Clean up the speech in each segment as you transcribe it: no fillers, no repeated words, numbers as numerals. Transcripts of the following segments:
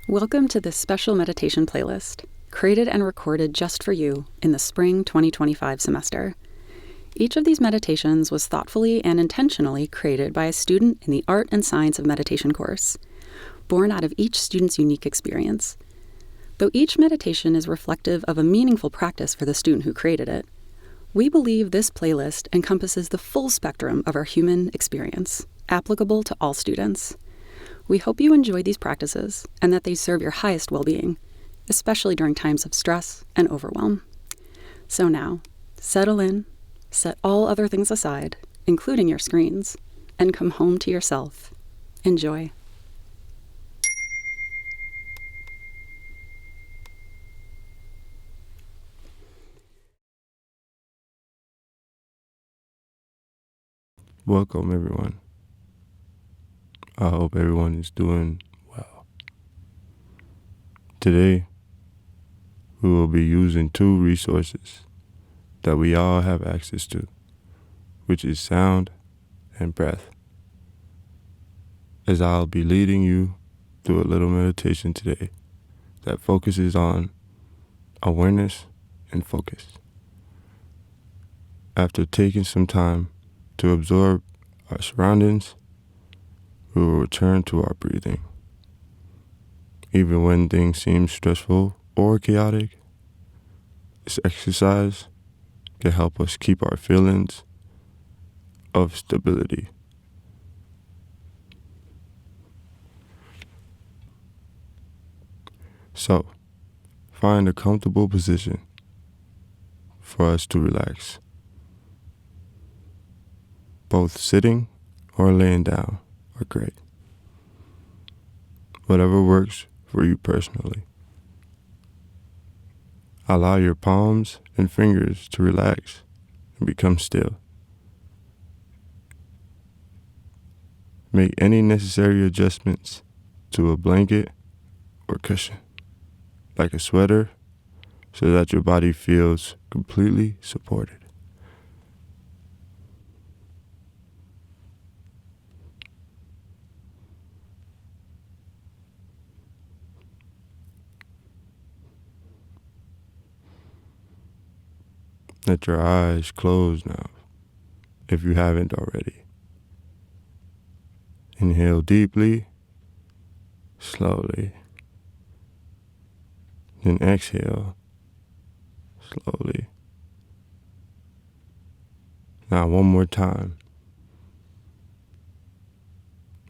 Welcome to this special meditation playlist, created and recorded just for you in the spring 2025 semester. Each of these meditations was thoughtfully and intentionally created by a student in the Art and Science of Meditation course, born out of each student's unique experience. Though each meditation is reflective of a meaningful practice for the student who created it, we believe this playlist encompasses the full spectrum of our human experience, applicable to all students. We hope you enjoy these practices and that they serve your highest well-being, especially during times of stress and overwhelm. So now, settle in, set all other things aside, including your screens, and come home to yourself. Enjoy. Welcome, everyone. I hope everyone is doing well. Today, we will be using two resources that we all have access to, which is sound and breath. As I'll be leading you through a little meditation today that focuses on awareness and focus. After taking some time to absorb our surroundings, we will return to our breathing. Even when things seem stressful or chaotic, this exercise can help us keep our feelings of stability. So, find a comfortable position for us to relax. Both sitting or laying down are great. Whatever works for you personally. Allow your palms and fingers to relax and become still. Make any necessary adjustments to a blanket or cushion, like a sweater, so that your body feels completely supported. Let your eyes close now, if you haven't already. Inhale deeply, slowly. Then exhale, slowly. Now one more time.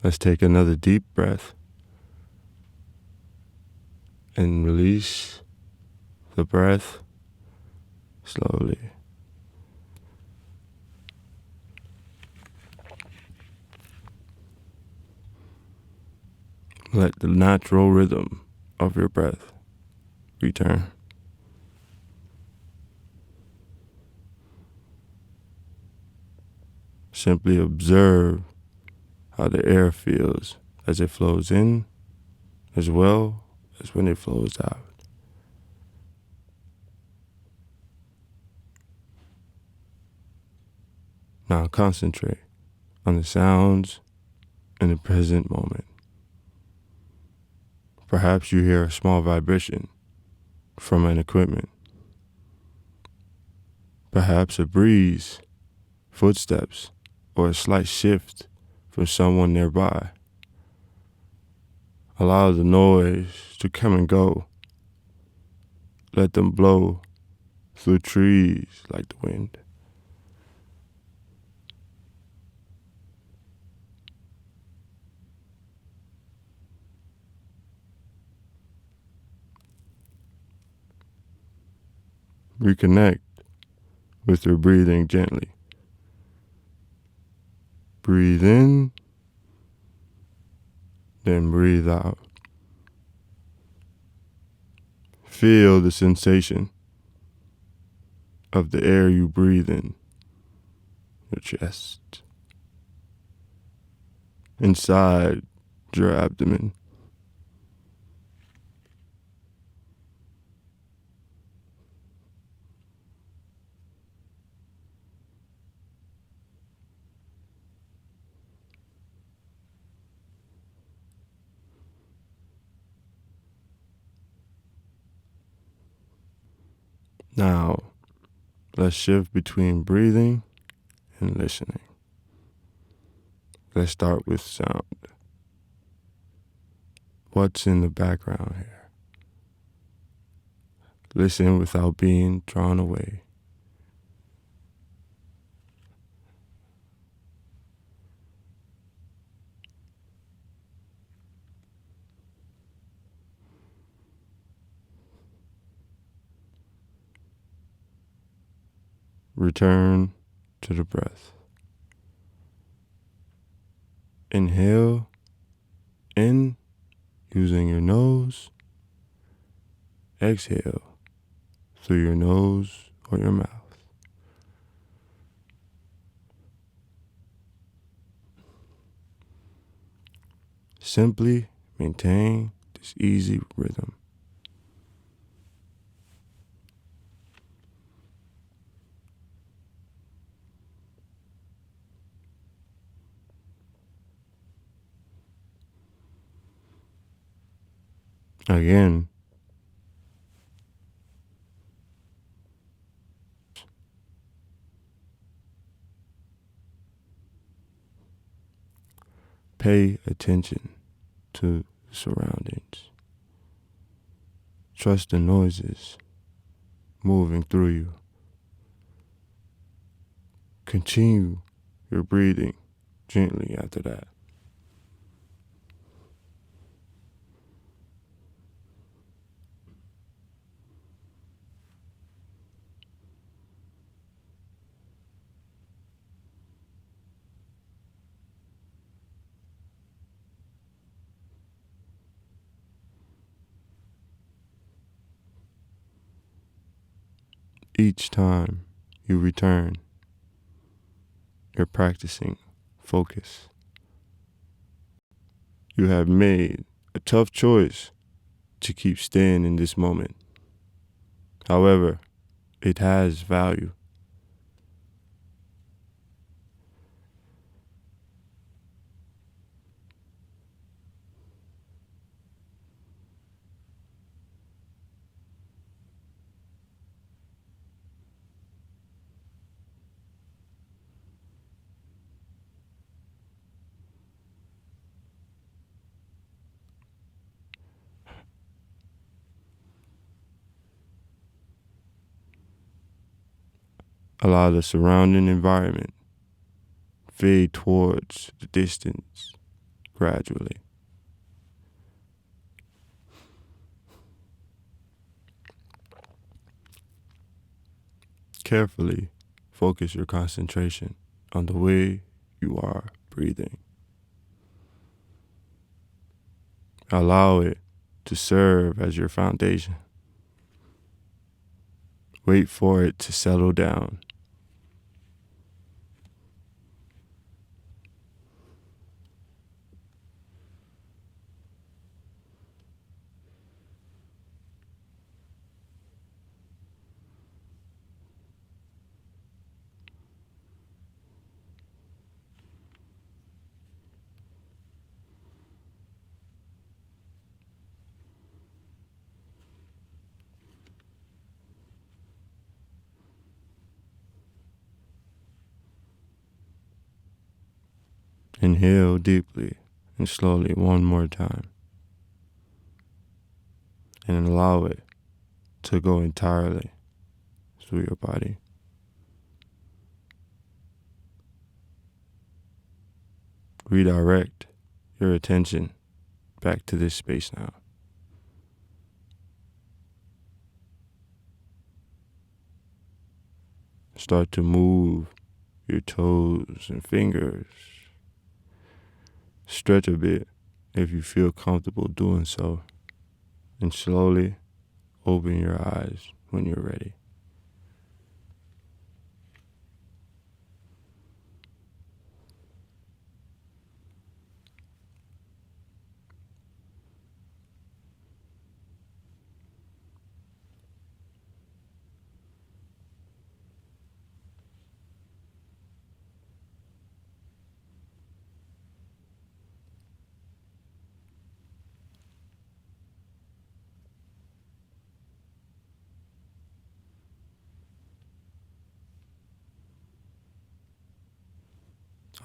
Let's take another deep breath and release the breath slowly. Let the natural rhythm of your breath return. Simply observe how the air feels as it flows in, as well as when it flows out. Now concentrate on the sounds in the present moment. Perhaps you hear a small vibration from an equipment. Perhaps a breeze, footsteps, or a slight shift from someone nearby. Allow the noise to come and go. Let them blow through trees like the wind. Reconnect with your breathing gently. Breathe in, then breathe out. Feel the sensation of the air you breathe in your chest, inside your abdomen. Now, let's shift between breathing and listening. Let's start with sound. What's in the background here? Listen without being drawn away. Return to the breath. Inhale in using your nose. Exhale through your nose or your mouth. Simply maintain this easy rhythm. Again, pay attention to the surroundings. Trust the noises moving through you. Continue your breathing gently after that. Each time you return, you're practicing focus. You have made a tough choice to keep staying in this moment. However, it has value. Allow the surrounding environment fade towards the distance gradually. Carefully focus your concentration on the way you are breathing. Allow it to serve as your foundation. Wait for it to settle down. Inhale deeply and slowly one more time. And allow it to go entirely through your body. Redirect your attention back to this space now. Start to move your toes and fingers. Stretch a bit if you feel comfortable doing so. And slowly open your eyes when you're ready.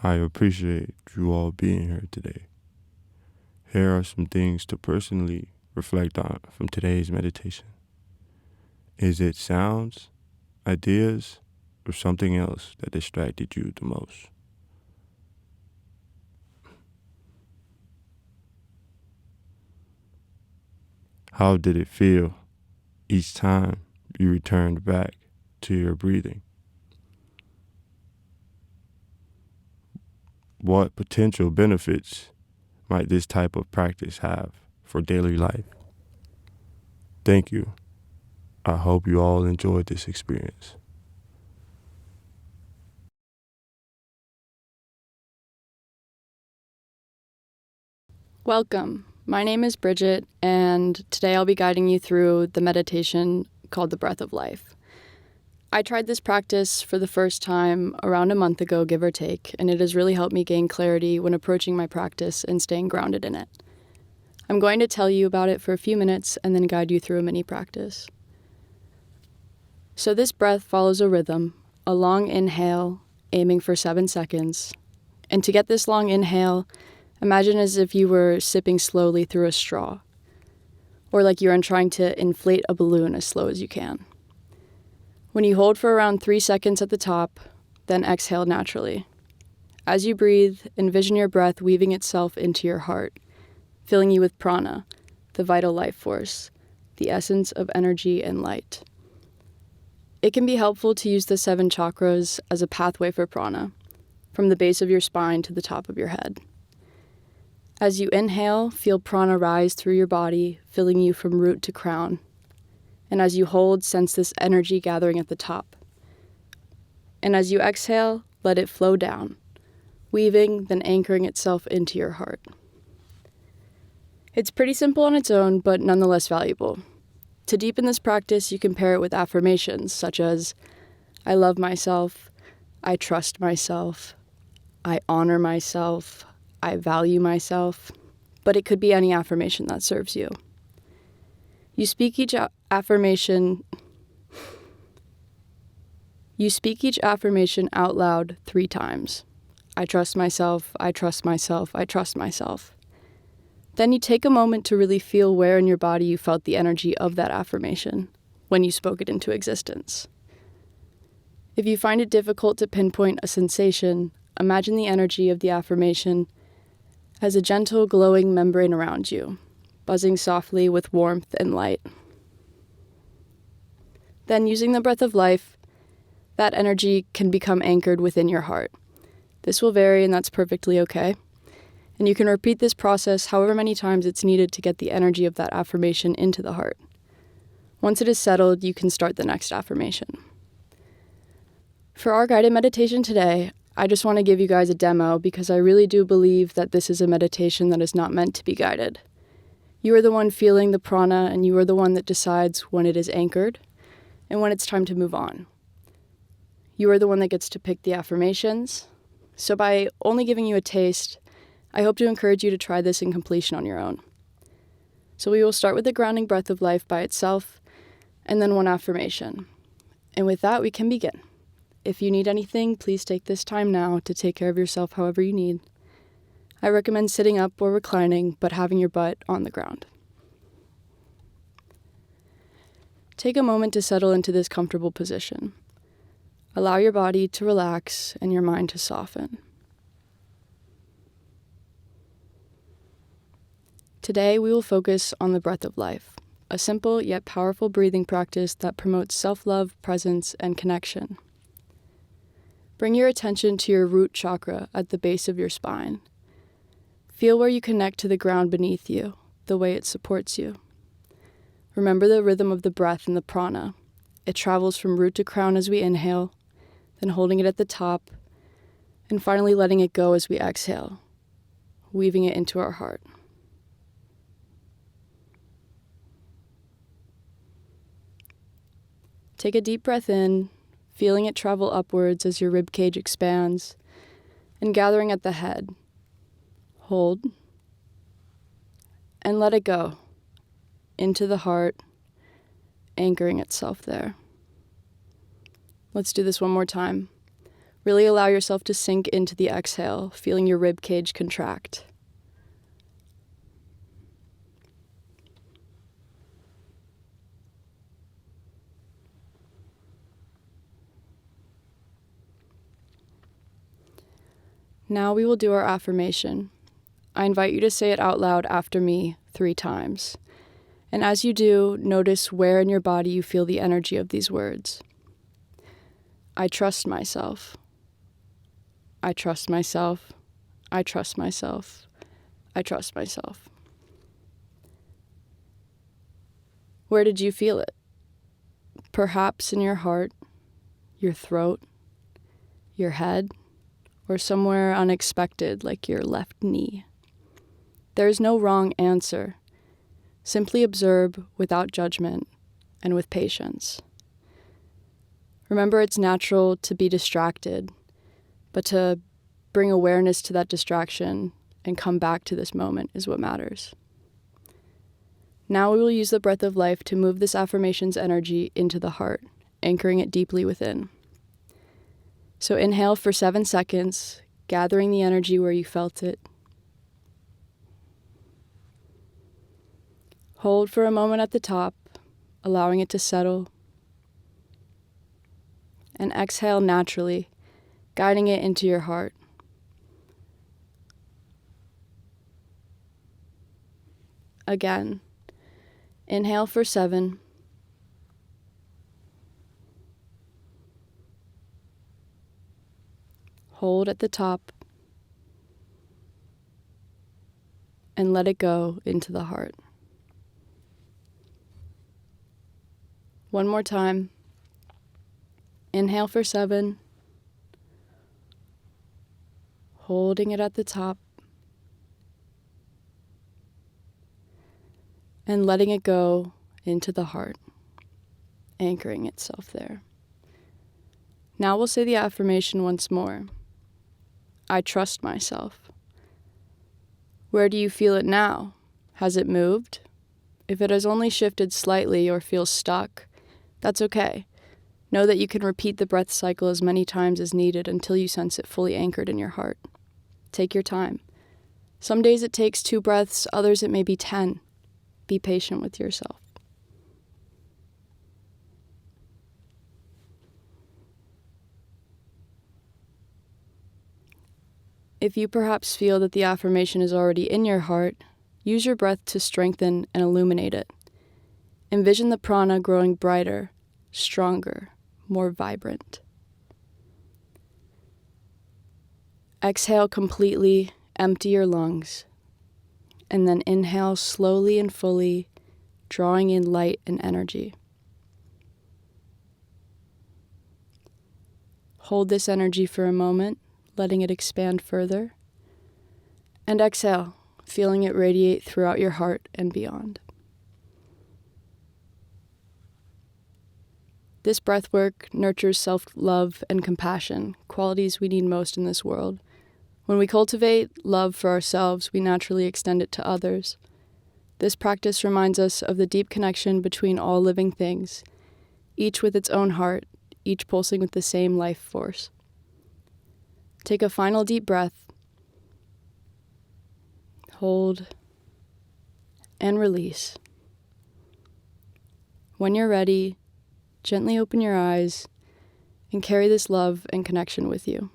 I appreciate you all being here today. Here are some things to personally reflect on from today's meditation. Is it sounds, ideas, or something else that distracted you the most? How did it feel each time you returned back to your breathing? What potential benefits might this type of practice have for daily life? Thank you. I hope you all enjoyed this experience. Welcome. My name is Bridget, and today I'll be guiding you through the meditation called the Breath of Life. I tried this practice for the first time around a month ago, give or take, and it has really helped me gain clarity when approaching my practice and staying grounded in it. I'm going to tell you about it for a few minutes and then guide you through a mini practice. So this breath follows a rhythm, a long inhale, aiming for 7 seconds. And to get this long inhale, imagine as if you were sipping slowly through a straw, or like you're trying to inflate a balloon as slow as you can. When you hold for around 3 seconds at the top, then exhale naturally. As you breathe, envision your breath weaving itself into your heart, filling you with prana, the vital life force, the essence of energy and light. It can be helpful to use the 7 chakras as a pathway for prana, from the base of your spine to the top of your head. As you inhale, feel prana rise through your body, filling you from root to crown. And as you hold, sense this energy gathering at the top. And as you exhale, let it flow down, weaving, then anchoring itself into your heart. It's pretty simple on its own, but nonetheless valuable. To deepen this practice, you can pair it with affirmations such as, I love myself, I trust myself, I honor myself, I value myself, but it could be any affirmation that serves you. You speak each affirmation out loud 3 times. I trust myself, I trust myself, I trust myself. Then you take a moment to really feel where in your body you felt the energy of that affirmation when you spoke it into existence. If you find it difficult to pinpoint a sensation, imagine the energy of the affirmation as a gentle, glowing membrane around you, buzzing softly with warmth and light. Then, using the breath of life, that energy can become anchored within your heart. This will vary, and that's perfectly okay. And you can repeat this process however many times it's needed to get the energy of that affirmation into the heart. Once it is settled, you can start the next affirmation. For our guided meditation today, I just want to give you guys a demo because I really do believe that this is a meditation that is not meant to be guided. You are the one feeling the prana, and you are the one that decides when it is anchored and when it's time to move on. You are the one that gets to pick the affirmations. So by only giving you a taste, I hope to encourage you to try this in completion on your own. So we will start with the grounding breath of life by itself, and then one affirmation. And with that, we can begin. If you need anything, please take this time now to take care of yourself however you need. I recommend sitting up or reclining, but having your butt on the ground. Take a moment to settle into this comfortable position. Allow your body to relax and your mind to soften. Today, we will focus on the breath of life, a simple yet powerful breathing practice that promotes self-love, presence, and connection. Bring your attention to your root chakra at the base of your spine. Feel where you connect to the ground beneath you, the way it supports you. Remember the rhythm of the breath and the prana. It travels from root to crown as we inhale, then holding it at the top, and finally letting it go as we exhale, weaving it into our heart. Take a deep breath in, feeling it travel upwards as your rib cage expands, and gathering at the head. Hold, and let it go, into the heart, anchoring itself there. Let's do this one more time. Really allow yourself to sink into the exhale, feeling your rib cage contract. Now we will do our affirmation. I invite you to say it out loud after me 3 times. And as you do, notice where in your body you feel the energy of these words. I trust myself. I trust myself. I trust myself. I trust myself. Where did you feel it? Perhaps in your heart, your throat, your head, or somewhere unexpected like your left knee. There is no wrong answer. Simply observe without judgment and with patience. Remember, it's natural to be distracted, but to bring awareness to that distraction and come back to this moment is what matters. Now we will use the breath of life to move this affirmation's energy into the heart, anchoring it deeply within. So inhale for 7 seconds, gathering the energy where you felt it. Hold for a moment at the top, allowing it to settle. And exhale naturally, guiding it into your heart. Again, inhale for 7. Hold at the top. And let it go into the heart. One more time. Inhale for 7. Holding it at the top. And letting it go into the heart, anchoring itself there. Now we'll say the affirmation once more. I trust myself. Where do you feel it now? Has it moved? If it has only shifted slightly or feels stuck, that's okay. Know that you can repeat the breath cycle as many times as needed until you sense it fully anchored in your heart. Take your time. Some days it takes 2 breaths, others it may be 10. Be patient with yourself. If you perhaps feel that the affirmation is already in your heart, use your breath to strengthen and illuminate it. Envision the prana growing brighter, stronger, more vibrant. Exhale completely, empty your lungs, and then inhale slowly and fully, drawing in light and energy. Hold this energy for a moment, letting it expand further, and exhale, feeling it radiate throughout your heart and beyond. This breathwork nurtures self-love and compassion, qualities we need most in this world. When we cultivate love for ourselves, we naturally extend it to others. This practice reminds us of the deep connection between all living things, each with its own heart, each pulsing with the same life force. Take a final deep breath. Hold and release. When you're ready, gently open your eyes and carry this love and connection with you.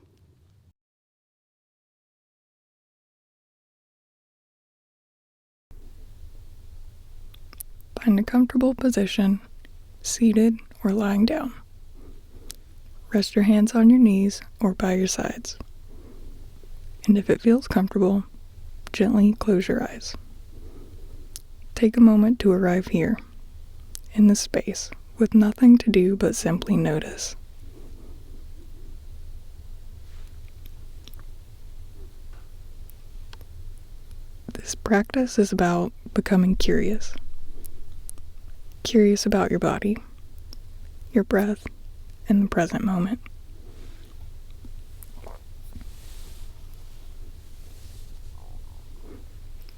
Find a comfortable position, seated or lying down. Rest your hands on your knees or by your sides. And if it feels comfortable, gently close your eyes. Take a moment to arrive here, in this space, with nothing to do but simply notice. This practice is about becoming curious. Curious about your body, your breath, and the present moment.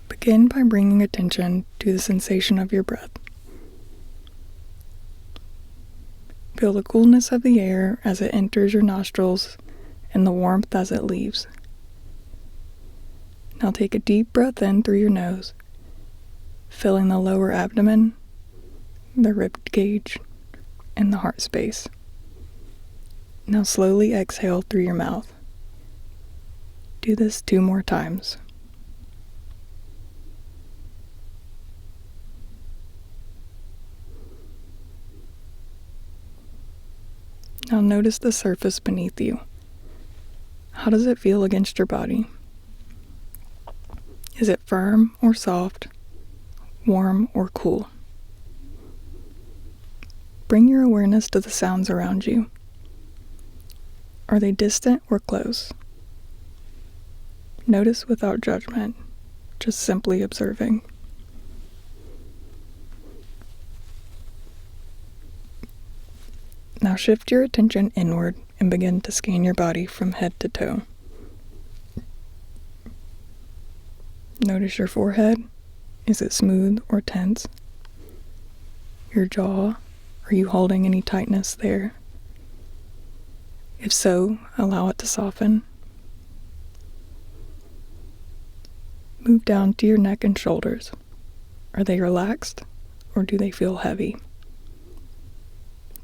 Begin by bringing attention to the sensation of your breath. Feel the coolness of the air as it enters your nostrils and the warmth as it leaves. Now take a deep breath in through your nose, filling the lower abdomen, the rib cage, and the heart space. Now slowly exhale through your mouth. Do this 2 more times. Now notice the surface beneath you. How does it feel against your body? Is it firm or soft, warm or cool? Bring your awareness to the sounds around you. Are they distant or close? Notice without judgment, just simply observing. Now shift your attention inward and begin to scan your body from head to toe. Notice your forehead. Is it smooth or tense? Your jaw. Are you holding any tightness there? If so, allow it to soften. Move down to your neck and shoulders. Are they relaxed or do they feel heavy?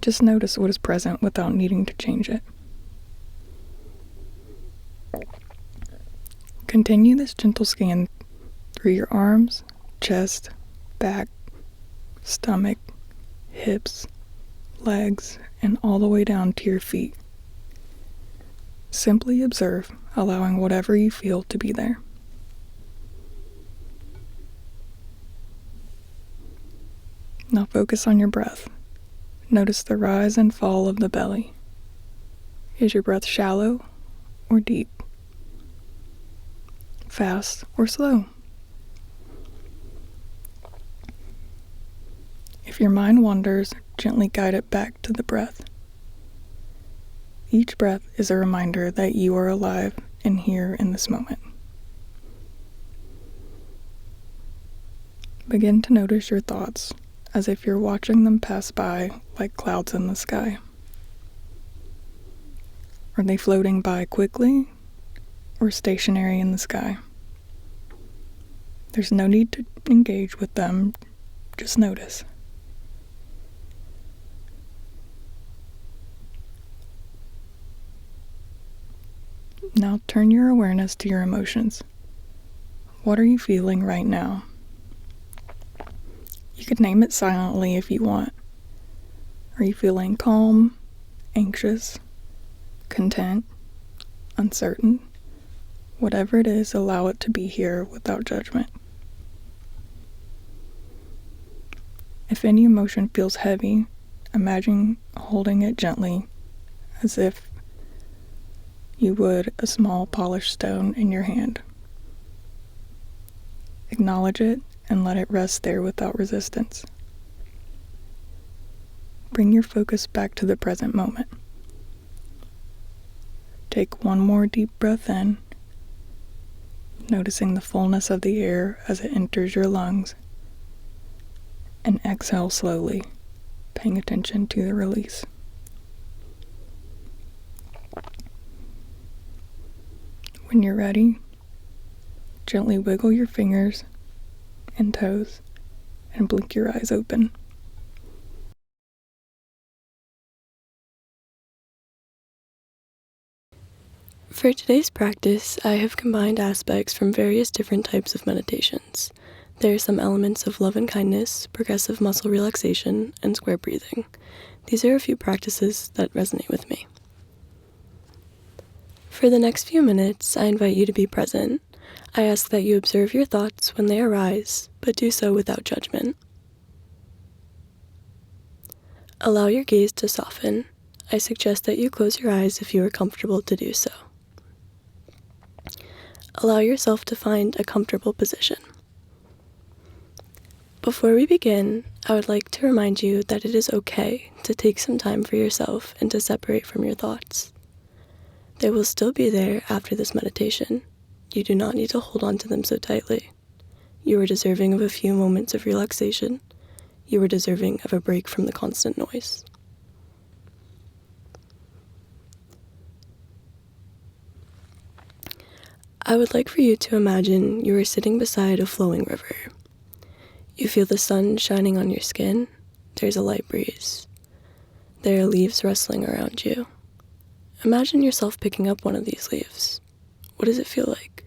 Just notice what is present without needing to change it. Continue this gentle scan through your arms, chest, back, stomach, hips, legs, and all the way down to your feet. Simply observe, allowing whatever you feel to be there. Now focus on your breath. Notice the rise and fall of the belly. Is your breath shallow or deep? Fast or slow? If your mind wanders, gently guide it back to the breath. Each breath is a reminder that you are alive and here in this moment. Begin to notice your thoughts, as if you're watching them pass by like clouds in the sky. Are they floating by quickly or stationary in the sky? There's no need to engage with them, just notice. Now turn your awareness to your emotions. What are you feeling right now? You could name it silently if you want. Are you feeling calm, anxious, content, uncertain? Whatever it is, allow it to be here without judgment. If any emotion feels heavy, imagine holding it gently, as if you would a small polished stone in your hand. Acknowledge it and let it rest there without resistance. Bring your focus back to the present moment. Take one more deep breath in, noticing the fullness of the air as it enters your lungs, and exhale slowly, paying attention to the release. When you're ready, gently wiggle your fingers and toes and blink your eyes open. For today's practice, I have combined aspects from various different types of meditations. There are some elements of love and kindness, progressive muscle relaxation, and square breathing. These are a few practices that resonate with me. For the next few minutes, I invite you to be present. I ask that you observe your thoughts when they arise, but do so without judgment. Allow your gaze to soften. I suggest that you close your eyes if you are comfortable to do so. Allow yourself to find a comfortable position. Before we begin, I would like to remind you that it is okay to take some time for yourself and to separate from your thoughts. They will still be there after this meditation. You do not need to hold on to them so tightly. You are deserving of a few moments of relaxation. You are deserving of a break from the constant noise. I would like for you to imagine you are sitting beside a flowing river. You feel the sun shining on your skin. There's a light breeze. There are leaves rustling around you. Imagine yourself picking up one of these leaves. What does it feel like?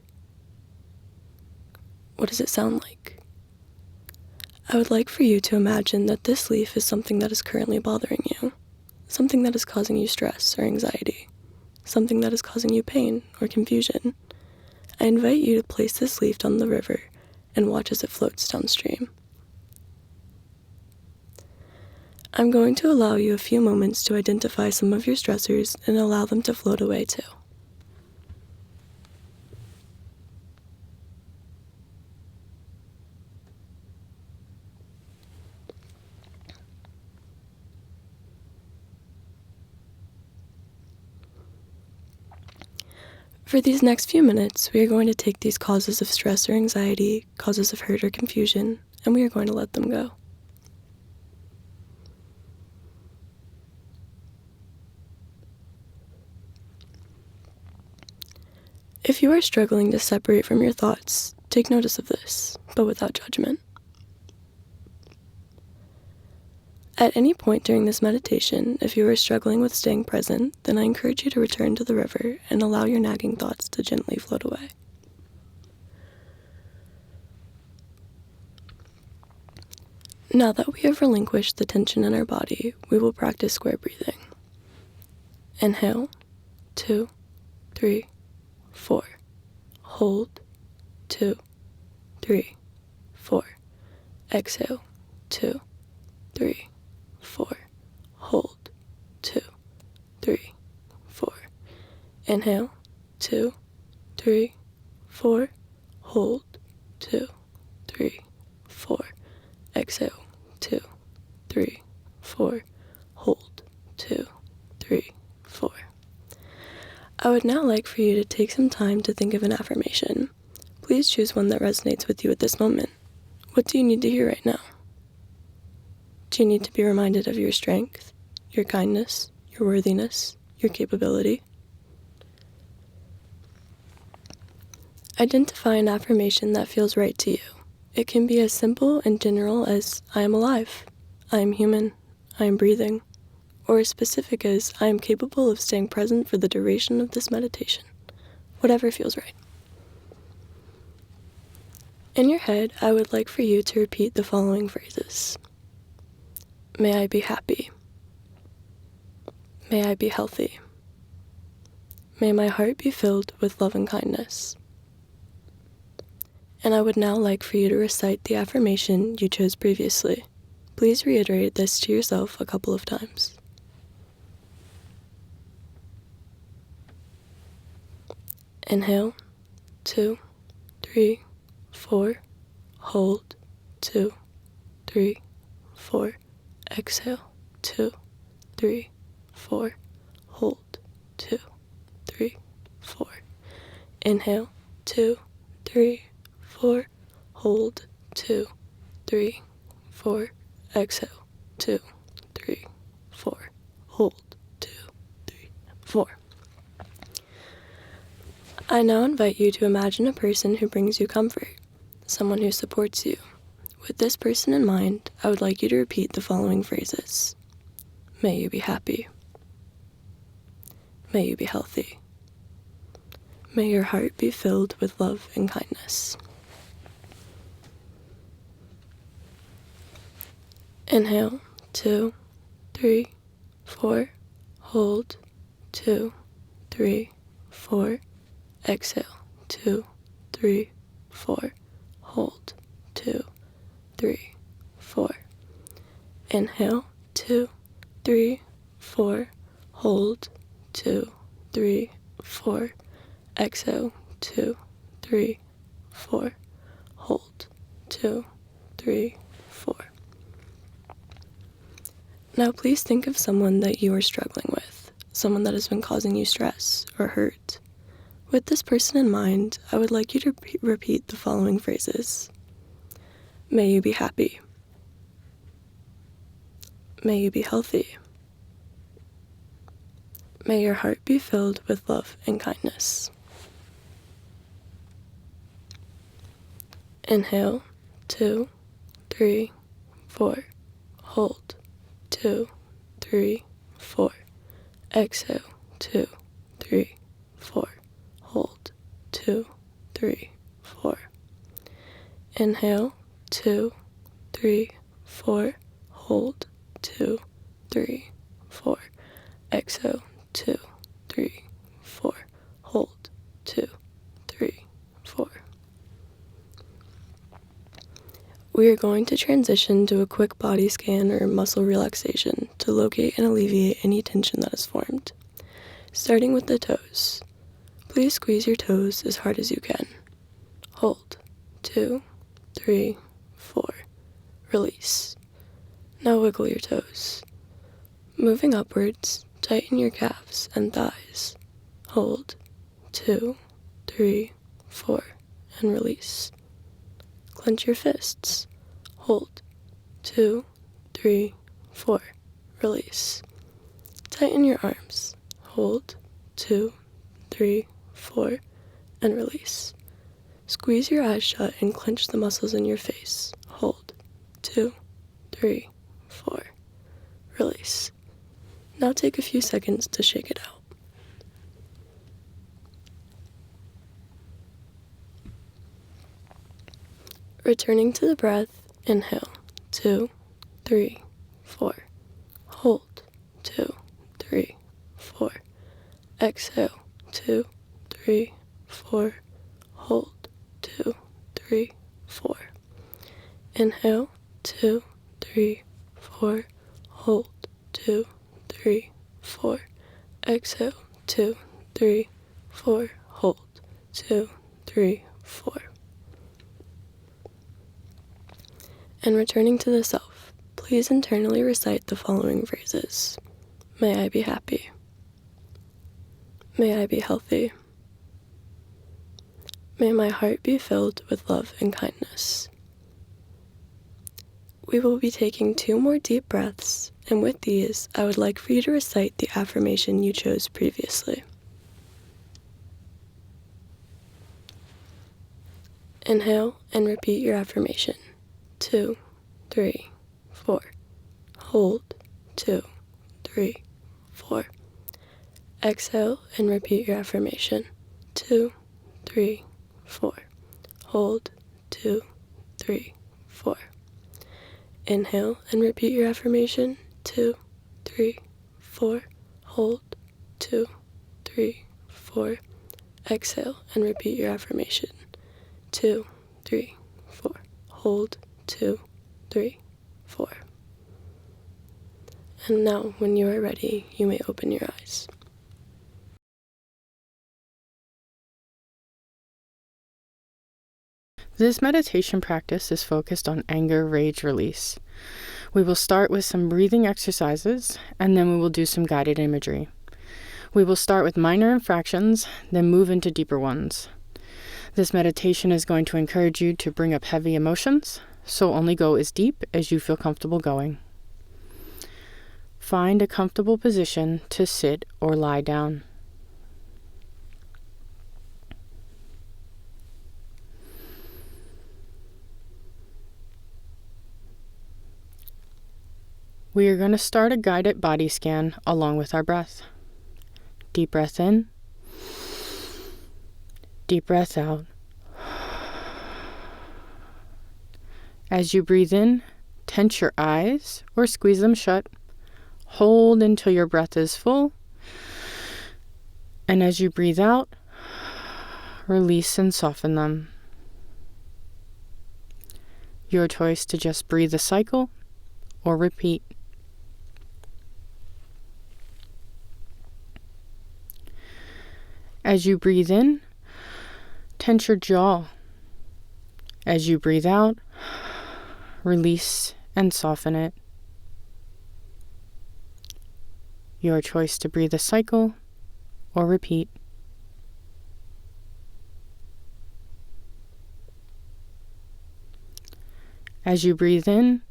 What does it sound like? I would like for you to imagine that this leaf is something that is currently bothering you, something that is causing you stress or anxiety, something that is causing you pain or confusion. I invite you to place this leaf on the river and watch as it floats downstream. I'm going to allow you a few moments to identify some of your stressors and allow them to float away too. For these next few minutes, we are going to take these causes of stress or anxiety, causes of hurt or confusion, and we are going to let them go. If you are struggling to separate from your thoughts, take notice of this, but without judgment. At any point during this meditation, if you are struggling with staying present, then I encourage you to return to the river and allow your nagging thoughts to gently float away. Now that we have relinquished the tension in our body, we will practice square breathing. Inhale, 2, 3, 4. Hold, 2, 3, 4. Exhale, 2, 3, 4. Hold, 2, 3, 4. Inhale, 2, 3, 4. Hold, 2, 3, 4. Exhale, 2, 3, 4. Hold, 2, 3, 4. I would now like for you to take some time to think of an affirmation. Please choose one that resonates with you at this moment. What do you need to hear right now? Do you need to be reminded of your strength, your kindness, your worthiness, your capability? Identify an affirmation that feels right to you. It can be as simple and general as, I am alive, I am human, I am breathing, or as specific as, I am capable of staying present for the duration of this meditation. Whatever feels right. In your head, I would like for you to repeat the following phrases. May I be happy. May I be healthy. May my heart be filled with love and kindness. And I would now like for you to recite the affirmation you chose previously. Please reiterate this to yourself a couple of times. Inhale, 2, 3, 4. Hold, 2, 3, 4. Exhale, 2, 3, 4. Hold, 2, 3, 4. Inhale, 2, 3, 4. Hold, 2, 3, 4. Exhale, 2, 3, 4. Hold, 2, 3, 4. I now invite you to imagine a person who brings you comfort, someone who supports you. With this person in mind, I would like you to repeat the following phrases. May you be happy. May you be healthy. May your heart be filled with love and kindness. Inhale, 2, 3, 4. Hold, 2, 3, 4. Exhale, 2, 3, 4. Hold, 2, 3, 4. Inhale, 2, 3, 4. Hold, 2, 3, 4. Exhale, 2, 3, 4. Hold, 2, 3, 4. Now please think of someone that you are struggling with, someone that has been causing you stress or hurt. With this person in mind, I would like you to repeat the following phrases. May you be happy. May you be healthy. May your heart be filled with love and kindness. Inhale, 2, 3, 4. Hold, 2, 3, 4. Exhale, 2, 3, 4. Hold, 2, 3, 4. Inhale, 2, 3, 4. Hold, 2, 3, 4. Exhale, 2, 3, 4. Hold, 2, 3, 4. We are going to transition to a quick body scan or muscle relaxation to locate and alleviate any tension that is formed. Starting with the toes. Please squeeze your toes as hard as you can. Hold, 2, 3, 4. Release. Now wiggle your toes. Moving upwards, tighten your calves and thighs. Hold, 2, 3, 4, and release. Clench your fists. Hold, 2, 3, 4, release. Tighten your arms. Hold, 2, 3, 4, and release. Squeeze your eyes shut and clench the muscles in your face. Hold, 2, 3, 4, release. Now take a few seconds to shake it out. Returning to the breath, inhale, 2, 3, 4. Hold, 2, 3, 4. Exhale, 2, 3, 4. Hold, 2, 3, 4. Inhale, 2, 3, 4. Hold, 2, 3, 4. Exhale, 2, 3, 4. Hold, 2, 3, 4. And returning to the self, please internally recite the following phrases. May I be happy. May I be healthy. May my heart be filled with love and kindness. We will be taking 2 more deep breaths, and with these, I would like for you to recite the affirmation you chose previously. Inhale and repeat your affirmation. 2, 3, 4. Hold, 2, 3, 4. Exhale and repeat your affirmation. 2, 3, 4. Hold, 2, 3, 4. Inhale and repeat your affirmation. 2, 3, 4. Hold, 2, 3, 4. Exhale and repeat your affirmation. 2, 3, 4. Hold, 2, 3, 4. And now, when you are ready, you may open your eyes. This meditation practice is focused on anger rage release. We will start with some breathing exercises, and then we will do some guided imagery. We will start with minor infractions, then move into deeper ones. This meditation is going to encourage you to bring up heavy emotions, so only go as deep as you feel comfortable going. Find a comfortable position to sit or lie down. We are going to start a guided body scan along with our breath. Deep breath in. Deep breath out. As you breathe in, tense your eyes or squeeze them shut. Hold until your breath is full. And as you breathe out, release and soften them. Your choice to just breathe a cycle or repeat. As you breathe in, tense your jaw. As you breathe out, release and soften it. Your choice to breathe a cycle or repeat. As you breathe in,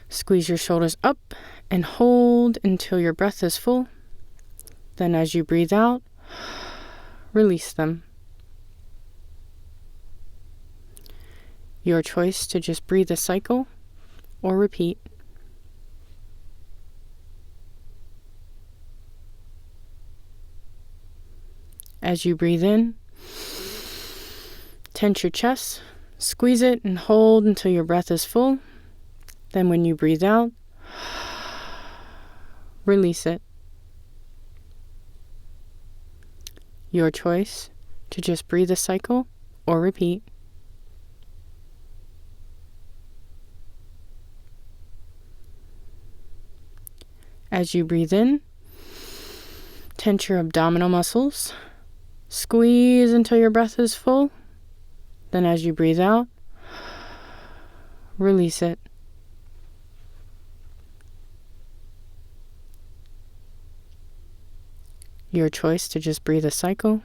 squeeze your shoulders up and hold until your breath is full. Then as you breathe out, release them. Your choice to just breathe a cycle or repeat. As you breathe in, tense your chest, squeeze it and hold until your breath is full. Then when you breathe out, release it. Your choice to just breathe a cycle or repeat. As you breathe in, tense your abdominal muscles. Squeeze until your breath is full. Then as you breathe out, release it. Your choice to just breathe a cycle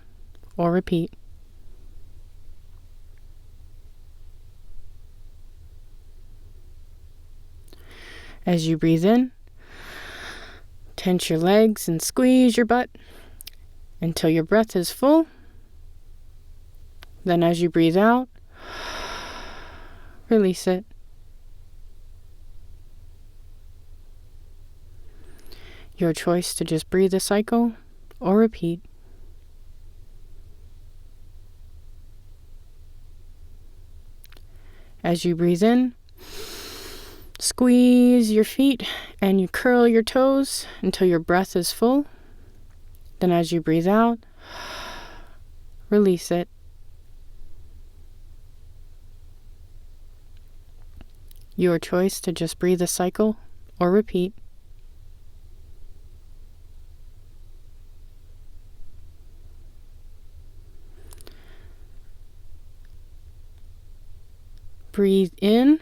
or repeat. As you breathe in, tense your legs and squeeze your butt until your breath is full. Then as you breathe out, release it. Your choice to just breathe a cycle or repeat. As you breathe in, squeeze your feet and you curl your toes until your breath is full. Then as you breathe out, release it. Your choice to just breathe a cycle or repeat. Breathe in,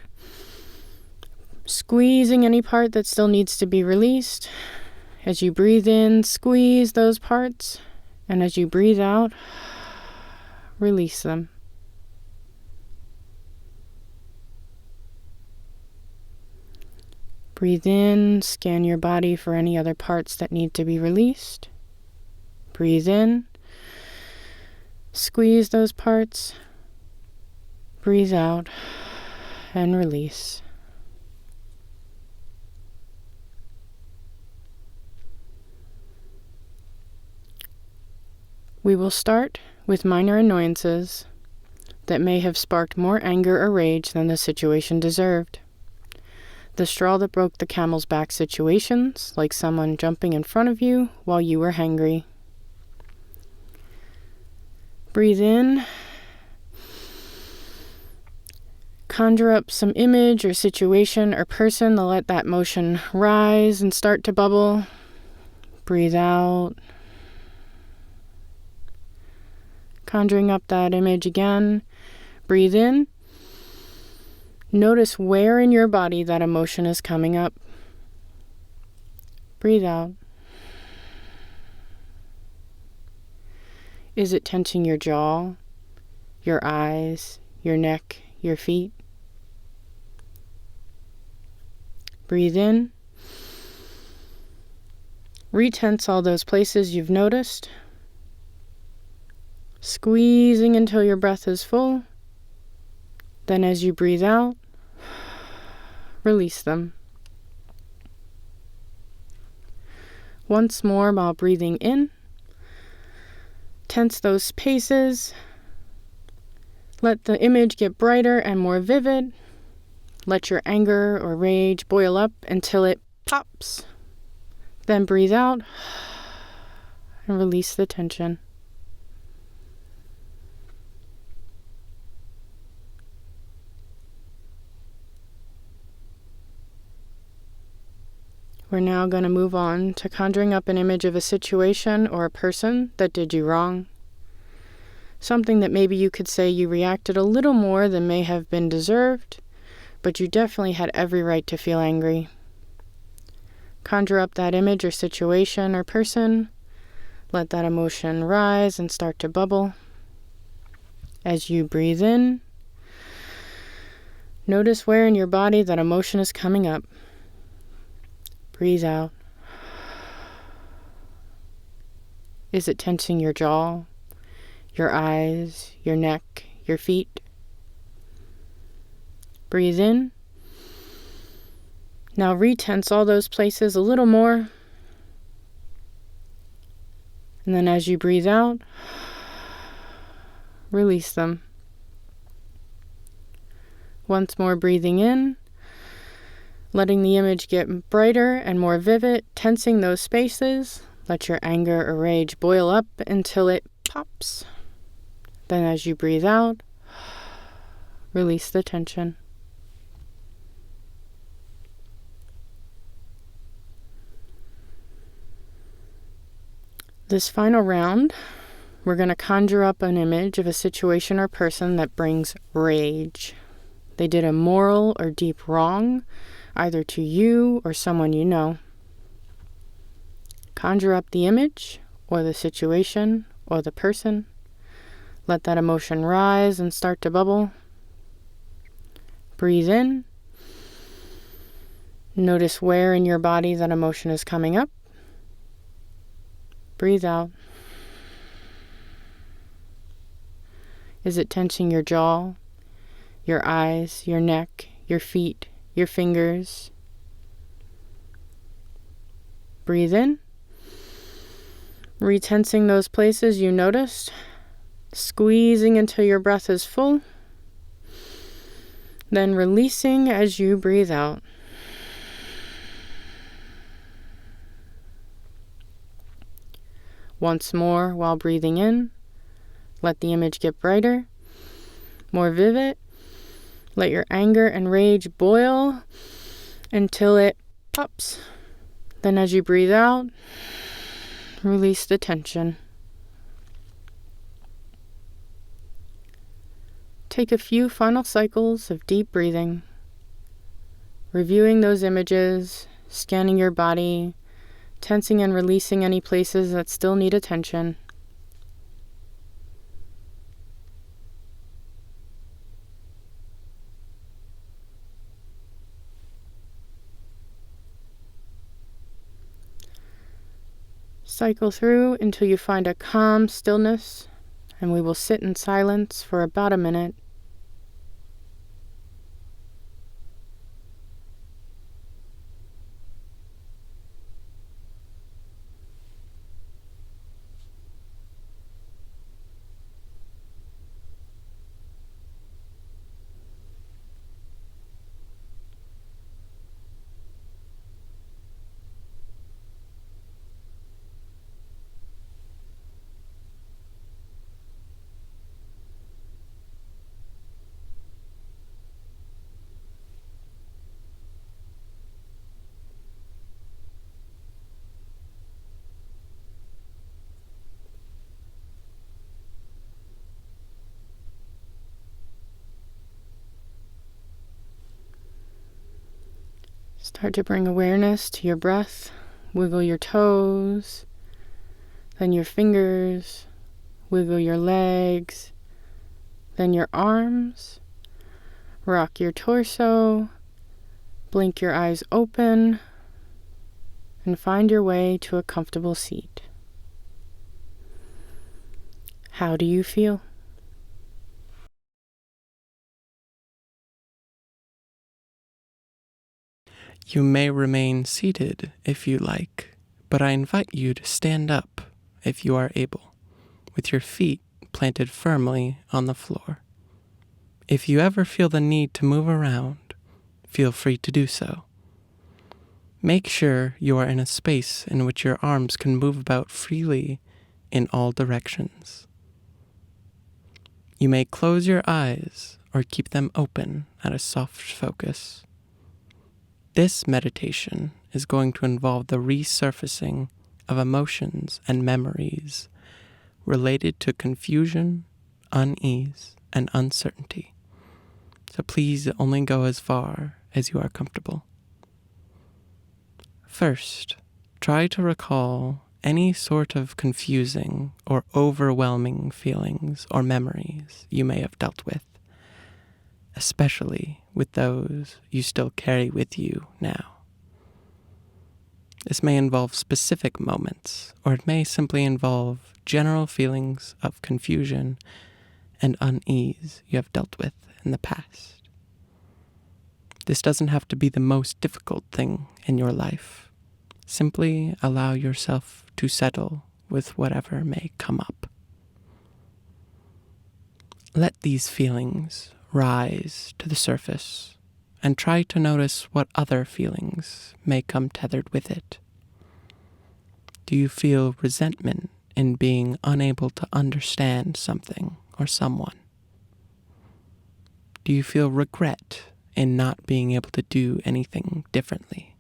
squeezing any part that still needs to be released. As you breathe in, squeeze those parts, and as you breathe out, release them. Breathe in, scan your body for any other parts that need to be released. Breathe in, squeeze those parts, breathe out, and release. We will start with minor annoyances that may have sparked more anger or rage than the situation deserved. The straw that broke the camel's back situations, like someone jumping in front of you while you were hangry. Breathe in. Conjure up some image or situation or person to let that motion rise and start to bubble. Breathe out. Conjuring up that image again. Breathe in. Notice where in your body that emotion is coming up. Breathe out. Is it tensing your jaw, your eyes, your neck, your feet? Breathe in. Retense all those places you've noticed. Squeezing until your breath is full. Then as you breathe out, release them. Once more while breathing in, tense those spaces. Let the image get brighter and more vivid. Let your anger or rage boil up until it pops. Then breathe out and release the tension. We're now going to move on to conjuring up an image of a situation or a person that did you wrong. Something that maybe you could say you reacted a little more than may have been deserved, but you definitely had every right to feel angry. Conjure up that image or situation or person. Let that emotion rise and start to bubble. As you breathe in, notice where in your body that emotion is coming up. Breathe out. Is it tensing your jaw, your eyes, your neck, your feet? Breathe in. Now retense all those places a little more. And then as you breathe out, release them. Once more breathing in, letting the image get brighter and more vivid, tensing those spaces. Let your anger or rage boil up until it pops. Then as you breathe out, release the tension. This final round, we're going to conjure up an image of a situation or person that brings rage. They did a moral or deep wrong, either to you or someone you know. Conjure up the image, or the situation, or the person. Let that emotion rise and start to bubble. Breathe in. Notice where in your body that emotion is coming up. Breathe out. Is it tensing your jaw, your eyes, your neck, your feet, your fingers? Breathe in. Retensing those places you noticed. Squeezing until your breath is full. Then releasing as you breathe out. Once more while breathing in, let the image get brighter, more vivid. Let your anger and rage boil until it pops. Then as you breathe out, release the tension. Take a few final cycles of deep breathing, reviewing those images, scanning your body, tensing and releasing any places that still need attention. Cycle through until you find a calm stillness, and we will sit in silence for about a minute. Start to bring awareness to your breath. Wiggle your toes, then your fingers, wiggle your legs, then your arms. Rock your torso, blink your eyes open, and find your way to a comfortable seat. How do you feel? You may remain seated if you like, but I invite you to stand up if you are able, with your feet planted firmly on the floor. If you ever feel the need to move around, feel free to do so. Make sure you are in a space in which your arms can move about freely in all directions. You may close your eyes or keep them open at a soft focus. This meditation is going to involve the resurfacing of emotions and memories related to confusion, unease, and uncertainty. So please only go as far as you are comfortable. First, try to recall any sort of confusing or overwhelming feelings or memories you may have dealt with, especially with those you still carry with you now. This may involve specific moments, or it may simply involve general feelings of confusion and unease you have dealt with in the past. This doesn't have to be the most difficult thing in your life. Simply allow yourself to settle with whatever may come up. Let these feelings rise to the surface and try to notice what other feelings may come tethered with it. Do you feel resentment in being unable to understand something or someone? Do you feel regret in not being able to do anything differently?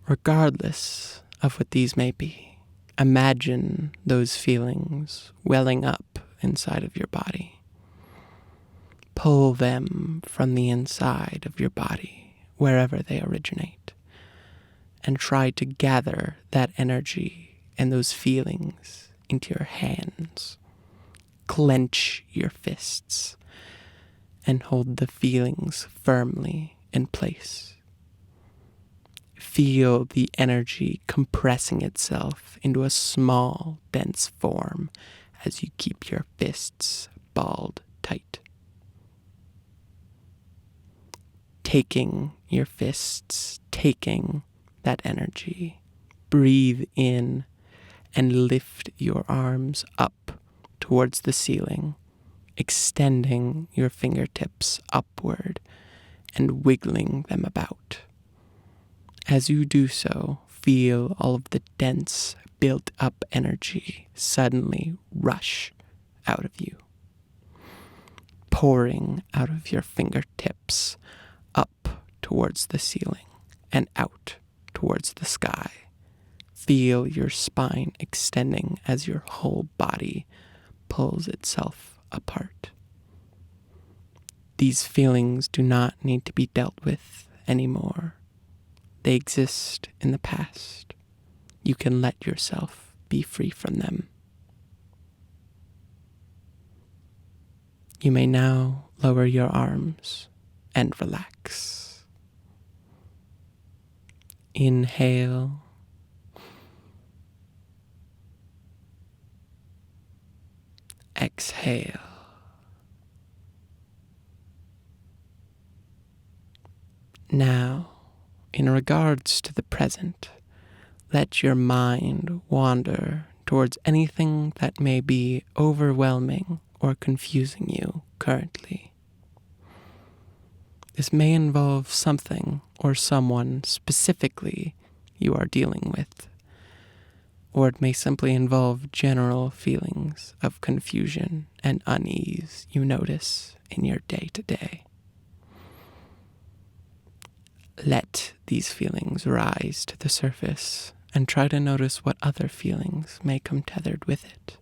Regardless of what these may be, imagine those feelings welling up inside of your body. Pull them from the inside of your body, wherever they originate, and try to gather that energy and those feelings into your hands. Clench your fists and hold the feelings firmly in place. Feel the energy compressing itself into a small, dense form as you keep your fists balled tight. Taking your fists, taking that energy, breathe in and lift your arms up towards the ceiling, extending your fingertips upward and wiggling them about. As you do so, feel all of the dense, built-up energy suddenly rush out of you, pouring out of your fingertips up towards the ceiling and out towards the sky. Feel your spine extending as your whole body pulls itself apart. These feelings do not need to be dealt with anymore. They exist in the past. You can let yourself be free from them. You may now lower your arms and relax. Inhale. Exhale. Now, in regards to the present, let your mind wander towards anything that may be overwhelming or confusing you currently. This may involve something or someone specifically you are dealing with, or it may simply involve general feelings of confusion and unease you notice in your day-to-day. Let these feelings rise to the surface and try to notice what other feelings may come tethered with it.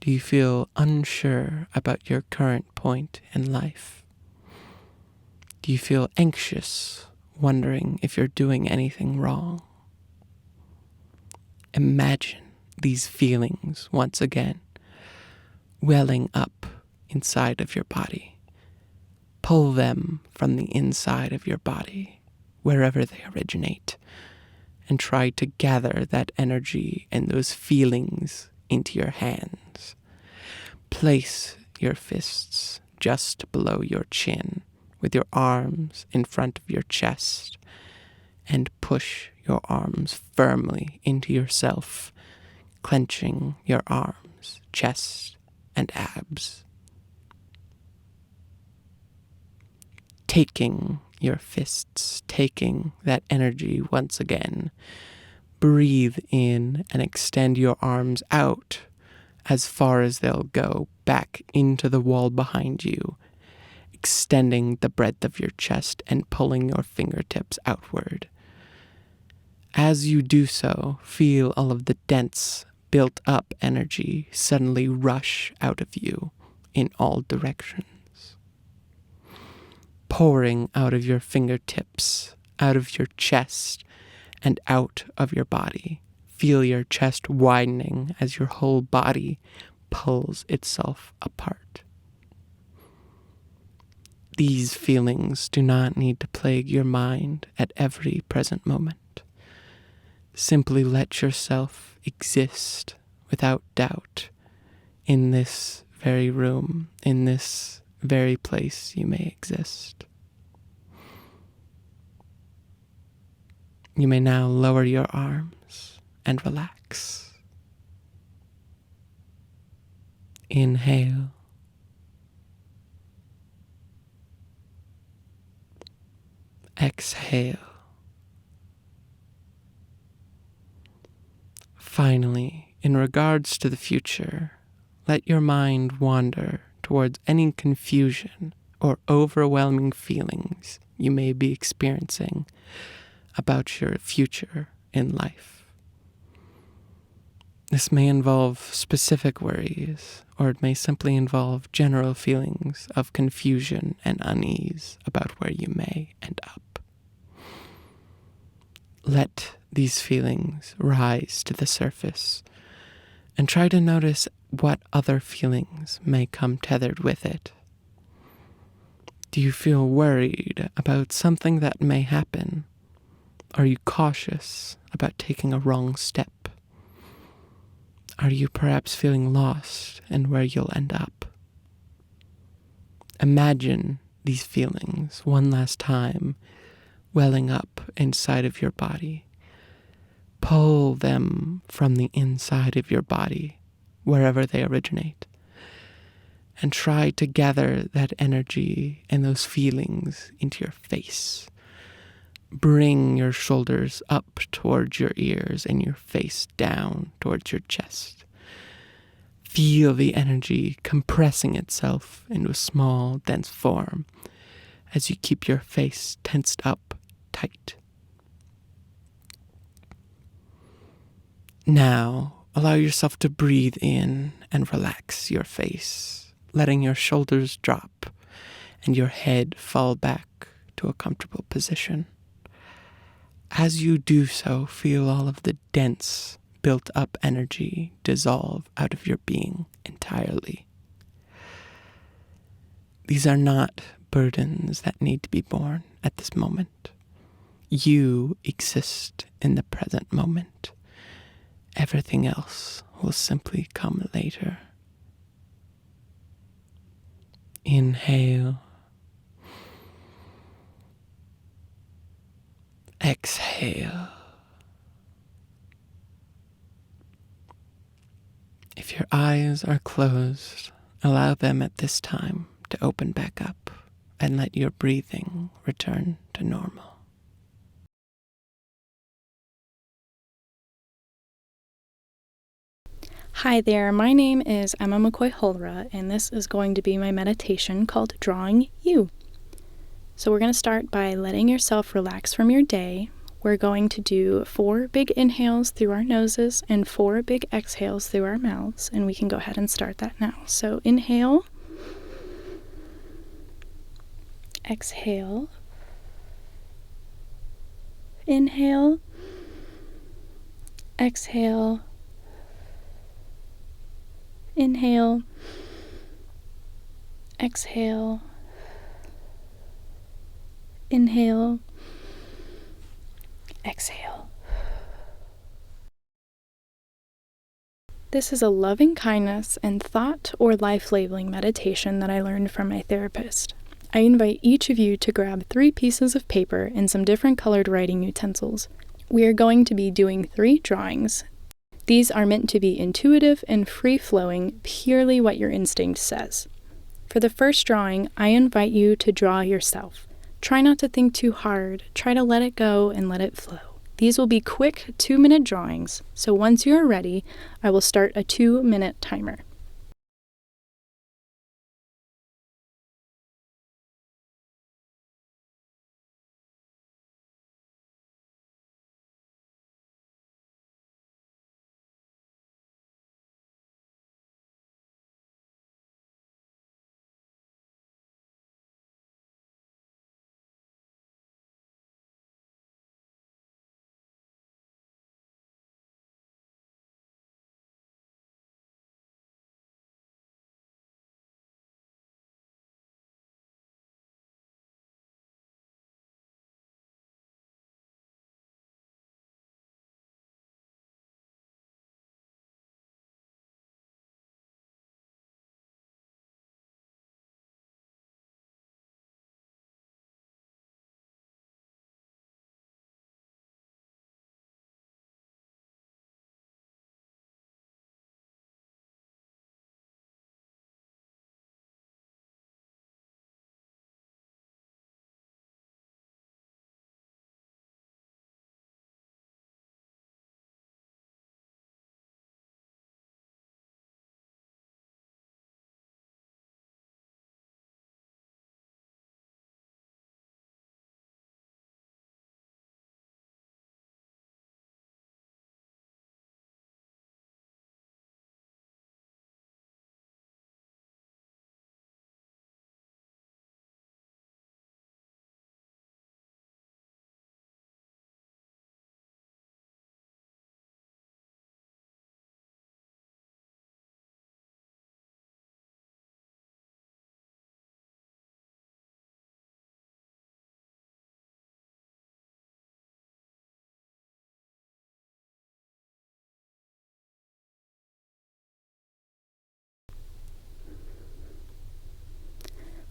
Do you feel unsure about your current point in life? Do you feel anxious, wondering if you're doing anything wrong? Imagine these feelings once again, welling up inside of your body. Pull them from the inside of your body, wherever they originate, and try to gather that energy and those feelings into your hands. Place your fists just below your chin, with your arms in front of your chest, and push your arms firmly into yourself, clenching your arms, chest, and abs. Taking your fists, taking that energy once again. Breathe in and extend your arms out as far as they'll go, back into the wall behind you, extending the breadth of your chest and pulling your fingertips outward. As you do so, feel all of the dense, built-up energy suddenly rush out of you in all directions. Pouring out of your fingertips, out of your chest, and out of your body. Feel your chest widening as your whole body pulls itself apart. These feelings do not need to plague your mind at every present moment. Simply let yourself exist without doubt in this very room, in this very place you may exist. You may now lower your arms and relax. Inhale. Exhale. Finally, in regards to the future, let your mind wander towards any confusion or overwhelming feelings you may be experiencing about your future in life. This may involve specific worries, or it may simply involve general feelings of confusion and unease about where you may end up. Let these feelings rise to the surface and try to notice what other feelings may come tethered with it. Do you feel worried about something that may happen? Are you cautious about taking a wrong step? Are you perhaps feeling lost in where you'll end up? Imagine these feelings one last time welling up inside of your body. Pull them from the inside of your body, wherever they originate, and try to gather that energy and those feelings into your face. Bring your shoulders up towards your ears and your face down towards your chest. Feel the energy compressing itself into a small, dense form as you keep your face tensed up tight. Now, allow yourself to breathe in and relax your face, letting your shoulders drop and your head fall back to a comfortable position. As you do so, feel all of the dense, built-up energy dissolve out of your being entirely. These are not burdens that need to be borne at this moment. You exist in the present moment. Everything else will simply come later. Inhale. Exhale. If your eyes are closed, allow them at this time to open back up and let your breathing return to normal. Hi there, my name is Emma McCoy Holra, and this is going to be my meditation called Drawing You. So we're going to start by letting yourself relax from your day. We're going to do 4 big inhales through our noses and 4 big exhales through our mouths, and we can go ahead and start that now. So inhale, exhale, inhale, exhale, inhale, exhale, inhale, exhale. This is a loving kindness and thought or life labeling meditation that I learned from my therapist. I invite each of you to grab 3 pieces of paper and some different colored writing utensils. We are going to be doing 3 drawings. These are meant to be intuitive and free-flowing, purely what your instinct says. For the first drawing, I invite you to draw yourself. Try not to think too hard. Try to let it go and let it flow. These will be quick 2-minute drawings, so once you are ready, I will start a 2-minute timer.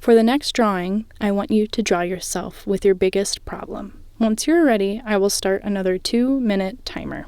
For the next drawing, I want you to draw yourself with your biggest problem. Once you're ready, I will start another 2-minute timer.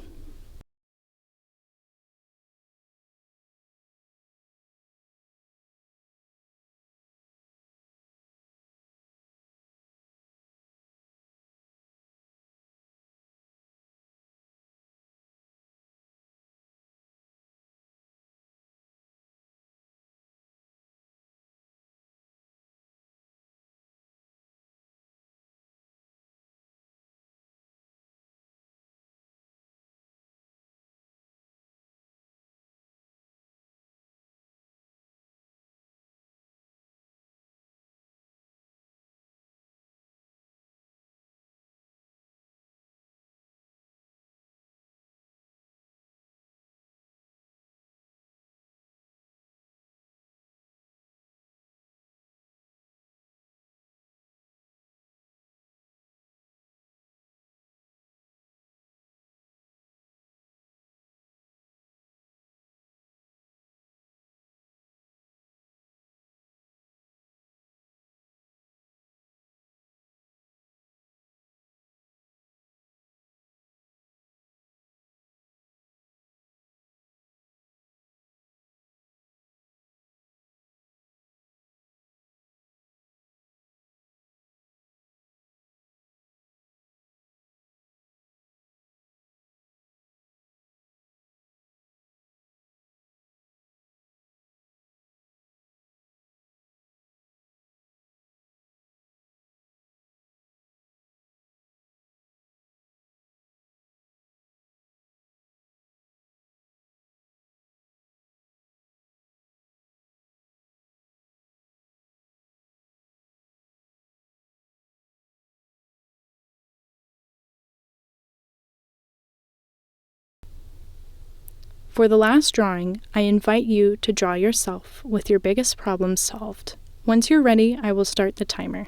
For the last drawing, I invite you to draw yourself with your biggest problem solved. Once you're ready, I will start the timer.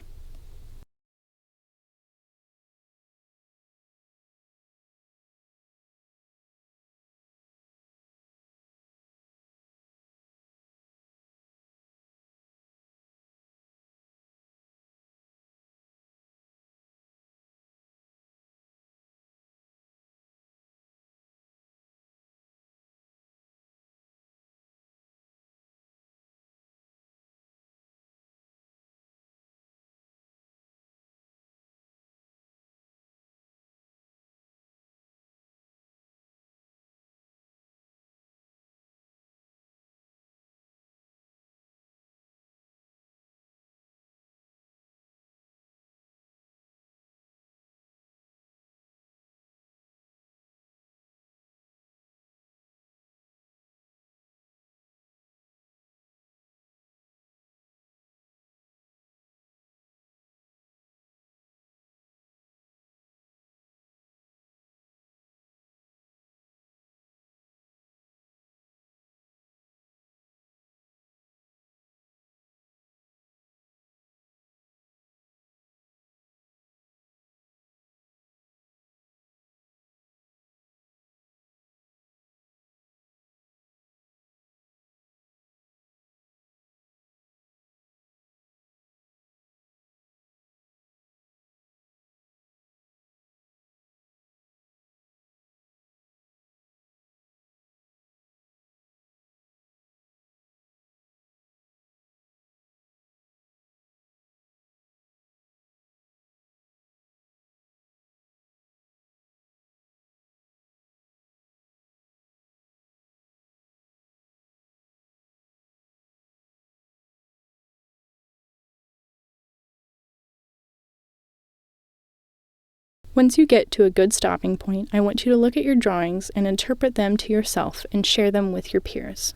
Once you get to a good stopping point, I want you to look at your drawings and interpret them to yourself and share them with your peers.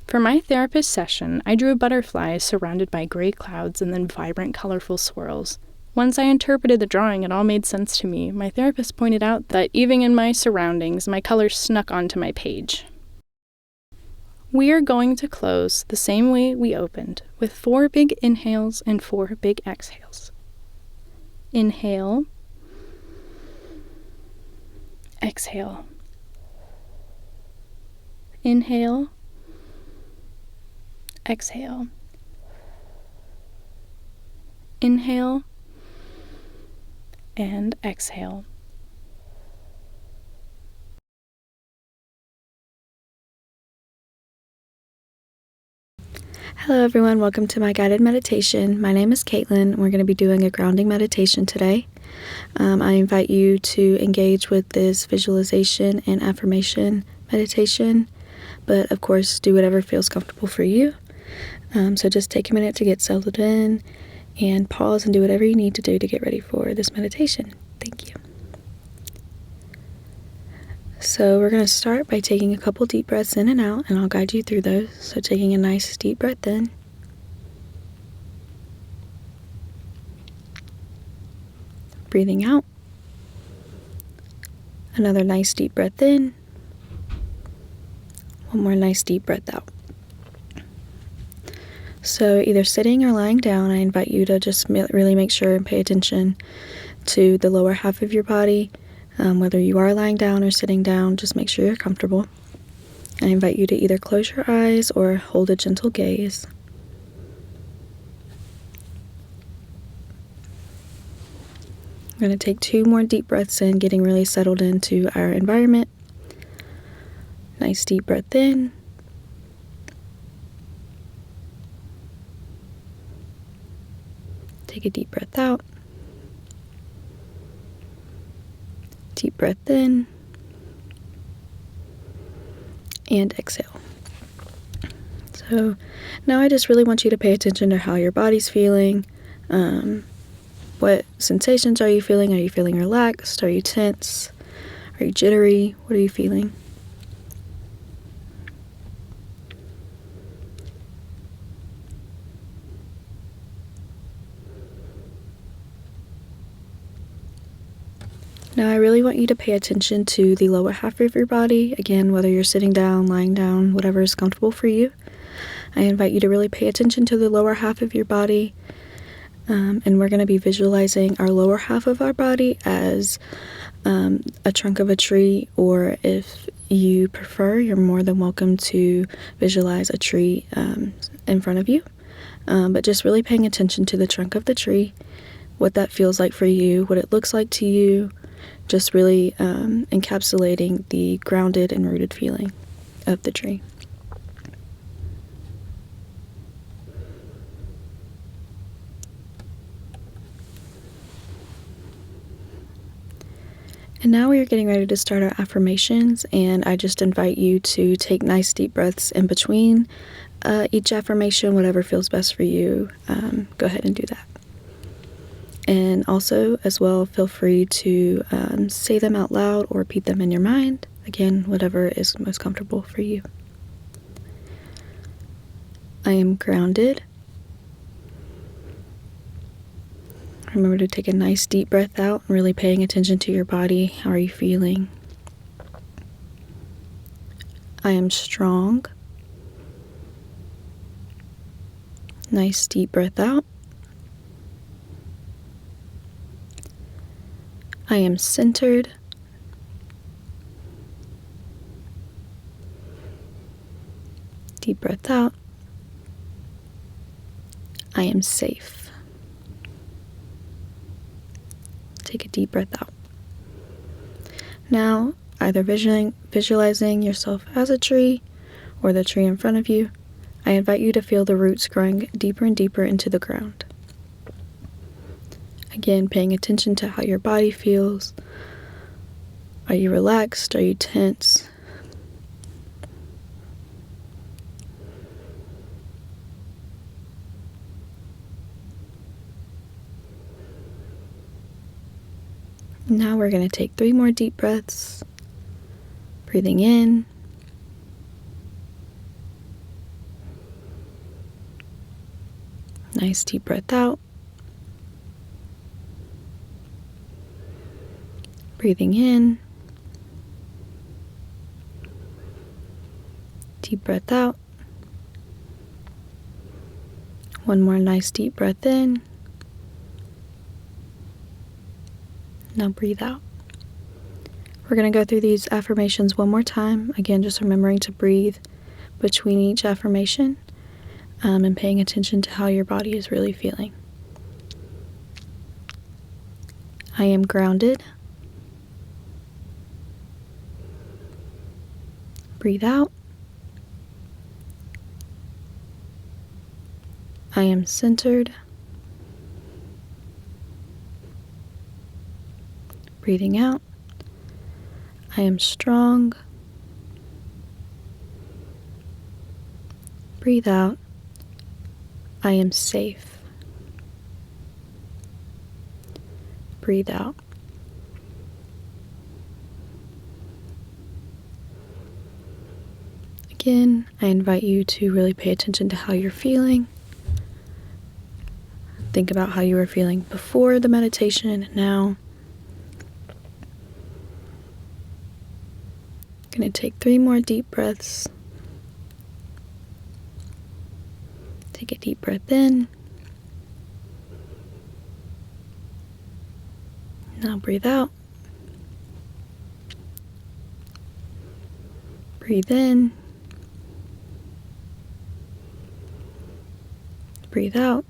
For my therapist session, I drew a butterfly surrounded by gray clouds and then vibrant, colorful swirls. Once I interpreted the drawing, it all made sense to me. My therapist pointed out that even in my surroundings, my colors snuck onto my page. We are going to close the same way we opened, with 4 big inhales and 4 big exhales. Inhale. Exhale. Inhale. Exhale. Inhale and exhale. Hello everyone, welcome to my guided meditation. My name is Caitlin. We're going to be doing a grounding meditation today. I invite you to engage with this visualization and affirmation meditation, but of course do whatever feels comfortable for you. So just take a minute to get settled in and pause and do whatever you need to do to get ready for this meditation. Thank you. So we're going to start by taking a couple deep breaths in and out, and I'll guide you through those. So taking a nice deep breath in. Breathing out. Another nice deep breath in. One more nice deep breath out. So either sitting or lying down, I invite you to just really make sure and pay attention to the lower half of your body. Whether you are lying down or sitting down, just make sure you're comfortable. I invite you to either close your eyes or hold a gentle gaze. I'm going to take 2 more deep breaths in, getting really settled into our environment. Nice deep breath in. Take a deep breath out. Deep breath in. And exhale. So now I just really want you to pay attention to how your body's feeling. What sensations are you feeling? Are you feeling relaxed? Are you tense? Are you jittery? What are you feeling? Now I really want you to pay attention to the lower half of your body. Again, whether you're sitting down, lying down, whatever is comfortable for you. I invite you to really pay attention to the lower half of your body. And we're going to be visualizing our lower half of our body as a trunk of a tree, or if you prefer, you're more than welcome to visualize a tree in front of you. But just really paying attention to the trunk of the tree, what that feels like for you, what it looks like to you, just really encapsulating the grounded and rooted feeling of the tree. And now we are getting ready to start our affirmations, and I just invite you to take nice deep breaths in between each affirmation, whatever feels best for you. Go ahead and do that. And also, as well, feel free to say them out loud or repeat them in your mind. Again, whatever is most comfortable for you. I am grounded. Remember to take a nice deep breath out and really paying attention to your body. How are you feeling? I am strong. Nice deep breath out. I am centered. Deep breath out. I am safe. Take a deep breath out. Now, either visualizing yourself as a tree or the tree in front of you, I invite you to feel the roots growing deeper and deeper into the ground. Again, paying attention to how your body feels. Are you relaxed? Are you tense? Now we're going to take 3 more deep breaths. Breathing in. Nice deep breath out. Breathing in. Deep breath out. One more nice deep breath in. Now breathe out. We're going to go through these affirmations one more time. Again, just remembering to breathe between each affirmation and paying attention to how your body is really feeling. I am grounded. Breathe out. I am centered. Breathing out. I am strong. Breathe out. I am safe. Breathe out. Again, I invite you to really pay attention to how you're feeling. Think about how you were feeling before the meditation and now. I'm going to take 3 more deep breaths. Take a deep breath in. Now breathe out. Breathe in. Breathe out.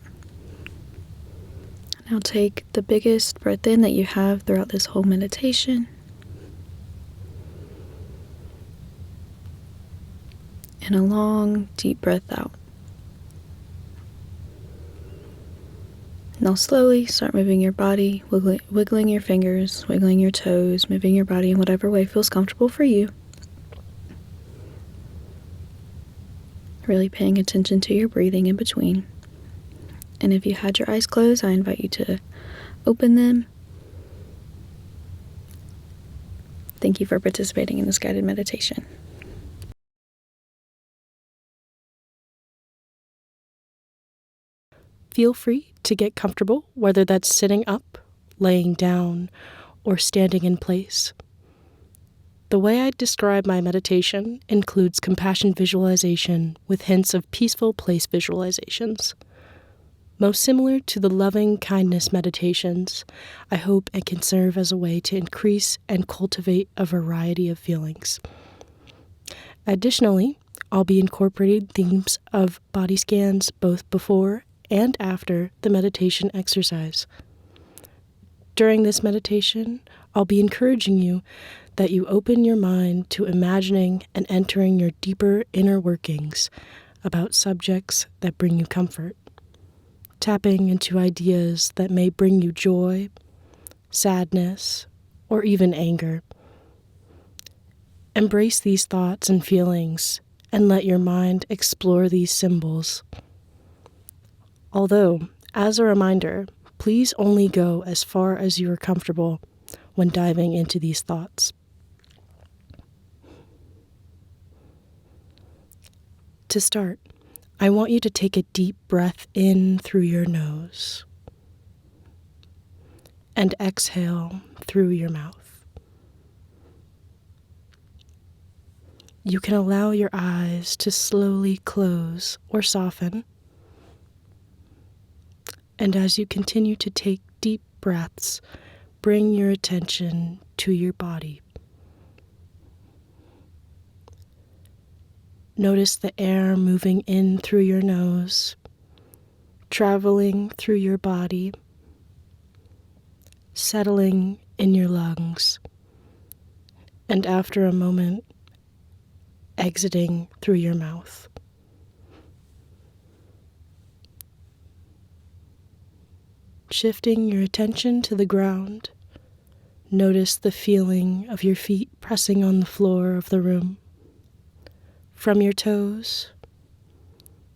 Now take the biggest breath in that you have throughout this whole meditation. And a long, deep breath out. Now slowly start moving your body, wiggling your fingers, wiggling your toes, moving your body in whatever way feels comfortable for you. Really paying attention to your breathing in between. And if you had your eyes closed, I invite you to open them. Thank you for participating in this guided meditation. Feel free to get comfortable, whether that's sitting up, laying down, or standing in place. The way I describe my meditation includes compassion visualization with hints of peaceful place visualizations. Most similar to the loving kindness meditations, I hope it can serve as a way to increase and cultivate a variety of feelings. Additionally, I'll be incorporating themes of body scans both before and after the meditation exercise. During this meditation, I'll be encouraging you that you open your mind to imagining and entering your deeper inner workings about subjects that bring you comfort, tapping into ideas that may bring you joy, sadness, or even anger. Embrace these thoughts and feelings and let your mind explore these symbols. Although, as a reminder, please only go as far as you are comfortable when diving into these thoughts. To start, I want you to take a deep breath in through your nose and exhale through your mouth. You can allow your eyes to slowly close or soften. And as you continue to take deep breaths, bring your attention to your body. Notice the air moving in through your nose, traveling through your body, settling in your lungs, and after a moment, exiting through your mouth. Shifting your attention to the ground, notice the feeling of your feet pressing on the floor of the room. From your toes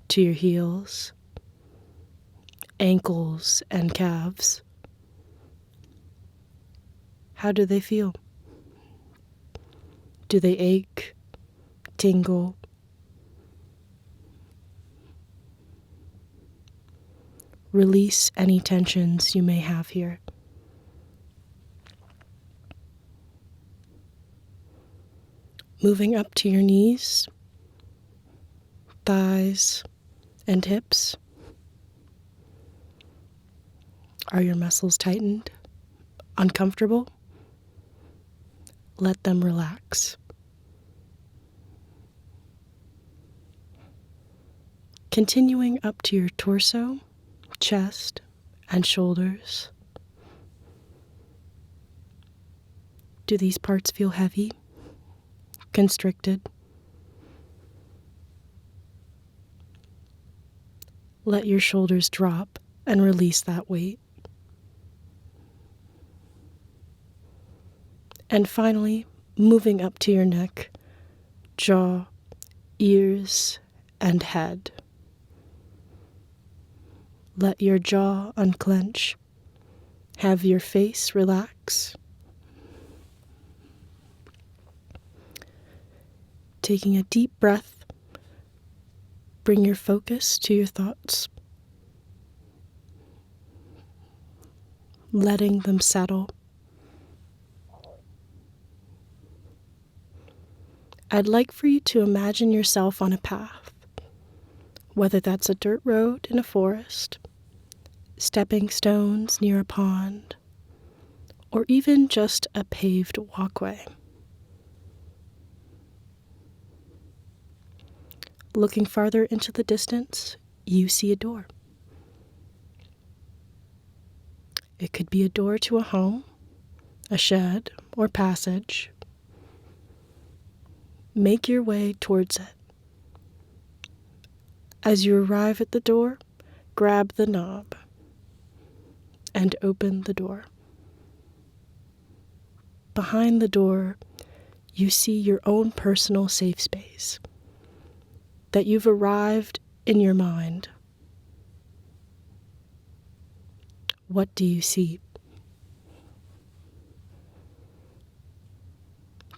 to your heels, ankles and calves. How do they feel? Do they ache, tingle? Release any tensions you may have here. Moving up to your knees, thighs, and hips. Are your muscles tightened? Uncomfortable? Let them relax. Continuing up to your torso, chest, and shoulders. Do these parts feel heavy, constricted? Let your shoulders drop and release that weight. And finally, moving up to your neck, jaw, ears, and head. Let your jaw unclench. Have your face relax. Taking a deep breath, bring your focus to your thoughts, letting them settle. I'd like for you to imagine yourself on a path, whether that's a dirt road in a forest, stepping stones near a pond, or even just a paved walkway. Looking farther into the distance, you see a door. It could be a door to a home, a shed, or passage. Make your way towards it. As you arrive at the door, grab the knob and open the door. Behind the door, you see your own personal safe space that you've arrived in your mind. What do you see?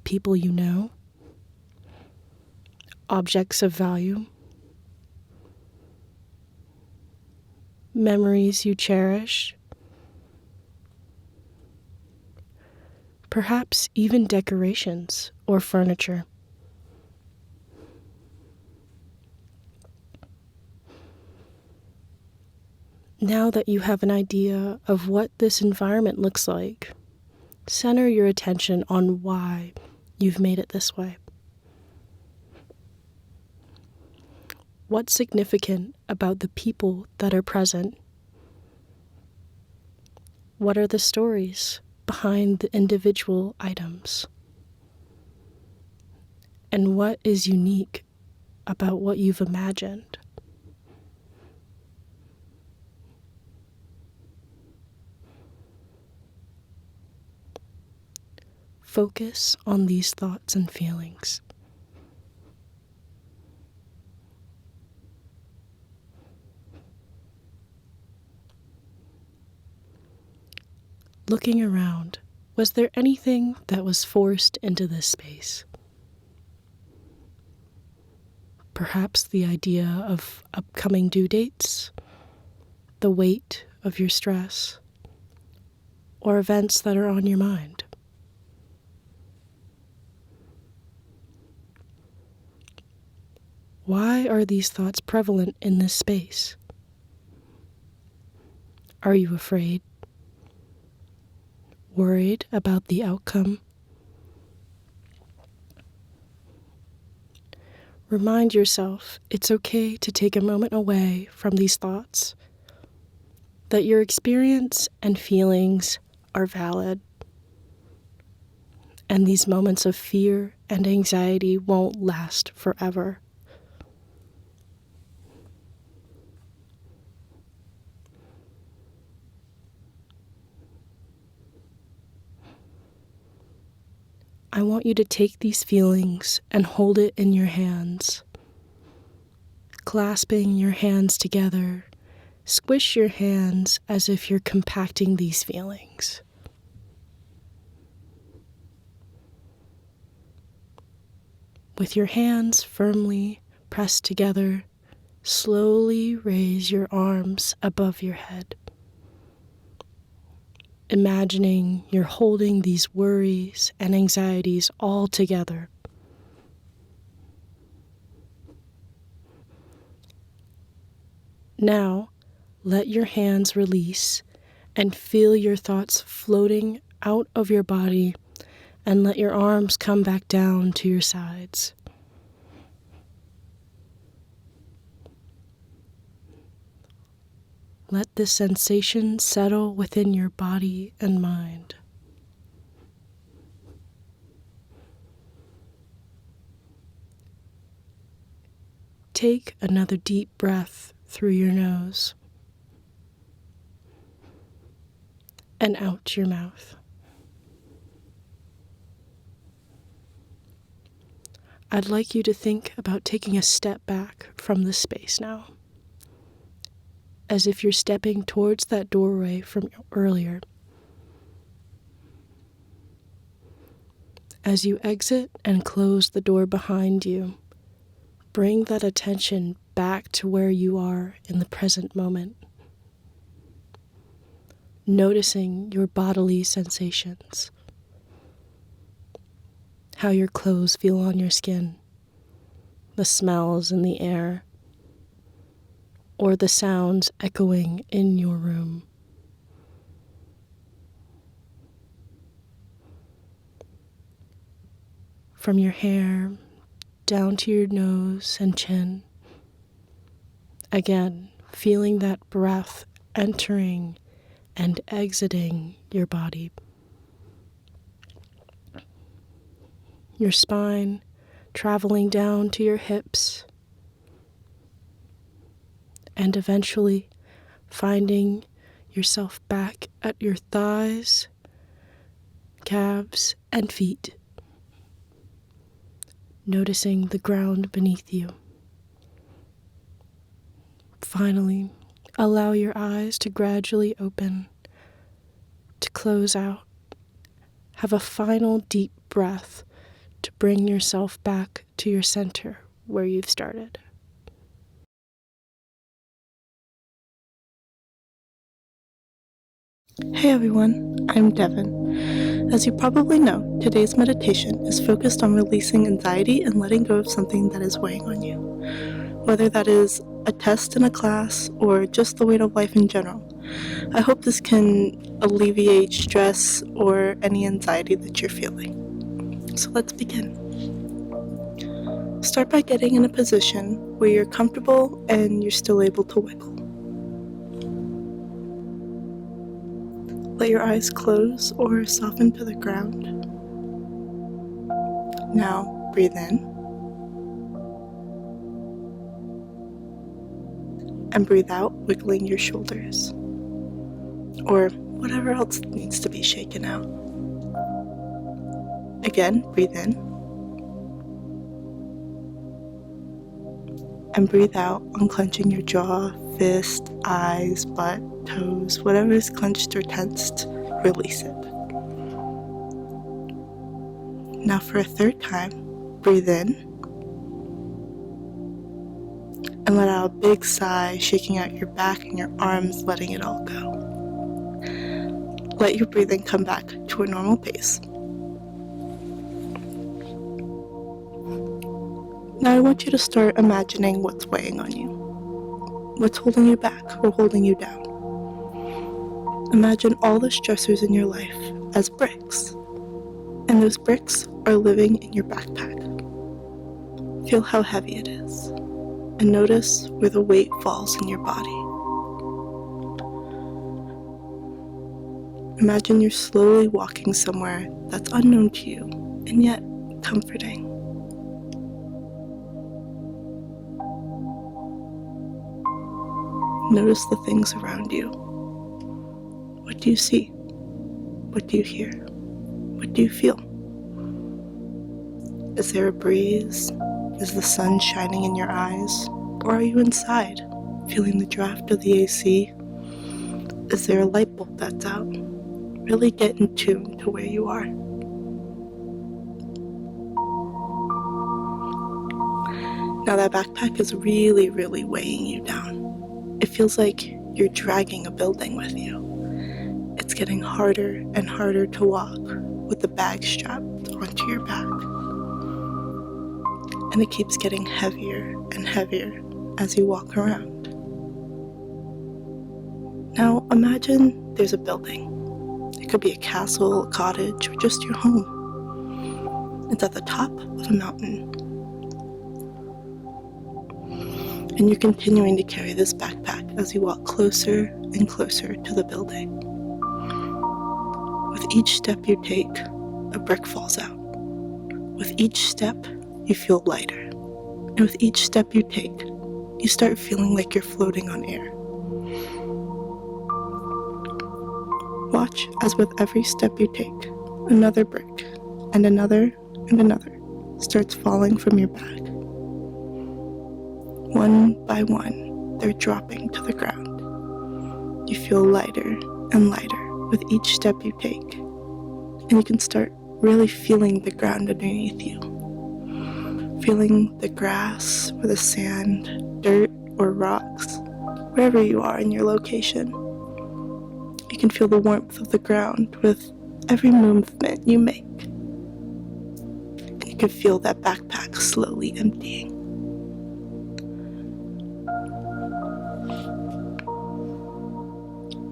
People you know? Objects of value? Memories you cherish? Perhaps even decorations or furniture. Now that you have an idea of what this environment looks like, center your attention on why you've made it this way. What's significant about the people that are present? What are the stories behind the individual items? And what is unique about what you've imagined? Focus on these thoughts and feelings. Looking around, was there anything that was forced into this space? Perhaps the idea of upcoming due dates, the weight of your stress, or events that are on your mind. Why are these thoughts prevalent in this space? Are you afraid? Worried about the outcome? Remind yourself it's okay to take a moment away from these thoughts, that your experience and feelings are valid, and these moments of fear and anxiety won't last forever. I want you to take these feelings and hold it in your hands. Clasping your hands together, squish your hands as if you're compacting these feelings. With your hands firmly pressed together, slowly raise your arms above your head. Imagining you're holding these worries and anxieties all together. Now, let your hands release and feel your thoughts floating out of your body, and let your arms come back down to your sides. Let this sensation settle within your body and mind. take another deep breath through your nose and out your mouth. I'd like you to think about taking a step back from the space now, as if you're stepping towards that doorway from earlier. As you exit and close the door behind you, bring that attention back to where you are in the present moment, noticing your bodily sensations, how your clothes feel on your skin, the smells in the air, or the sounds echoing in your room. From your hair down to your nose and chin, again, feeling that breath entering and exiting your body. Your spine traveling down to your hips, and eventually finding yourself back at your thighs, calves, and feet, noticing the ground beneath you. Finally, allow your eyes to gradually open, to close out. Have a final deep breath to bring yourself back to your center where you've started. Hey everyone, I'm Devin. As you probably know, today's meditation is focused on releasing anxiety and letting go of something that is weighing on you. Whether that is a test in a class or just the weight of life in general. I hope this can alleviate stress or any anxiety that you're feeling. So let's begin. Start by getting in a position where you're comfortable and you're still able to wiggle. Let your eyes close or soften to the ground. Now breathe in and breathe out, wiggling your shoulders or whatever else needs to be shaken out. Again, breathe in and breathe out, unclenching your jaw, fist, eyes, butt, toes, whatever is clenched or tensed, release it. Now for a third time, breathe in and let out a big sigh, shaking out your back and your arms, letting it all go. Let your breathing come back to a normal pace. Now I want you to start imagining what's weighing on you. What's holding you back or holding you down. Imagine all the stressors in your life as bricks, and those bricks are living in your backpack. Feel how heavy it is, and notice where the weight falls in your body. Imagine you're slowly walking somewhere that's unknown to you, and yet comforting. Notice the things around you. What do you see? What do you hear? What do you feel? Is there a breeze? Is the sun shining in your eyes? Or are you inside, feeling the draft of the AC? Is there a light bulb that's out? Really get in tune to where you are. Now that backpack is really, really weighing you down. It feels like you're dragging a building with you. It's getting harder and harder to walk with the bag strapped onto your back. And it keeps getting heavier and heavier as you walk around. Now imagine there's a building. It could be a castle, a cottage, or just your home. It's at the top of a mountain. And you're continuing to carry this backpack as you walk closer and closer to the building. With each step you take, a brick falls out. With each step, you feel lighter And with each step you take, you start feeling like you're floating on air. Watch as with every step you take, another brick, and another, starts falling from your back. One by one, they're dropping to the ground. You feel lighter and lighter with each step you take, and you can start really feeling the ground underneath you. Feeling the grass or the sand, dirt or rocks, wherever you are in your location. You can feel the warmth of the ground with every movement you make. And you can feel that backpack slowly emptying.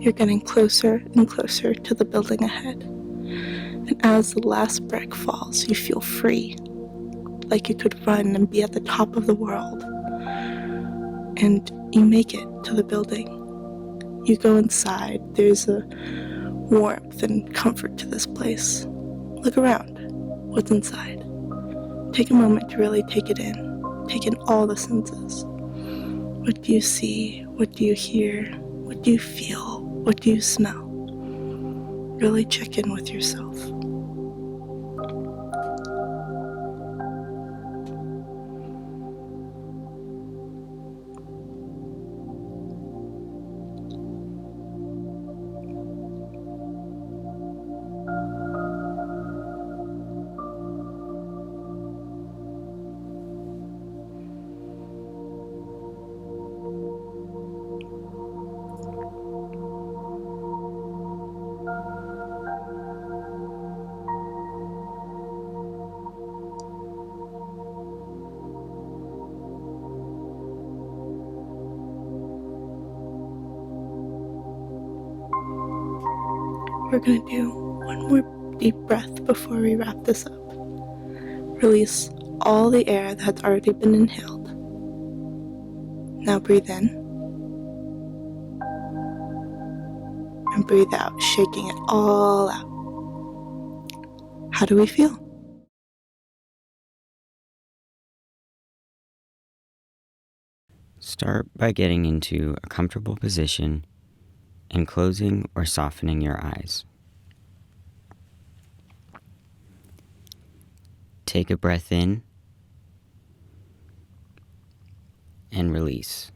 You're getting closer and closer to the building ahead. And as the last brick falls, you feel free, like you could run and be at the top of the world. And you make it to the building. You go inside. There's a warmth and comfort to this place. Look around. What's inside? Take a moment to really take it in. Take in all the senses. What do you see? What do you hear? What do you feel? What do you smell? Really check in with yourself. We're going to do one more deep breath before we wrap this up. Release all the air that's already been inhaled. Now breathe in. And breathe out, shaking it all out. How do we feel? Start by getting into a comfortable position and closing or softening your eyes. Take a breath in and release.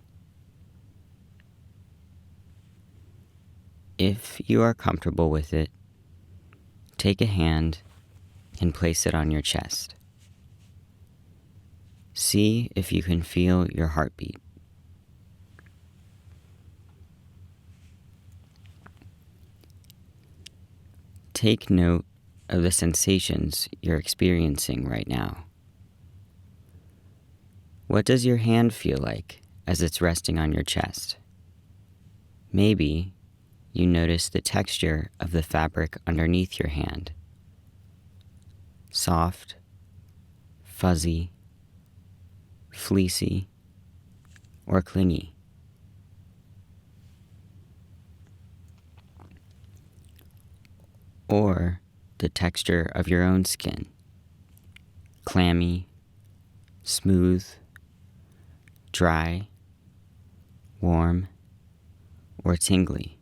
If you are comfortable with it, take a hand and place it on your chest. See if you can feel your heartbeat. Take note of the sensations you're experiencing right now. What does your hand feel like as it's resting on your chest? Maybe you notice the texture of the fabric underneath your hand. Soft, fuzzy, fleecy, or clingy. Or the texture of your own skin. Clammy, smooth, dry, warm, or tingly.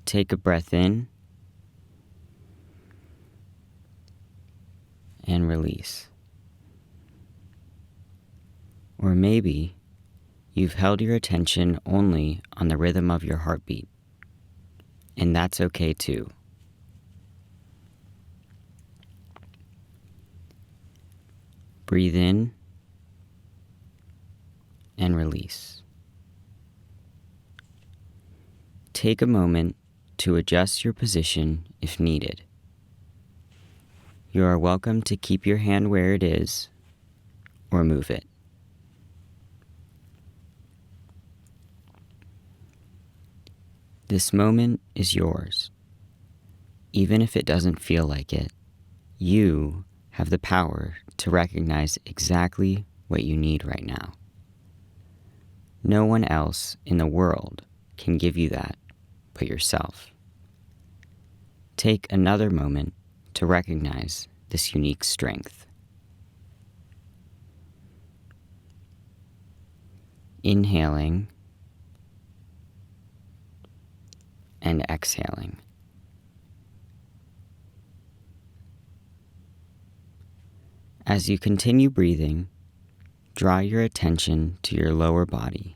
Take a breath in and release. Or maybe you've held your attention only on the rhythm of your heartbeat, and that's okay too. Breathe in and release. Take a moment to adjust your position if needed. You are welcome to keep your hand where it is or move it. This moment is yours. Even if it doesn't feel like it, you have the power to recognize exactly what you need right now. No one else in the world can give you that but yourself. Take another moment to recognize this unique strength. Inhaling and exhaling. As you continue breathing, draw your attention to your lower body.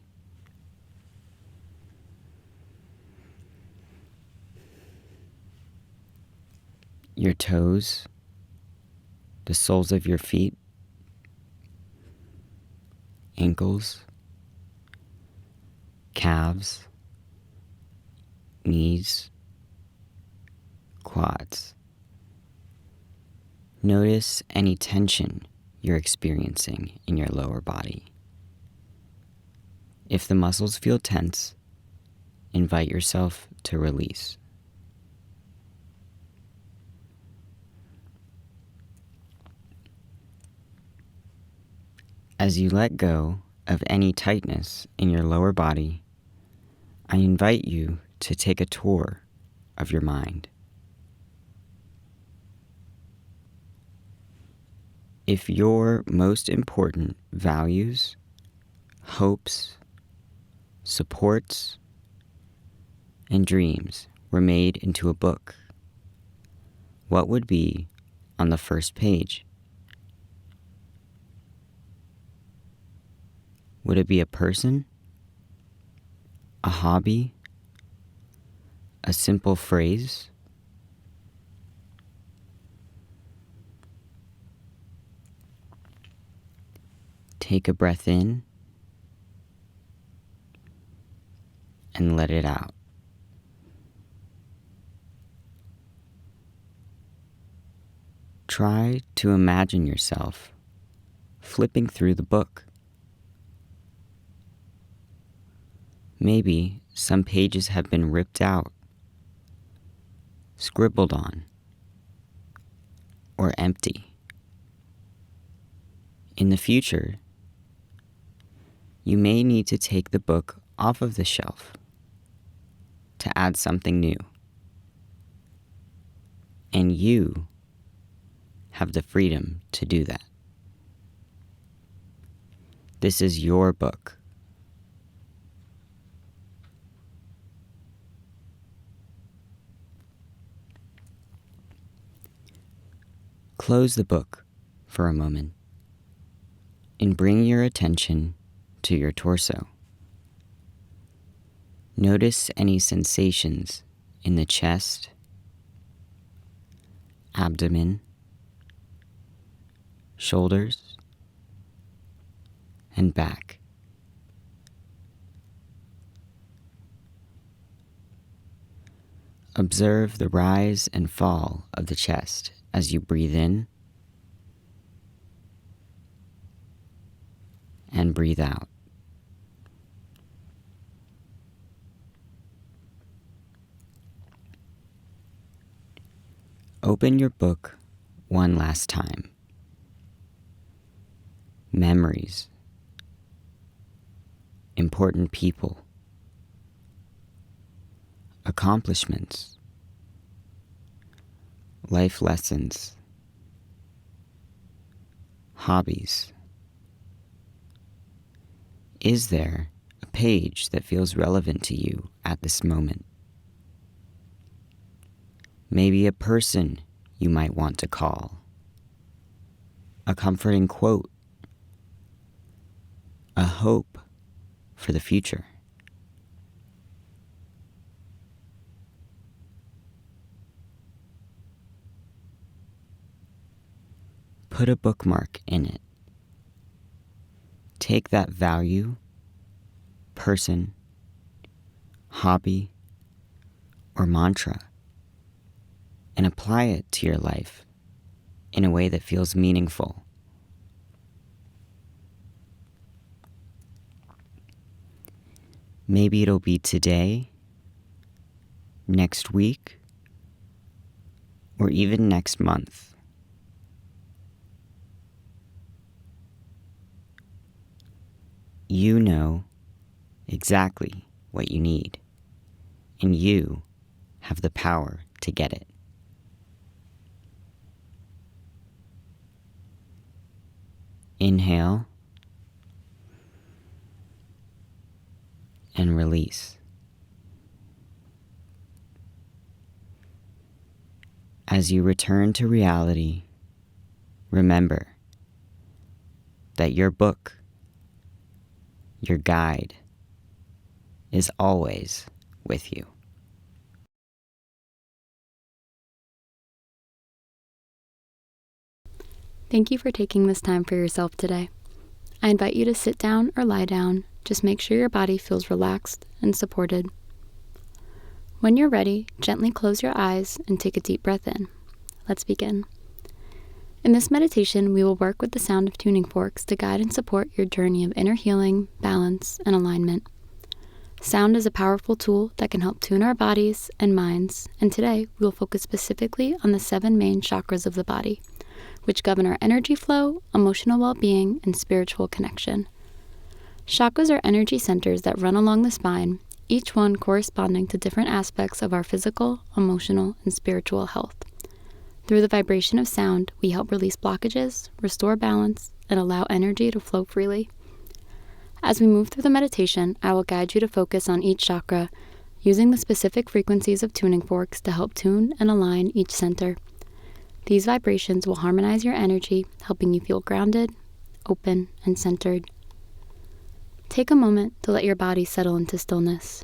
Your toes, the soles of your feet, ankles, calves, knees, quads. Notice any tension you're experiencing in your lower body. If the muscles feel tense, invite yourself to release. As you let go of any tightness in your lower body, I invite you to take a tour of your mind. If your most important values, hopes, supports, and dreams were made into a book, what would be on the first page? Would it be a person, a hobby, a simple phrase? Take a breath in and let it out. Try to imagine yourself flipping through the book. Maybe some pages have been ripped out, scribbled on, or empty. In the future, you may need to take the book off of the shelf to add something new. And you have the freedom to do that. This is your book. Close the book for a moment and bring your attention to your torso. Notice any sensations in the chest, abdomen, shoulders, and back. Observe the rise and fall of the chest as you breathe in and breathe out. Open your book one last time. Memories, important people, accomplishments, life lessons, hobbies. Is there a page that feels relevant to you at this moment? Maybe a person you might want to call, a comforting quote, a hope for the future. Put a bookmark in it. Take that value, person, hobby, or mantra and apply it to your life in a way that feels meaningful. Maybe it'll be today, next week, or even next month. You know exactly what you need, and you have the power to get it. Inhale and release. As you return to reality, remember that your book, your guide, is always with you. Thank you for taking this time for yourself today. I invite you to sit down or lie down. Just make sure your body feels relaxed and supported. When you're ready, gently close your eyes and take a deep breath in. Let's begin. In this meditation, we will work with the sound of tuning forks to guide and support your journey of inner healing, balance, and alignment. Sound is a powerful tool that can help tune our bodies and minds, and today we will focus specifically on the 7 main chakras of the body, which govern our energy flow, emotional well-being, and spiritual connection. Chakras are energy centers that run along the spine, each one corresponding to different aspects of our physical, emotional, and spiritual health. Through the vibration of sound, we help release blockages, restore balance, and allow energy to flow freely. As we move through the meditation, I will guide you to focus on each chakra, using the specific frequencies of tuning forks to help tune and align each center. These vibrations will harmonize your energy, helping you feel grounded, open, and centered. Take a moment to let your body settle into stillness.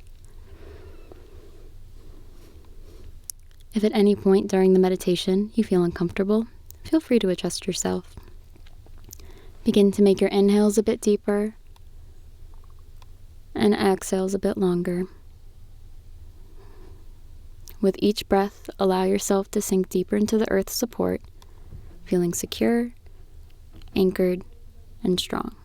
If at any point during the meditation you feel uncomfortable, feel free to adjust yourself. Begin to make your inhales a bit deeper and exhales a bit longer. With each breath, allow yourself to sink deeper into the earth's support, feeling secure, anchored, and strong.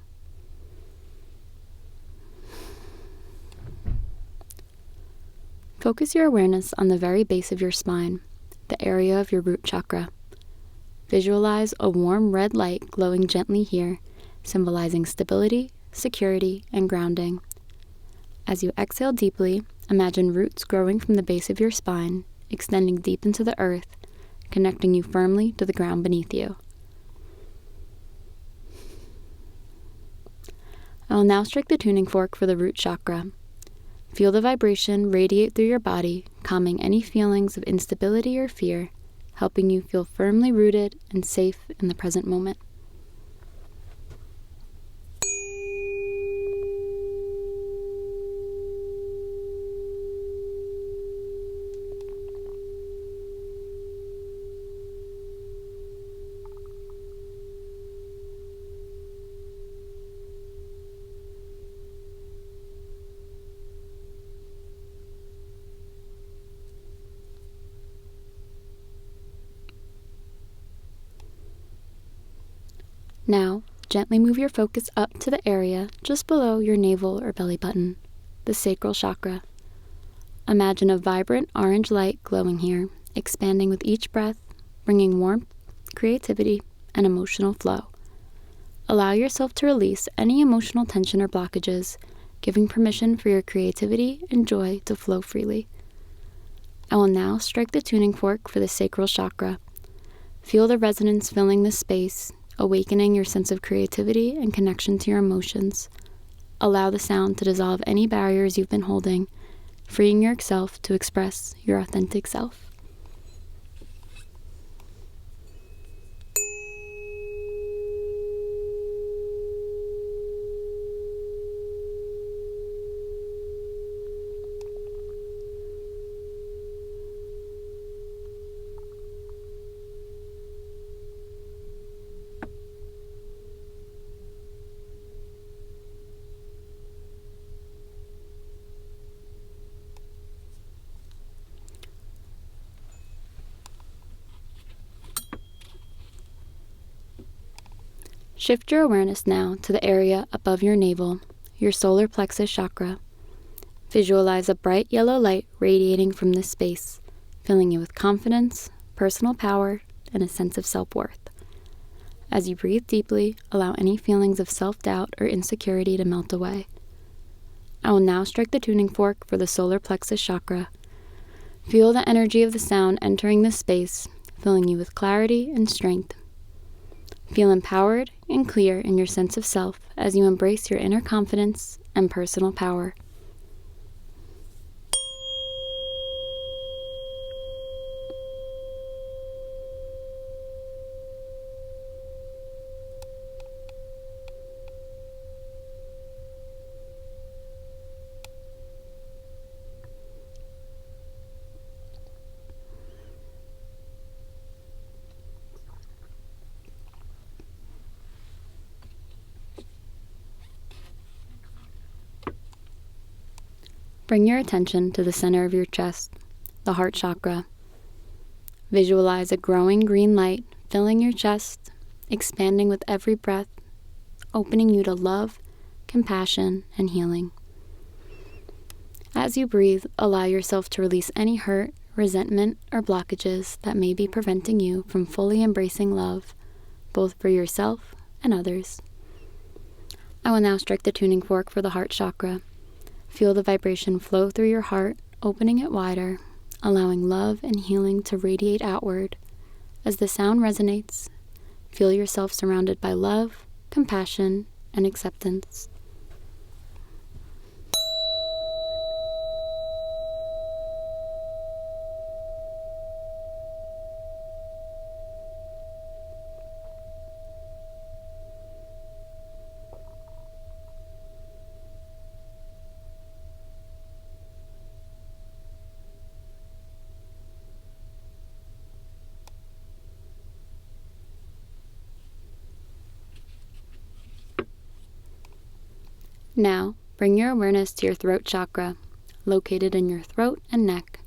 Focus your awareness on the very base of your spine, the area of your root chakra. Visualize a warm red light glowing gently here, symbolizing stability, security, and grounding. As you exhale deeply, imagine roots growing from the base of your spine, extending deep into the earth, connecting you firmly to the ground beneath you. I will now strike the tuning fork for the root chakra. Feel the vibration radiate through your body, calming any feelings of instability or fear, helping you feel firmly rooted and safe in the present moment. Now, gently move your focus up to the area just below your navel or belly button, the sacral chakra. Imagine a vibrant orange light glowing here, expanding with each breath, bringing warmth, creativity, and emotional flow. Allow yourself to release any emotional tension or blockages, giving permission for your creativity and joy to flow freely. I will now strike the tuning fork for the sacral chakra. Feel the resonance filling this space, awakening your sense of creativity and connection to your emotions. Allow the sound to dissolve any barriers you've been holding, freeing yourself to express your authentic self. Shift your awareness now to the area above your navel, your solar plexus chakra. Visualize a bright yellow light radiating from this space, filling you with confidence, personal power, and a sense of self-worth. As you breathe deeply, allow any feelings of self-doubt or insecurity to melt away. I will now strike the tuning fork for the solar plexus chakra. Feel the energy of the sound entering this space, filling you with clarity and strength. Feel empowered and clear in your sense of self as you embrace your inner confidence and personal power. Bring your attention to the center of your chest, the heart chakra. Visualize a growing green light filling your chest, expanding with every breath, opening you to love, compassion, and healing. As you breathe, allow yourself to release any hurt, resentment, or blockages that may be preventing you from fully embracing love, both for yourself and others. I will now strike the tuning fork for the heart chakra. Feel the vibration flow through your heart, opening it wider, allowing love and healing to radiate outward. As the sound resonates, feel yourself surrounded by love, compassion, and acceptance. Now, bring your awareness to your throat chakra, located in your throat and neck.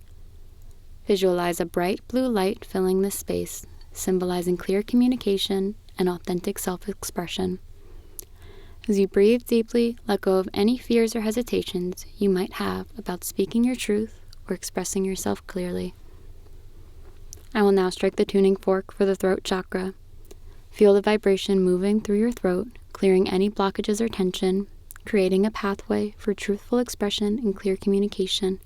Visualize a bright blue light filling this space, symbolizing clear communication and authentic self-expression. As you breathe deeply, let go of any fears or hesitations you might have about speaking your truth or expressing yourself clearly. I will now strike the tuning fork for the throat chakra. Feel the vibration moving through your throat, clearing any blockages or tension, creating a pathway for truthful expression and clear communication.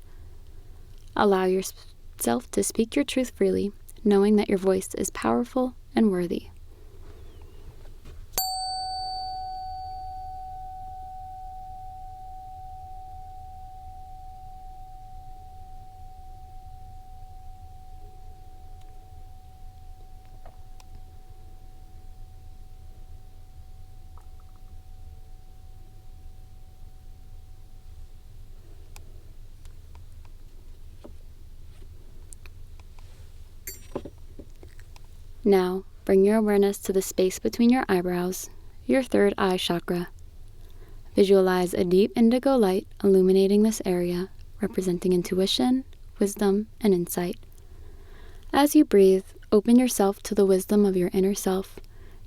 Allow yourself to speak your truth freely, knowing that your voice is powerful and worthy. Now, bring your awareness to the space between your eyebrows, your third eye chakra. Visualize a deep indigo light illuminating this area, representing intuition, wisdom, and insight. As you breathe, open yourself to the wisdom of your inner self,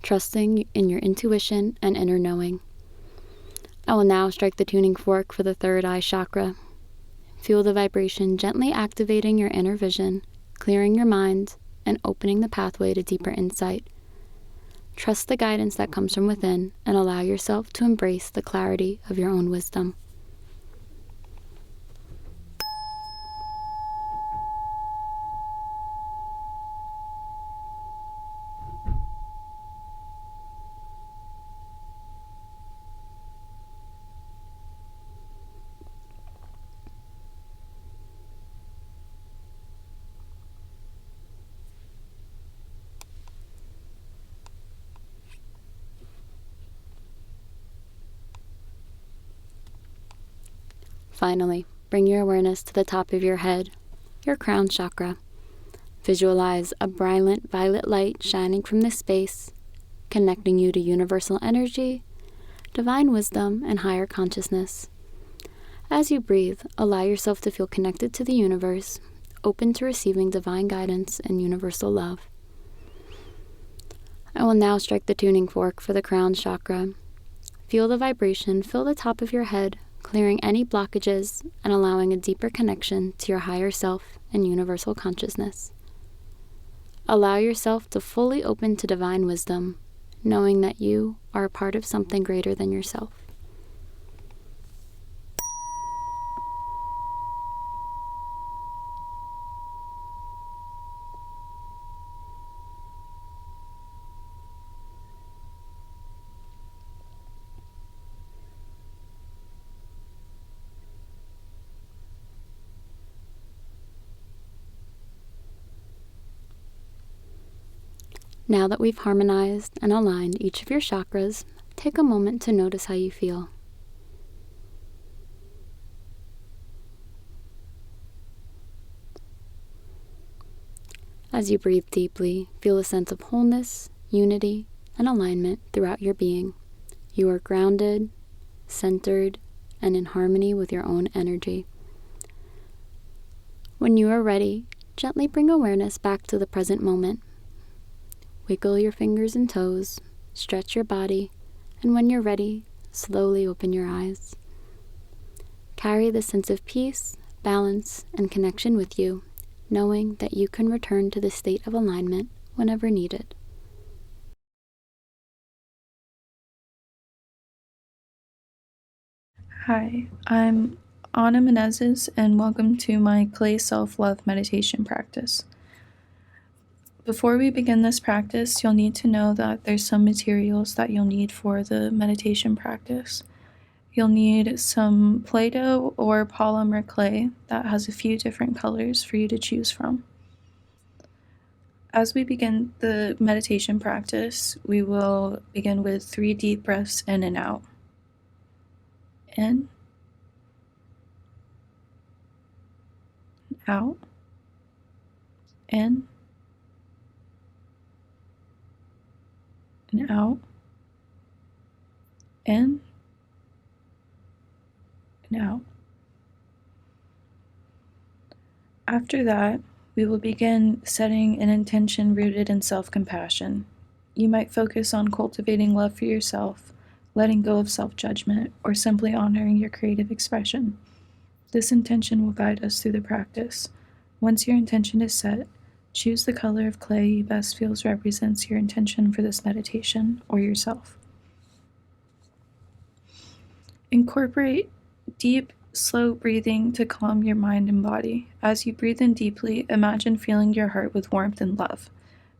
trusting in your intuition and inner knowing. I will now strike the tuning fork for the third eye chakra. Feel the vibration gently activating your inner vision, clearing your mind, and opening the pathway to deeper insight. Trust the guidance that comes from within and allow yourself to embrace the clarity of your own wisdom. Finally, bring your awareness to the top of your head, your crown chakra. Visualize a brilliant violet light shining from this space, connecting you to universal energy, divine wisdom, and higher consciousness. As you breathe, allow yourself to feel connected to the universe, open to receiving divine guidance and universal love. I will now strike the tuning fork for the crown chakra. Feel the vibration fill the top of your head, clearing any blockages and allowing a deeper connection to your higher self and universal consciousness. Allow yourself to fully open to divine wisdom, knowing that you are a part of something greater than yourself. Now that we've harmonized and aligned each of your chakras, take a moment to notice how you feel. As you breathe deeply, feel a sense of wholeness, unity, and alignment throughout your being. You are grounded, centered, and in harmony with your own energy. When you are ready, gently bring awareness back to the present moment. Wiggle your fingers and toes, stretch your body, and when you're ready, slowly open your eyes. Carry the sense of peace, balance, and connection with you, knowing that you can return to the state of alignment whenever needed. Hi, I'm Ana Menezes, and welcome to my Clay Self-Love Meditation practice. Before we begin this practice, you'll need to know that there's some materials that you'll need for the meditation practice. You'll need some Play-Doh or polymer clay that has a few different colors for you to choose from. As we begin the meditation practice, we will begin with 3 deep breaths in and out. In, out, in, and out, in, and out. After that, we will begin setting an intention rooted in self-compassion. You might focus on cultivating love for yourself, letting go of self-judgment, or simply honoring your creative expression. This intention will guide us through the practice. Once your intention is set, choose the color of clay you best feels represents your intention for this meditation or yourself. Incorporate deep, slow breathing to calm your mind and body. As you breathe in deeply, imagine filling your heart with warmth and love.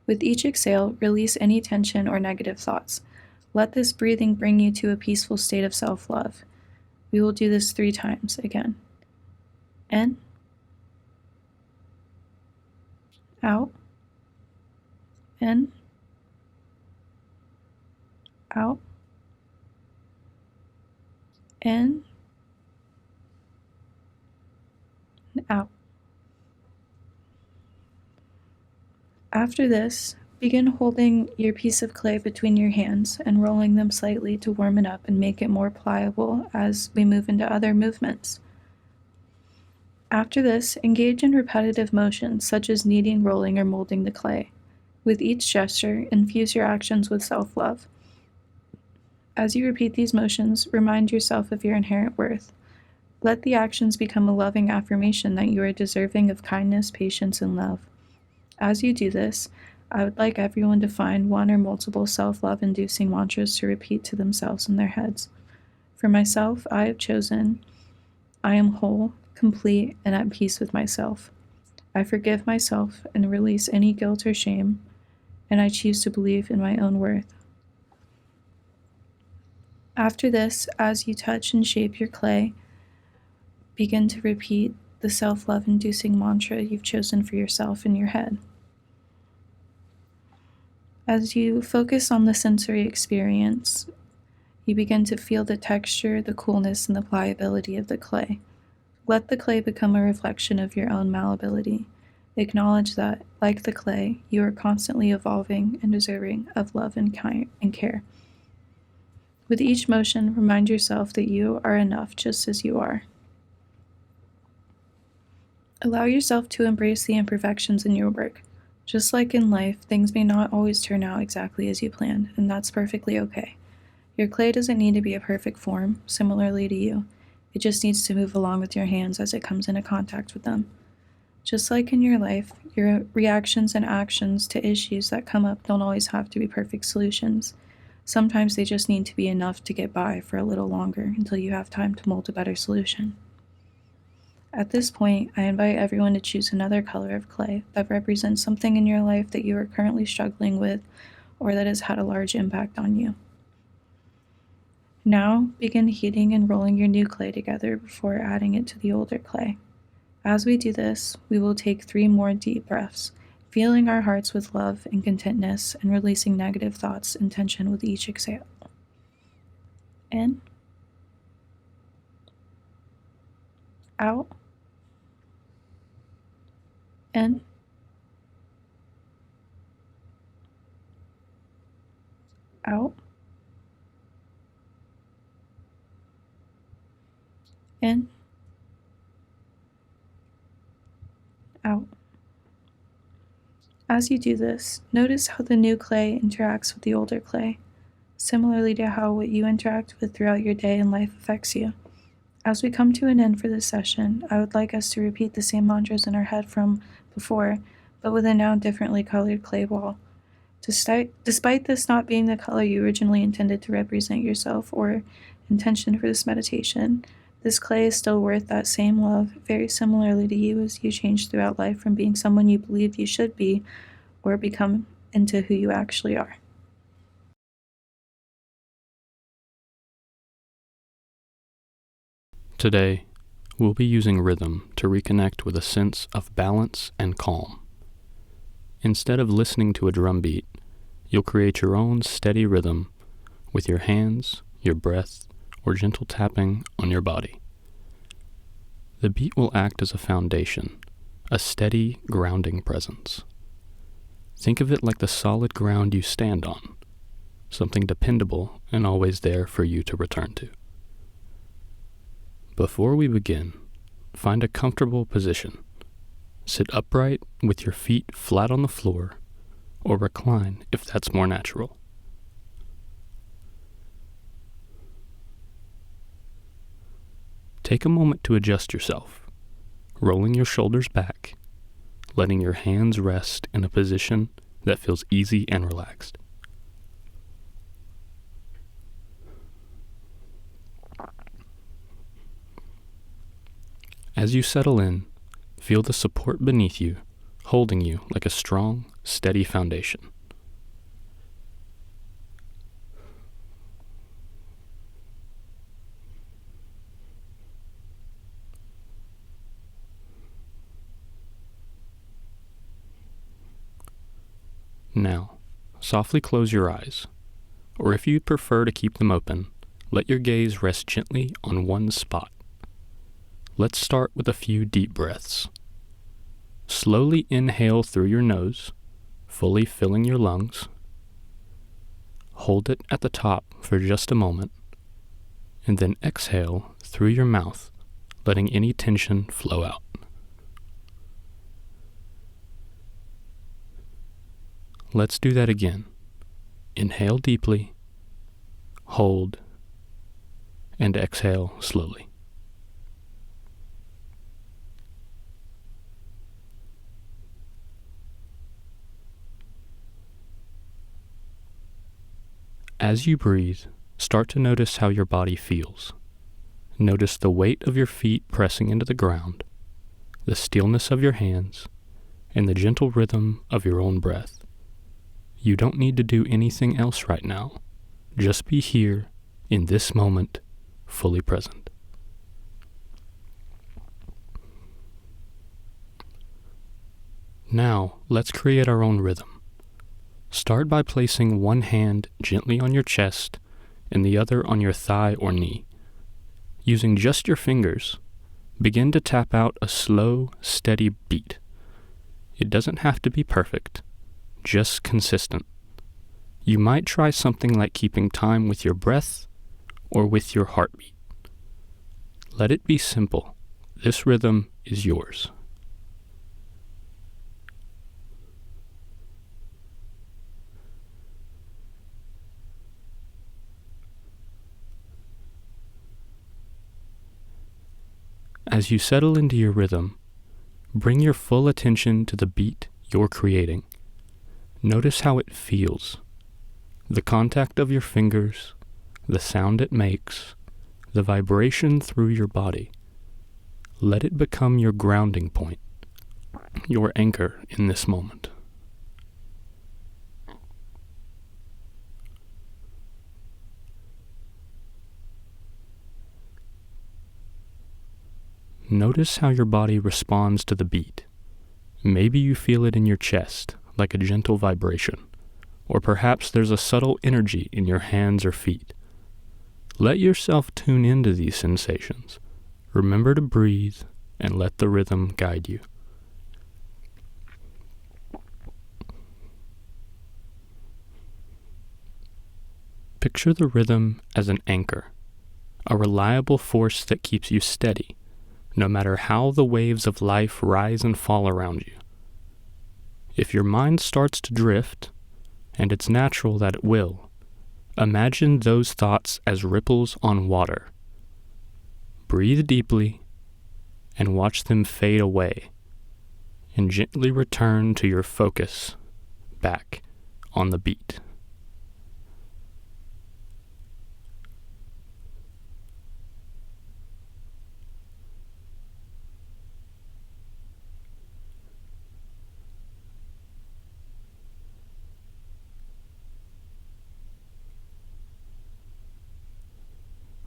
With each exhale, release any tension or negative thoughts. Let this breathing bring you to a peaceful state of self-love. We will do this 3 times again. In, out, in, out, in, and out. After this, begin holding your piece of clay between your hands and rolling them slightly to warm it up and make it more pliable as we move into other movements. After this, engage in repetitive motions such as kneading, rolling, or molding the clay. With each gesture, infuse your actions with self-love. As you repeat these motions, remind yourself of your inherent worth. Let the actions become a loving affirmation that you are deserving of kindness, patience, and love. As you do this, I would like everyone to find 1 or multiple self-love inducing mantras to repeat to themselves in their heads. For myself, I have chosen, I am whole, complete, and at peace with myself. I forgive myself and release any guilt or shame, and I choose to believe in my own worth. After this, as you touch and shape your clay, begin to repeat the self-love inducing mantra you've chosen for yourself in your head. As you focus on the sensory experience, you begin to feel the texture, the coolness, and the pliability of the clay. Let the clay become a reflection of your own malleability. Acknowledge that, like the clay, you are constantly evolving and deserving of love and care. With each motion, remind yourself that you are enough just as you are. Allow yourself to embrace the imperfections in your work. Just like in life, things may not always turn out exactly as you planned, and that's perfectly okay. Your clay doesn't need to be a perfect form, similarly to you. It just needs to move along with your hands as it comes into contact with them. Just like in your life, your reactions and actions to issues that come up don't always have to be perfect solutions. Sometimes they just need to be enough to get by for a little longer until you have time to mold a better solution. At this point, I invite everyone to choose another color of clay that represents something in your life that you are currently struggling with or that has had a large impact on you. Now, begin heating and rolling your new clay together before adding it to the older clay. As we do this, we will take 3 more deep breaths, filling our hearts with love and contentness and releasing negative thoughts and tension with each exhale. In, out, in, out, in, out. As you do this, notice how the new clay interacts with the older clay, similarly to how what you interact with throughout your day and life affects you. As we come to an end for this session, I would like us to repeat the same mantras in our head from before, but with a now differently colored clay ball. Despite this not being the color you originally intended to represent yourself or intention for this meditation, this clay is still worth that same love, very similarly to you as you change throughout life from being someone you believed you should be or become into who you actually are. Today, we'll be using rhythm to reconnect with a sense of balance and calm. Instead of listening to a drum beat, you'll create your own steady rhythm with your hands, your breath, or gentle tapping on your body. The beat will act as a foundation, a steady, grounding presence. Think of it like the solid ground you stand on, something dependable and always there for you to return to. Before we begin, find a comfortable position. Sit upright with your feet flat on the floor, or recline if that's more natural. Take a moment to adjust yourself, rolling your shoulders back, letting your hands rest in a position that feels easy and relaxed. As you settle in, feel the support beneath you, holding you like a strong, steady foundation. Now, softly close your eyes, or if you prefer to keep them open, let your gaze rest gently on one spot. Let's start with a few deep breaths. Slowly inhale through your nose, fully filling your lungs. Hold it at the top for just a moment, and then exhale through your mouth, letting any tension flow out. Let's do that again. Inhale deeply, hold, and exhale slowly. As you breathe, start to notice how your body feels. Notice the weight of your feet pressing into the ground, the stillness of your hands, and the gentle rhythm of your own breath. You don't need to do anything else right now. Just be here, in this moment, fully present. Now, let's create our own rhythm. Start by placing one hand gently on your chest and the other on your thigh or knee. Using just your fingers, begin to tap out a slow, steady beat. It doesn't have to be perfect, just consistent. You might try something like keeping time with your breath or with your heartbeat. Let it be simple. This rhythm is yours. As you settle into your rhythm, bring your full attention to the beat you're creating. Notice how it feels. The contact of your fingers, the sound it makes, the vibration through your body. Let it become your grounding point, your anchor in this moment. Notice how your body responds to the beat. Maybe you feel it in your chest, like a gentle vibration, or perhaps there's a subtle energy in your hands or feet. Let yourself tune into these sensations. Remember to breathe and let the rhythm guide you. Picture the rhythm as an anchor, a reliable force that keeps you steady, no matter how the waves of life rise and fall around you. If your mind starts to drift, and it's natural that it will, imagine those thoughts as ripples on water. Breathe deeply and watch them fade away, and gently return to your focus back on the beat.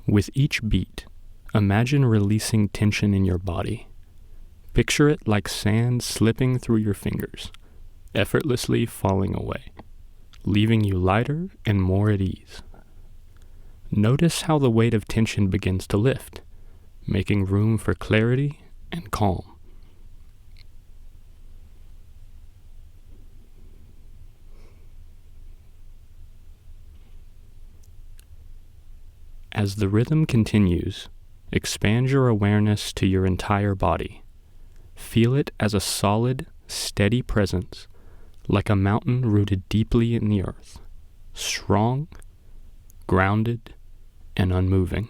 With each beat, imagine releasing tension in your body. Picture it like sand slipping through your fingers, effortlessly falling away, leaving you lighter and more at ease. Notice how the weight of tension begins to lift, making room for clarity and calm. As the rhythm continues, expand your awareness to your entire body. Feel it as a solid, steady presence, like a mountain rooted deeply in the earth, strong, grounded, and unmoving.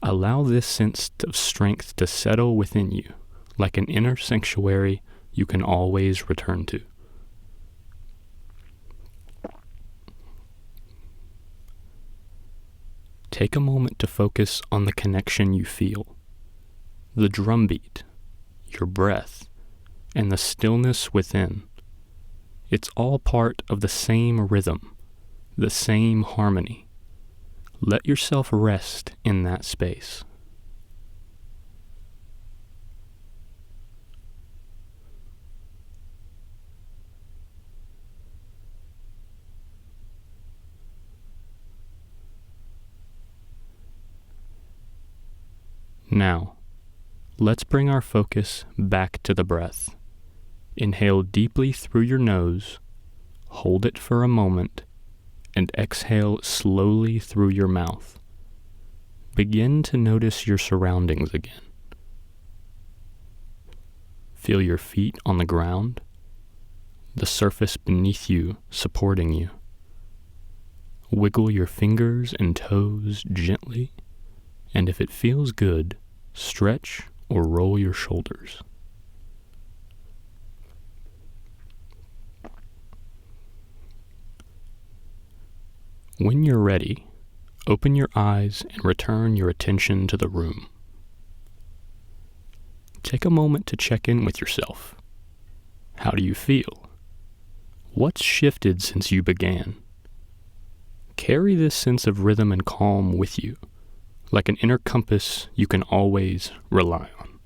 Allow this sense of strength to settle within you, like an inner sanctuary you can always return to. Take a moment to focus on the connection you feel, the drumbeat, your breath, and the stillness within. It's all part of the same rhythm, the same harmony. Let yourself rest in that space. Now, let's bring our focus back to the breath. Inhale deeply through your nose, hold it for a moment, and exhale slowly through your mouth. Begin to notice your surroundings again. Feel your feet on the ground, the surface beneath you supporting you. Wiggle your fingers and toes gently, and if it feels good, stretch or roll your shoulders. When you're ready, open your eyes and return your attention to the room. Take a moment to check in with yourself. How do you feel? What's shifted since you began? Carry this sense of rhythm and calm with you, like an inner compass you can always rely on.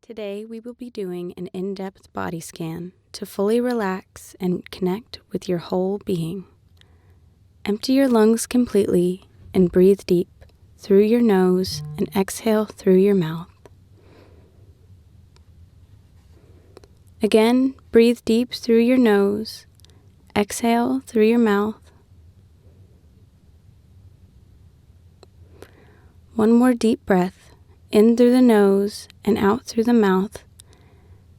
Today, we will be doing an in-depth body scan to fully relax and connect with your whole being. Empty your lungs completely and breathe deep through your nose and exhale through your mouth. Again, breathe deep through your nose, exhale through your mouth. One more deep breath, in through the nose and out through the mouth.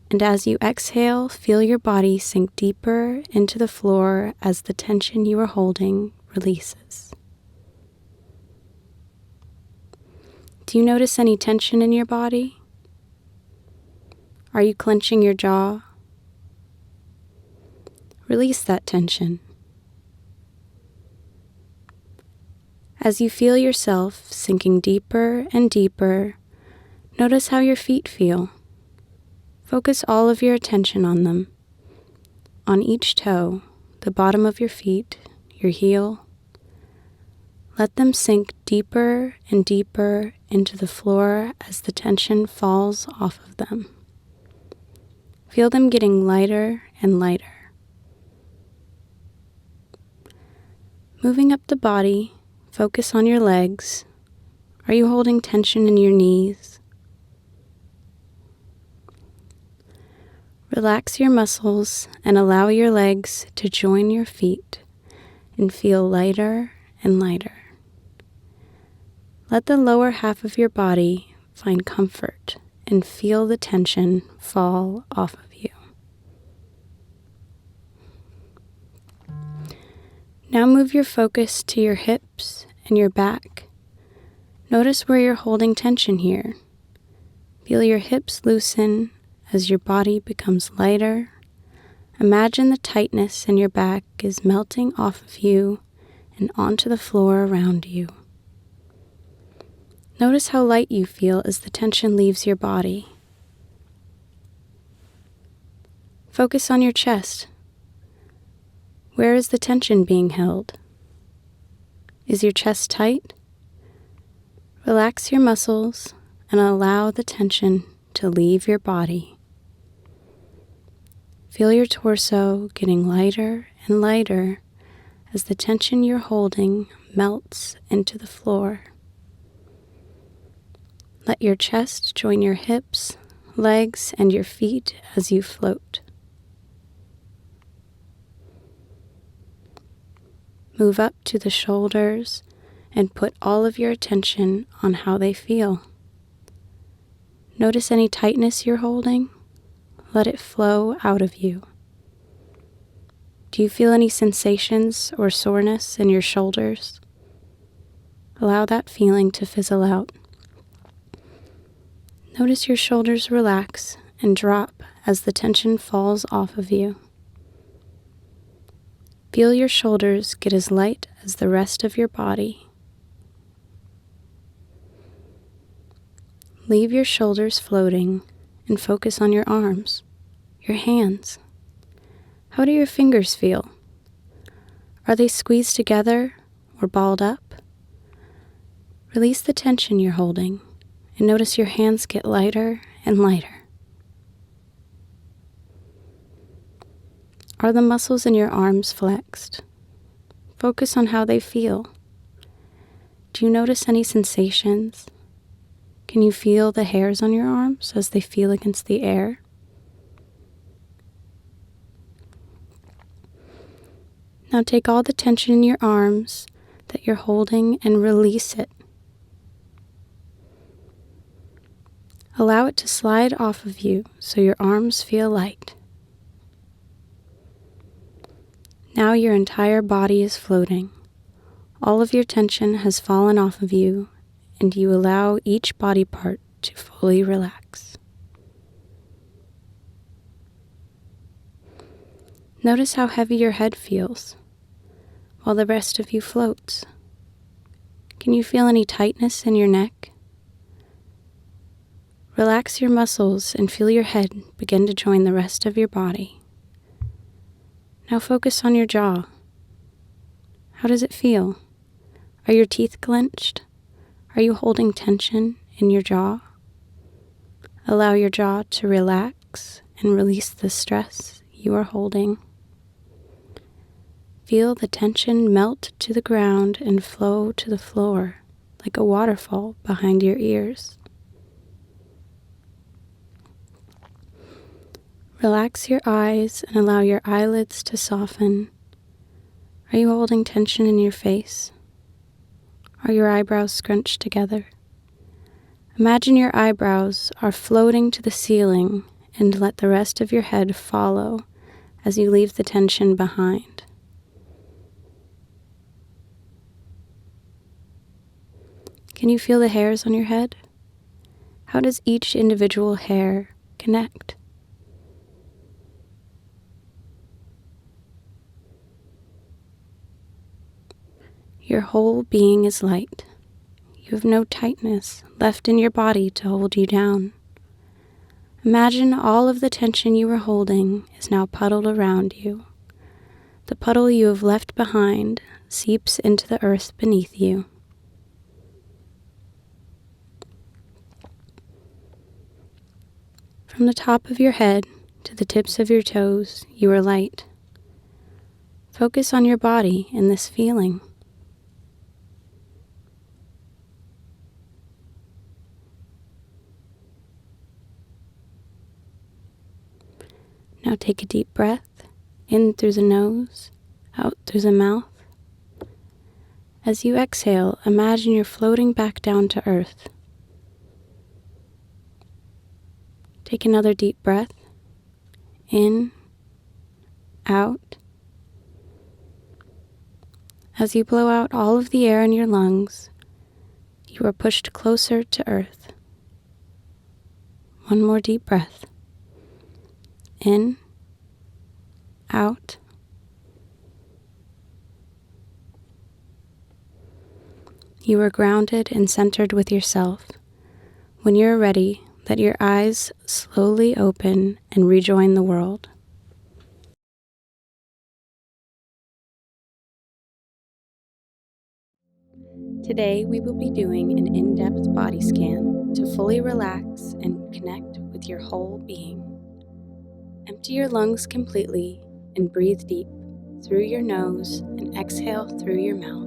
And as you exhale, feel your body sink deeper into the floor as the tension you are holding releases. Do you notice any tension in your body? Are you clenching your jaw? Release that tension. As you feel yourself sinking deeper and deeper, notice how your feet feel. Focus all of your attention on them, on each toe, the bottom of your feet, your heel. Let them sink deeper and deeper into the floor as the tension falls off of them. Feel them getting lighter and lighter. Moving up the body, focus on your legs. Are you holding tension in your knees? Relax your muscles and allow your legs to join your feet and feel lighter and lighter. Let the lower half of your body find comfort and feel the tension fall off of you. Now move your focus to your hips and your back. Notice where you're holding tension here. Feel your hips loosen as your body becomes lighter. Imagine the tightness in your back is melting off of you and onto the floor around you. Notice how light you feel as the tension leaves your body. Focus on your chest. Where is the tension being held? Is your chest tight? Relax your muscles and allow the tension to leave your body. Feel your torso getting lighter and lighter as the tension you're holding melts into the floor. Let your chest join your hips, legs, and your feet as you float. Move up to the shoulders and put all of your attention on how they feel. Notice any tightness you're holding. Let it flow out of you. Do you feel any sensations or soreness in your shoulders? Allow that feeling to fizzle out. Notice your shoulders relax and drop as the tension falls off of you. Feel your shoulders get as light as the rest of your body. Leave your shoulders floating and focus on your arms, your hands. How do your fingers feel? Are they squeezed together or balled up? Release the tension you're holding and notice your hands get lighter and lighter. Are the muscles in your arms flexed? Focus on how they feel. Do you notice any sensations? Can you feel the hairs on your arms as they feel against the air? Now take all the tension in your arms that you're holding and release it. Allow it to slide off of you so your arms feel light. Now your entire body is floating. All of your tension has fallen off of you, and you allow each body part to fully relax. Notice how heavy your head feels, while the rest of you floats. Can you feel any tightness in your neck? Relax your muscles and feel your head begin to join the rest of your body. Now focus on your jaw. How does it feel? Are your teeth clenched? Are you holding tension in your jaw? Allow your jaw to relax and release the stress you are holding. Feel the tension melt to the ground and flow to the floor like a waterfall behind your ears. Relax your eyes and allow your eyelids to soften. Are you holding tension in your face? Are your eyebrows scrunched together? Imagine your eyebrows are floating to the ceiling and let the rest of your head follow as you leave the tension behind. Can you feel the hairs on your head? How does each individual hair connect? Your whole being is light. You have no tightness left in your body to hold you down. Imagine all of the tension you were holding is now puddled around you. The puddle you have left behind seeps into the earth beneath you. From the top of your head to the tips of your toes, you are light. Focus on your body and this feeling. Now take a deep breath, in through the nose, out through the mouth. As you exhale, imagine you're floating back down to earth. Take another deep breath, in, out. As you blow out all of the air in your lungs, you are pushed closer to earth. One more deep breath. In, out. You are grounded and centered with yourself. When you're ready, let your eyes slowly open and rejoin the world. Today, we will be doing an in-depth body scan to fully relax and connect with your whole being. Empty your lungs completely and breathe deep through your nose and exhale through your mouth.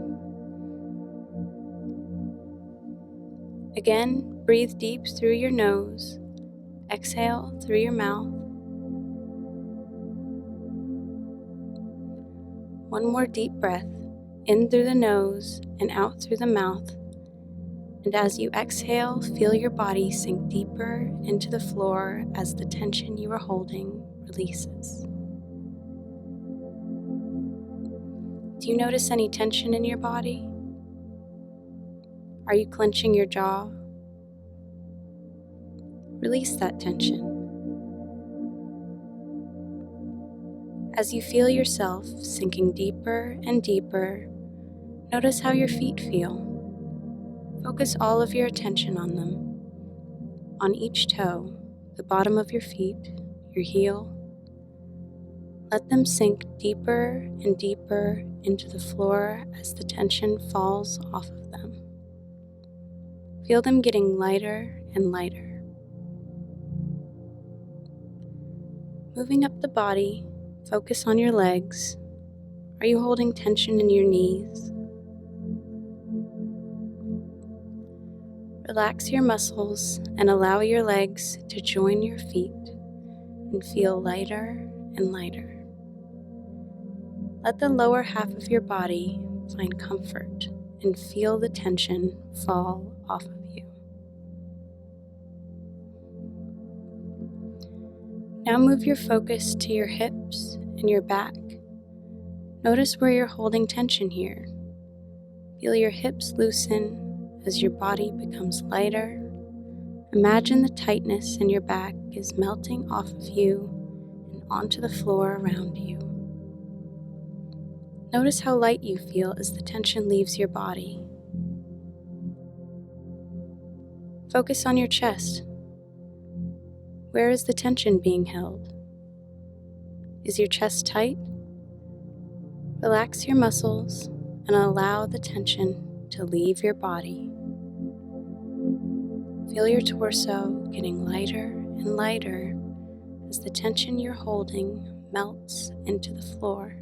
Again, breathe deep through your nose, exhale through your mouth. One more deep breath, in through the nose and out through the mouth. And as you exhale, feel your body sink deeper into the floor as the tension you are holding releases. Do you notice any tension in your body? Are you clenching your jaw? Release that tension. As you feel yourself sinking deeper and deeper, notice how your feet feel. Focus all of your attention on them. On each toe, the bottom of your feet, your heel. Let them sink deeper and deeper into the floor as the tension falls off of them. Feel them getting lighter and lighter. Moving up the body, focus on your legs. Are you holding tension in your knees? Relax your muscles and allow your legs to join your feet and feel lighter and lighter. Let the lower half of your body find comfort and feel the tension fall off of you. Now move your focus to your hips and your back. Notice where you're holding tension here. Feel your hips loosen as your body becomes lighter. Imagine the tightness in your back is melting off of you and onto the floor around you. Notice how light you feel as the tension leaves your body. Focus on your chest. Where is the tension being held? Is your chest tight? Relax your muscles and allow the tension to leave your body. Feel your torso getting lighter and lighter as the tension you're holding melts into the floor.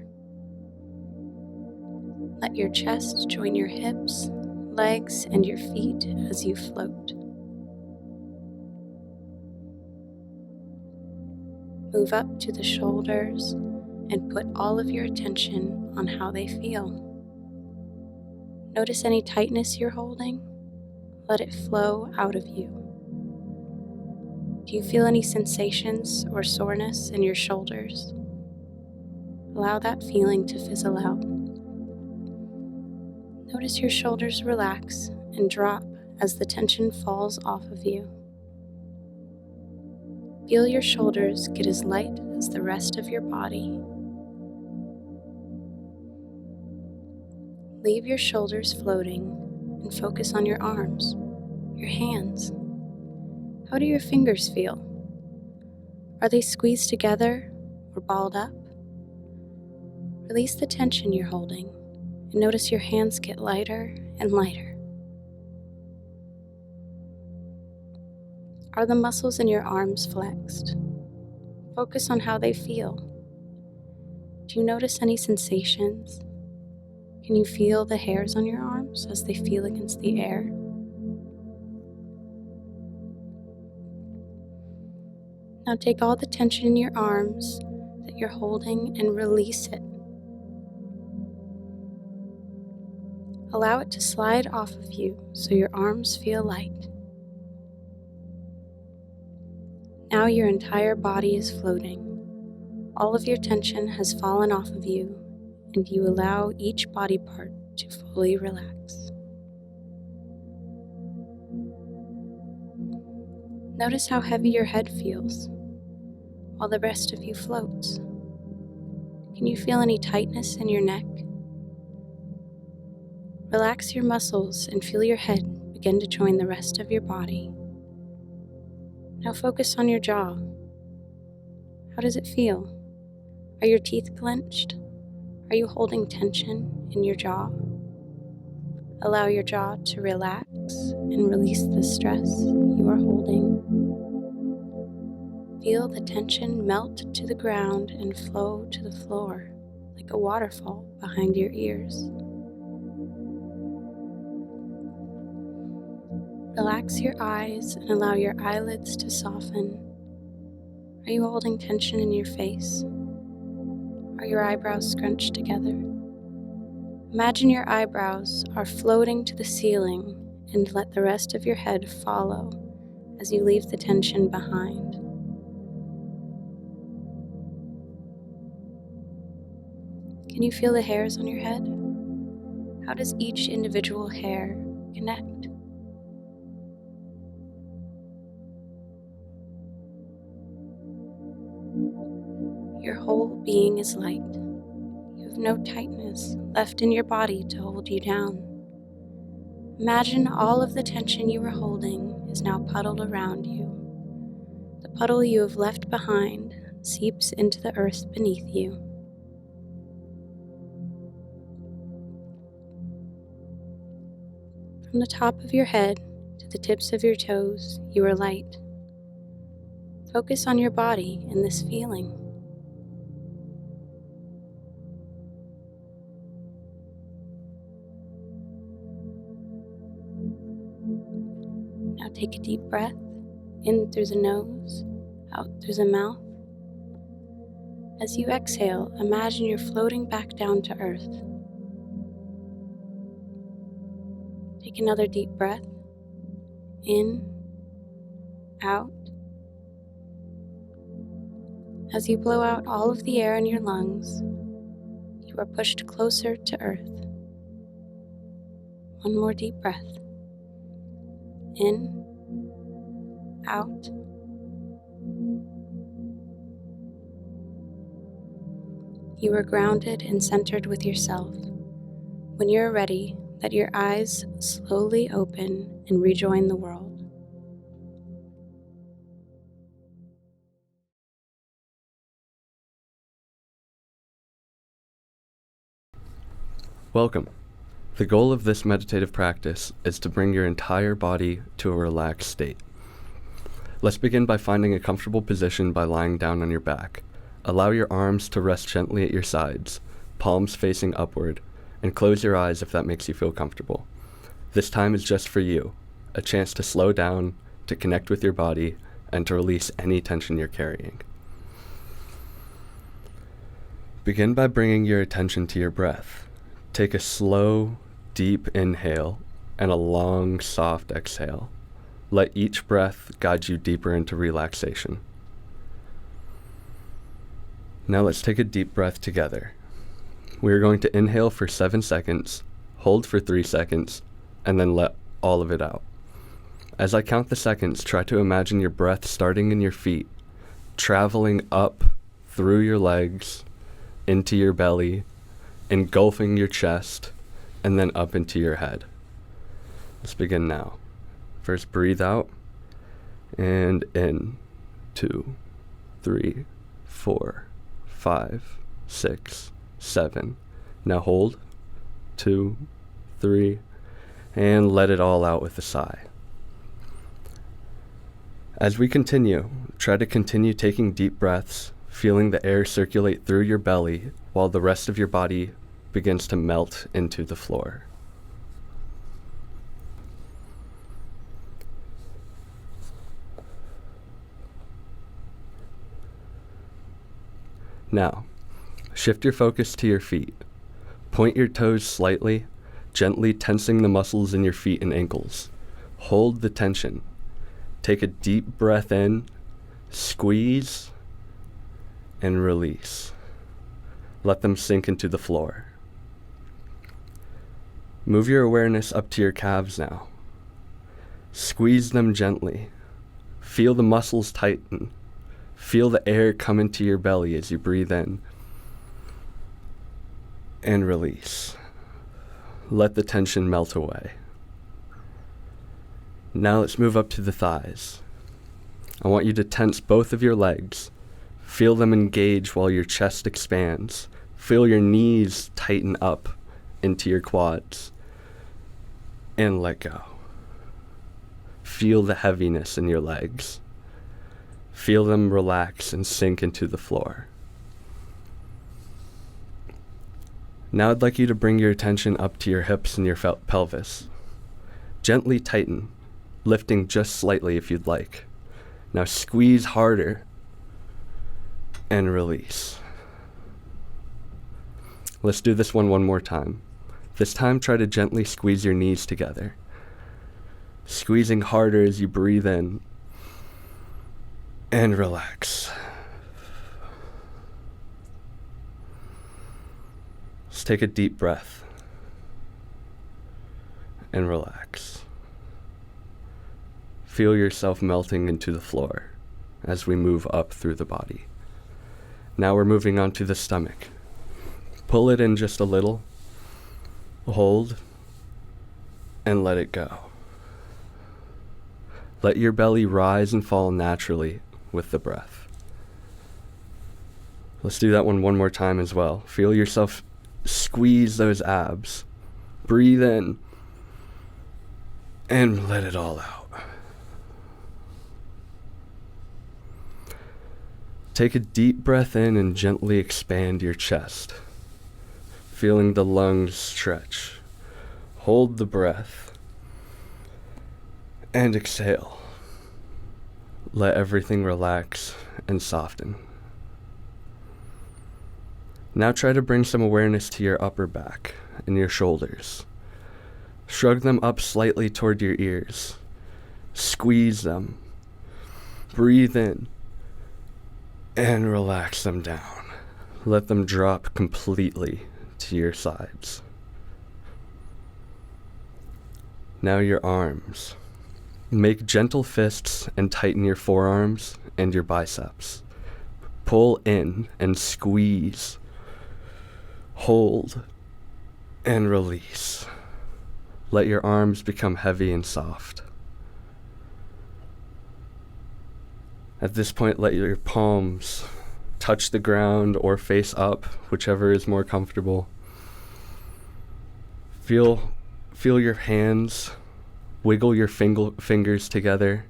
Let your chest join your hips, legs, and your feet as you float. Move up to the shoulders and put all of your attention on how they feel. Notice any tightness you're holding. Let it flow out of you. Do you feel any sensations or soreness in your shoulders? Allow that feeling to fizzle out. Notice your shoulders relax and drop as the tension falls off of you. Feel your shoulders get as light as the rest of your body. Leave your shoulders floating and focus on your arms, your hands. How do your fingers feel? Are they squeezed together or balled up? Release the tension you're holding and notice your hands get lighter and lighter. Are the muscles in your arms flexed? Focus on how they feel. Do you notice any sensations? Can you feel the hairs on your arms as they feel against the air? Now take all the tension in your arms that you're holding and release it. Allow it to slide off of you so your arms feel light. Now your entire body is floating. All of your tension has fallen off of you, and you allow each body part to fully relax. Notice how heavy your head feels, while the rest of you floats. Can you feel any tightness in your neck? Relax your muscles and feel your head begin to join the rest of your body. Now focus on your jaw. How does it feel? Are your teeth clenched? Are you holding tension in your jaw? Allow your jaw to relax and release the stress you are holding. Feel the tension melt to the ground and flow to the floor like a waterfall behind your ears. Relax your eyes and allow your eyelids to soften. Are you holding tension in your face? Are your eyebrows scrunched together? Imagine your eyebrows are floating to the ceiling and let the rest of your head follow as you leave the tension behind. Can you feel the hairs on your head? How does each individual hair connect? Your whole being is light. You have no tightness left in your body to hold you down. Imagine all of the tension you were holding is now puddled around you. The puddle you have left behind seeps into the earth beneath you. From the top of your head to the tips of your toes, you are light. Focus on your body and this feeling. Now take a deep breath in through the nose, out through the mouth. As you exhale, imagine you're floating back down to earth. Take another deep breath in, out. As you blow out all of the air in your lungs, you are pushed closer to earth. One more deep breath. In, out. You are grounded and centered with yourself. When you're ready, let your eyes slowly open and rejoin the world. Welcome. The goal of this meditative practice is to bring your entire body to a relaxed state. Let's begin by finding a comfortable position by lying down on your back. Allow your arms to rest gently at your sides, palms facing upward, and close your eyes if that makes you feel comfortable. This time is just for you, a chance to slow down, to connect with your body, and to release any tension you're carrying. Begin by bringing your attention to your breath. Take a slow, deep inhale and a long, soft exhale. Let each breath guide you deeper into relaxation. Now let's take a deep breath together. We are going to inhale for 7 seconds, hold for 3 seconds, and then let all of it out. As I count the seconds, try to imagine your breath starting in your feet, traveling up through your legs, into your belly, engulfing your chest, and then up into your head. Let's begin now. First, breathe out, and in, 2, 3, 4, 5, 6, 7. Now hold. 2, 3, and let it all out with a sigh. As we continue, try to continue taking deep breaths, feeling the air circulate through your belly while the rest of your body begins to melt into the floor. Now, shift your focus to your feet. Point your toes slightly, gently tensing the muscles in your feet and ankles. Hold the tension. Take a deep breath in, squeeze, and release. Let them sink into the floor. Move your awareness up to your calves now. Squeeze them gently. Feel the muscles tighten. Feel the air come into your belly as you breathe in and release. Let the tension melt away. Now let's move up to the thighs. I want you to tense both of your legs. Feel them engage while your chest expands. Feel your knees tighten up into your quads. And let go. Feel the heaviness in your legs. Feel them relax and sink into the floor. Now I'd like you to bring your attention up to your hips and your pelvis. Gently tighten, lifting just slightly if you'd like. Now squeeze harder and release. Let's do this one more time. This time try to gently squeeze your knees together. Squeezing harder as you breathe in and relax. Let's take a deep breath and relax. Feel yourself melting into the floor as we move up through the body. Now we're moving on to the stomach. Pull it in just a little, hold, and let it go. Let your belly rise and fall naturally with the breath. Let's do that one more time as well. Feel yourself squeeze those abs. Breathe in and let it all out. Take a deep breath in and gently expand your chest, feeling the lungs stretch. Hold the breath and exhale. Let everything relax and soften. Now try to bring some awareness to your upper back and your shoulders. Shrug them up slightly toward your ears. Squeeze them. Breathe in and relax them down. Let them drop completely to your sides. Now your arms. Make gentle fists and tighten your forearms and your biceps. Pull in and squeeze. Hold and release. Let your arms become heavy and soft. At this point, let your palms touch the ground or face up, whichever is more comfortable. Feel your hands. Wiggle your fingers together.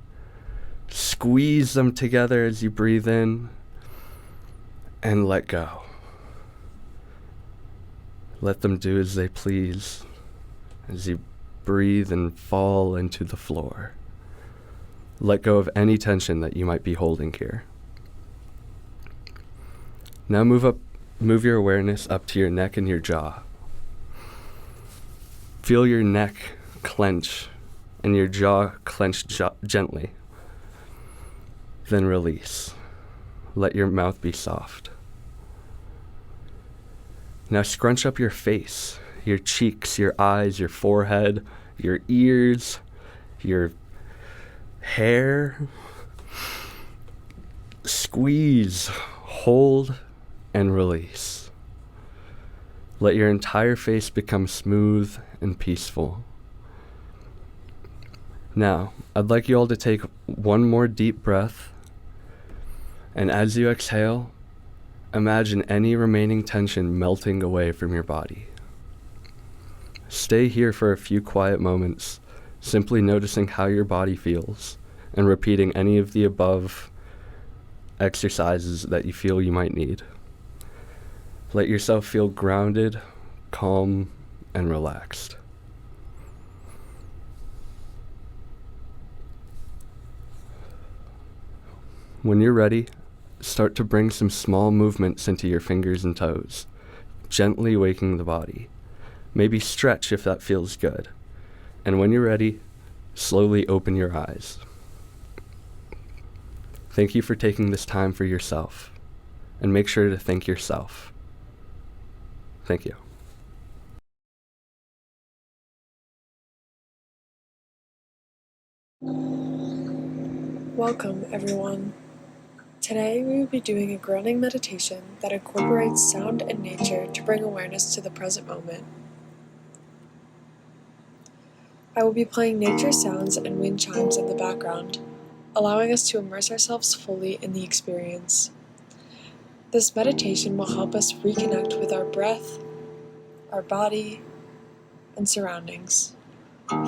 Squeeze them together as you breathe in and let go. Let them do as they please as you breathe and fall into the floor. Let go of any tension that you might be holding here. Now move your awareness up to your neck and your jaw. Feel your neck clench and your jaw clench gently. Then release. Let your mouth be soft. Now scrunch up your face, your cheeks, your eyes, your forehead, your ears, your hair. Squeeze, hold, and release. Let your entire face become smooth and peaceful. Now, I'd like you all to take one more deep breath, and as you exhale, Imagine any remaining tension melting away from your body. Stay here for a few quiet moments, simply noticing how your body feels and repeating any of the above exercises that you feel you might need. Let yourself feel grounded, calm, and relaxed. When you're ready, start to bring some small movements into your fingers and toes, gently waking the body. Maybe stretch if that feels good. And when you're ready, slowly open your eyes. Thank you for taking this time for yourself, and make sure to thank yourself. Thank you. Welcome, everyone. Today we will be doing a grounding meditation that incorporates sound and nature to bring awareness to the present moment. I will be playing nature sounds and wind chimes in the background, allowing us to immerse ourselves fully in the experience. This meditation will help us reconnect with our breath, our body, and surroundings,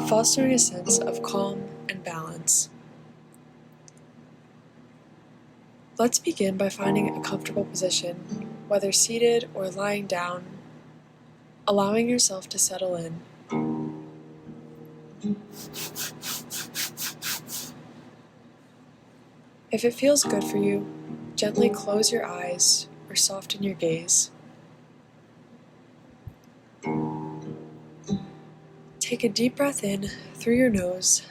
fostering a sense of calm and balance. Let's begin by finding a comfortable position, whether seated or lying down, allowing yourself to settle in. If it feels good for you, gently close your eyes or soften your gaze. Take a deep breath in through your nose,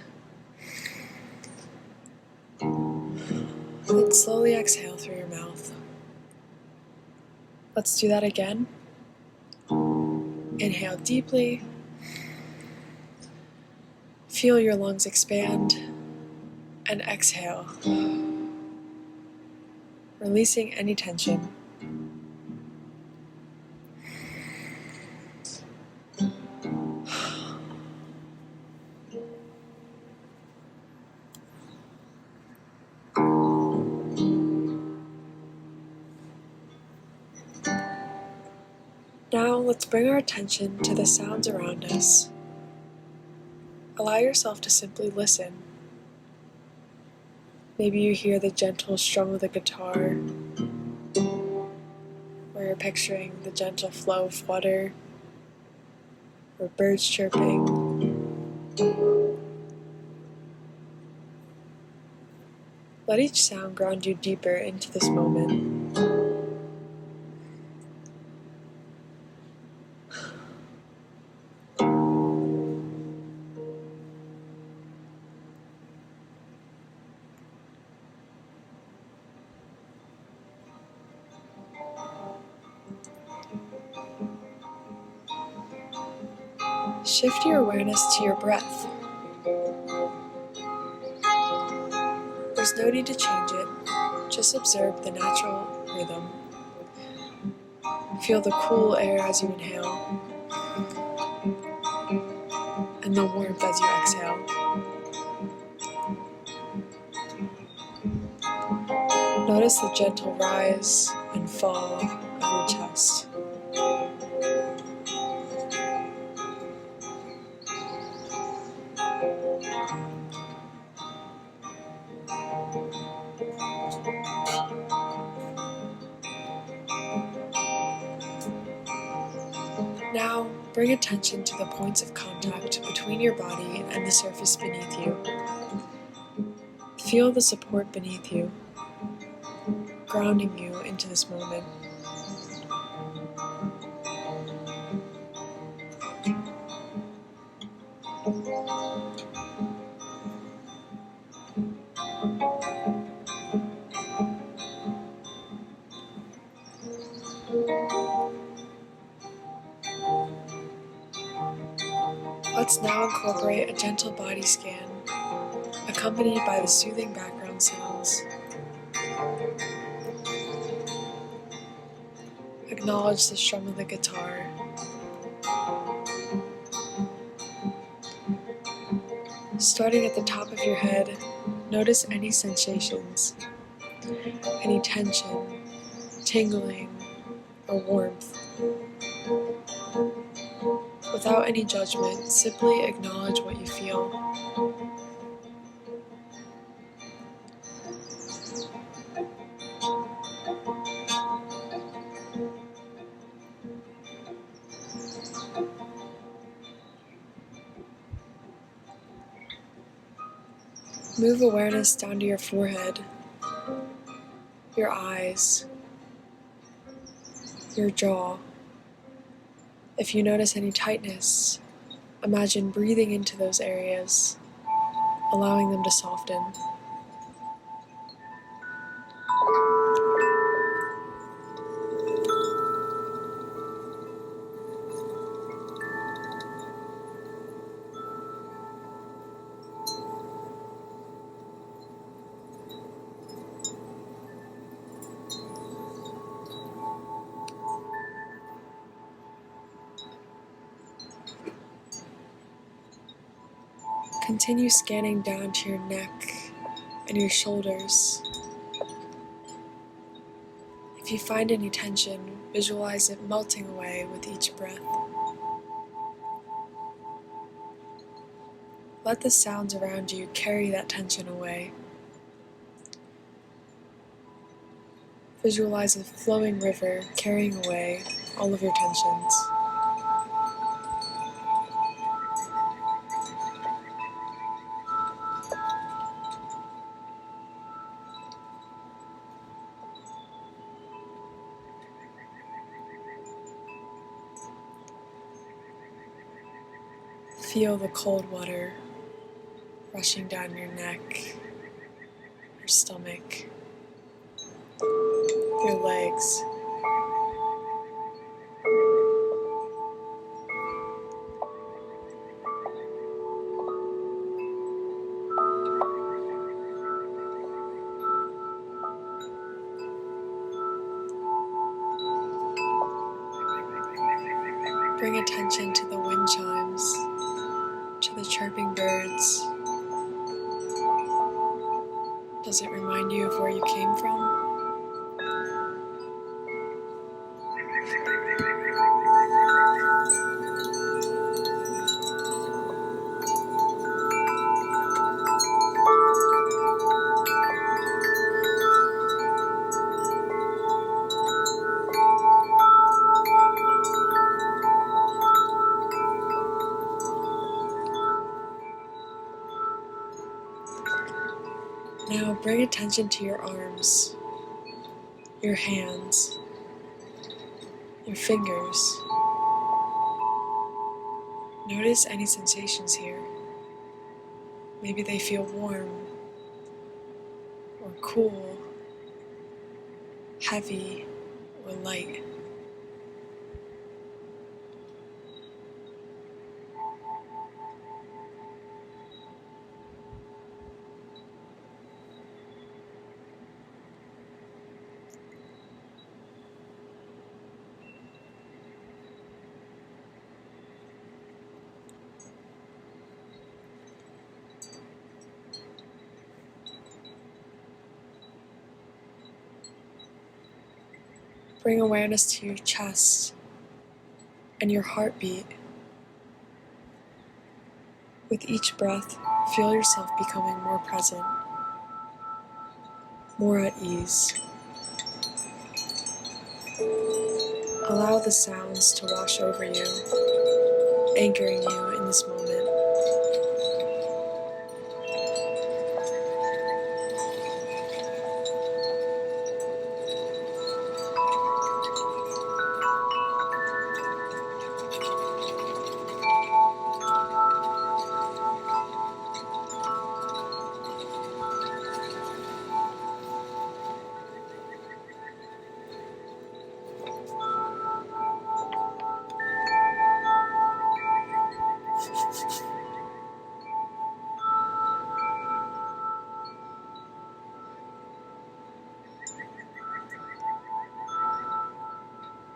and slowly exhale through your mouth. Let's do that again. Inhale deeply. Feel your lungs expand, and exhale, releasing any tension. Now let's bring our attention to the sounds around us. Allow yourself to simply listen. Maybe you hear the gentle strum of the guitar, or you're picturing the gentle flow of water, or birds chirping. Let each sound ground you deeper into this moment. Shift your awareness to your breath. There's no need to change it, just observe the natural rhythm. Feel the cool air as you inhale, and the warmth as you exhale. Notice the gentle rise and fall of your chest. Now, bring attention to the points of contact between your body and the surface beneath you. Feel the support beneath you, grounding you into this moment. Let's now incorporate a gentle body scan, accompanied by the soothing background sounds. Acknowledge the strum of the guitar. Starting at the top of your head, notice any sensations, any tension, tingling, or warmth. Without any judgment, simply acknowledge what you feel. Move awareness down to your forehead, your eyes, your jaw. If you notice any tightness, imagine breathing into those areas, allowing them to soften. Continue scanning down to your neck and your shoulders. If you find any tension, visualize it melting away with each breath. Let the sounds around you carry that tension away. Visualize a flowing river carrying away all of your tensions. Feel the cold water rushing down your neck, your stomach, your legs. Bring attention to the wind chimes, to the chirping birds. Does it remind you of where you came from? Now bring attention to your arms, your hands, your fingers. Notice any sensations here. Maybe they feel warm, or cool, heavy, or light. Bring awareness to your chest and your heartbeat. With each breath, feel yourself becoming more present, more at ease. Allow the sounds to wash over you, anchoring you in this moment.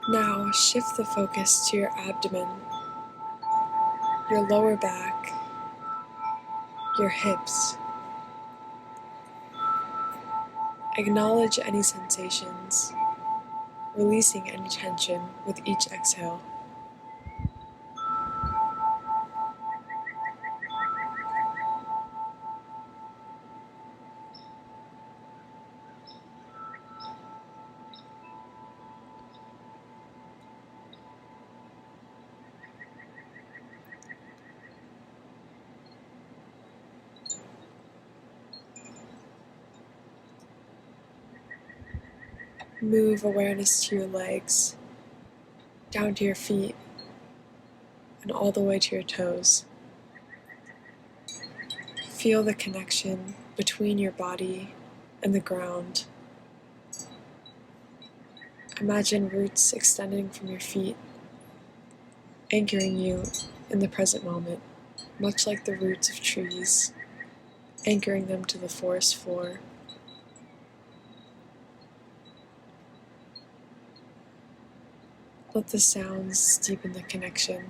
Now shift the focus to your abdomen, your lower back, your hips. Acknowledge any sensations. releasing any tension with each exhale. Move awareness to your legs, down to your feet, and all the way to your toes. Feel the connection between your body and the ground. Imagine roots extending from your feet, anchoring you in the present moment, much like the roots of trees, anchoring them to the forest floor. Let the sounds deepen the connection.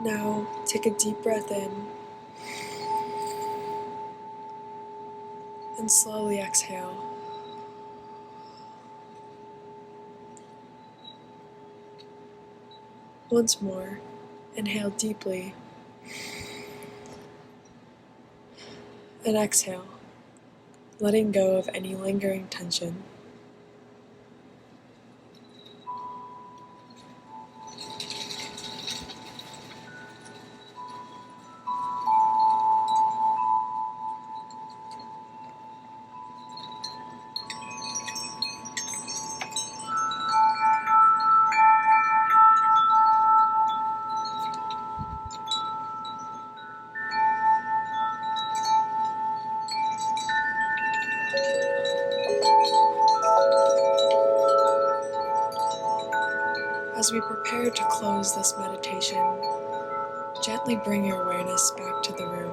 Now, take a deep breath in and slowly exhale. Once more, inhale deeply and exhale, letting go of any lingering tension. As we prepare to close this meditation, gently bring your awareness back to the room.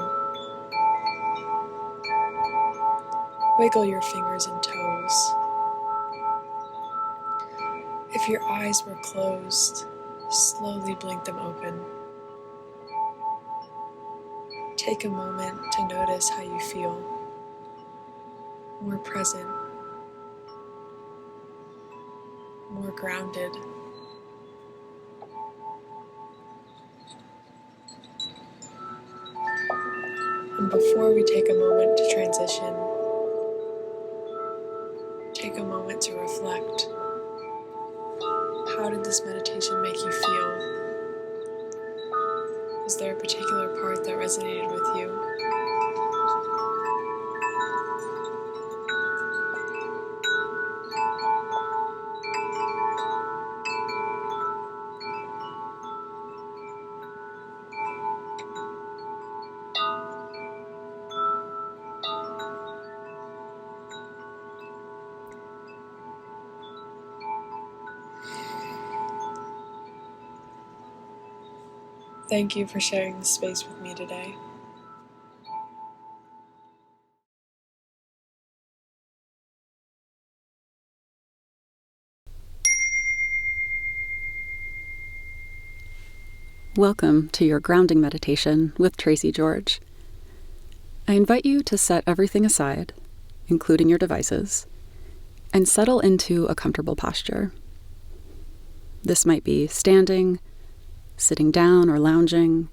Wiggle your fingers and toes. If your eyes were closed, slowly blink them open. Take a moment to notice how you feel. More present, more grounded. And before we take a moment to transition, take a moment to reflect. How did this meditation make you feel? Was there a particular part that resonated with you? Thank you for sharing this space with me today. Welcome to your grounding meditation with Tracy George. I invite you to set everything aside, including your devices, and settle into a comfortable posture. This might be standing, sitting down or lounging,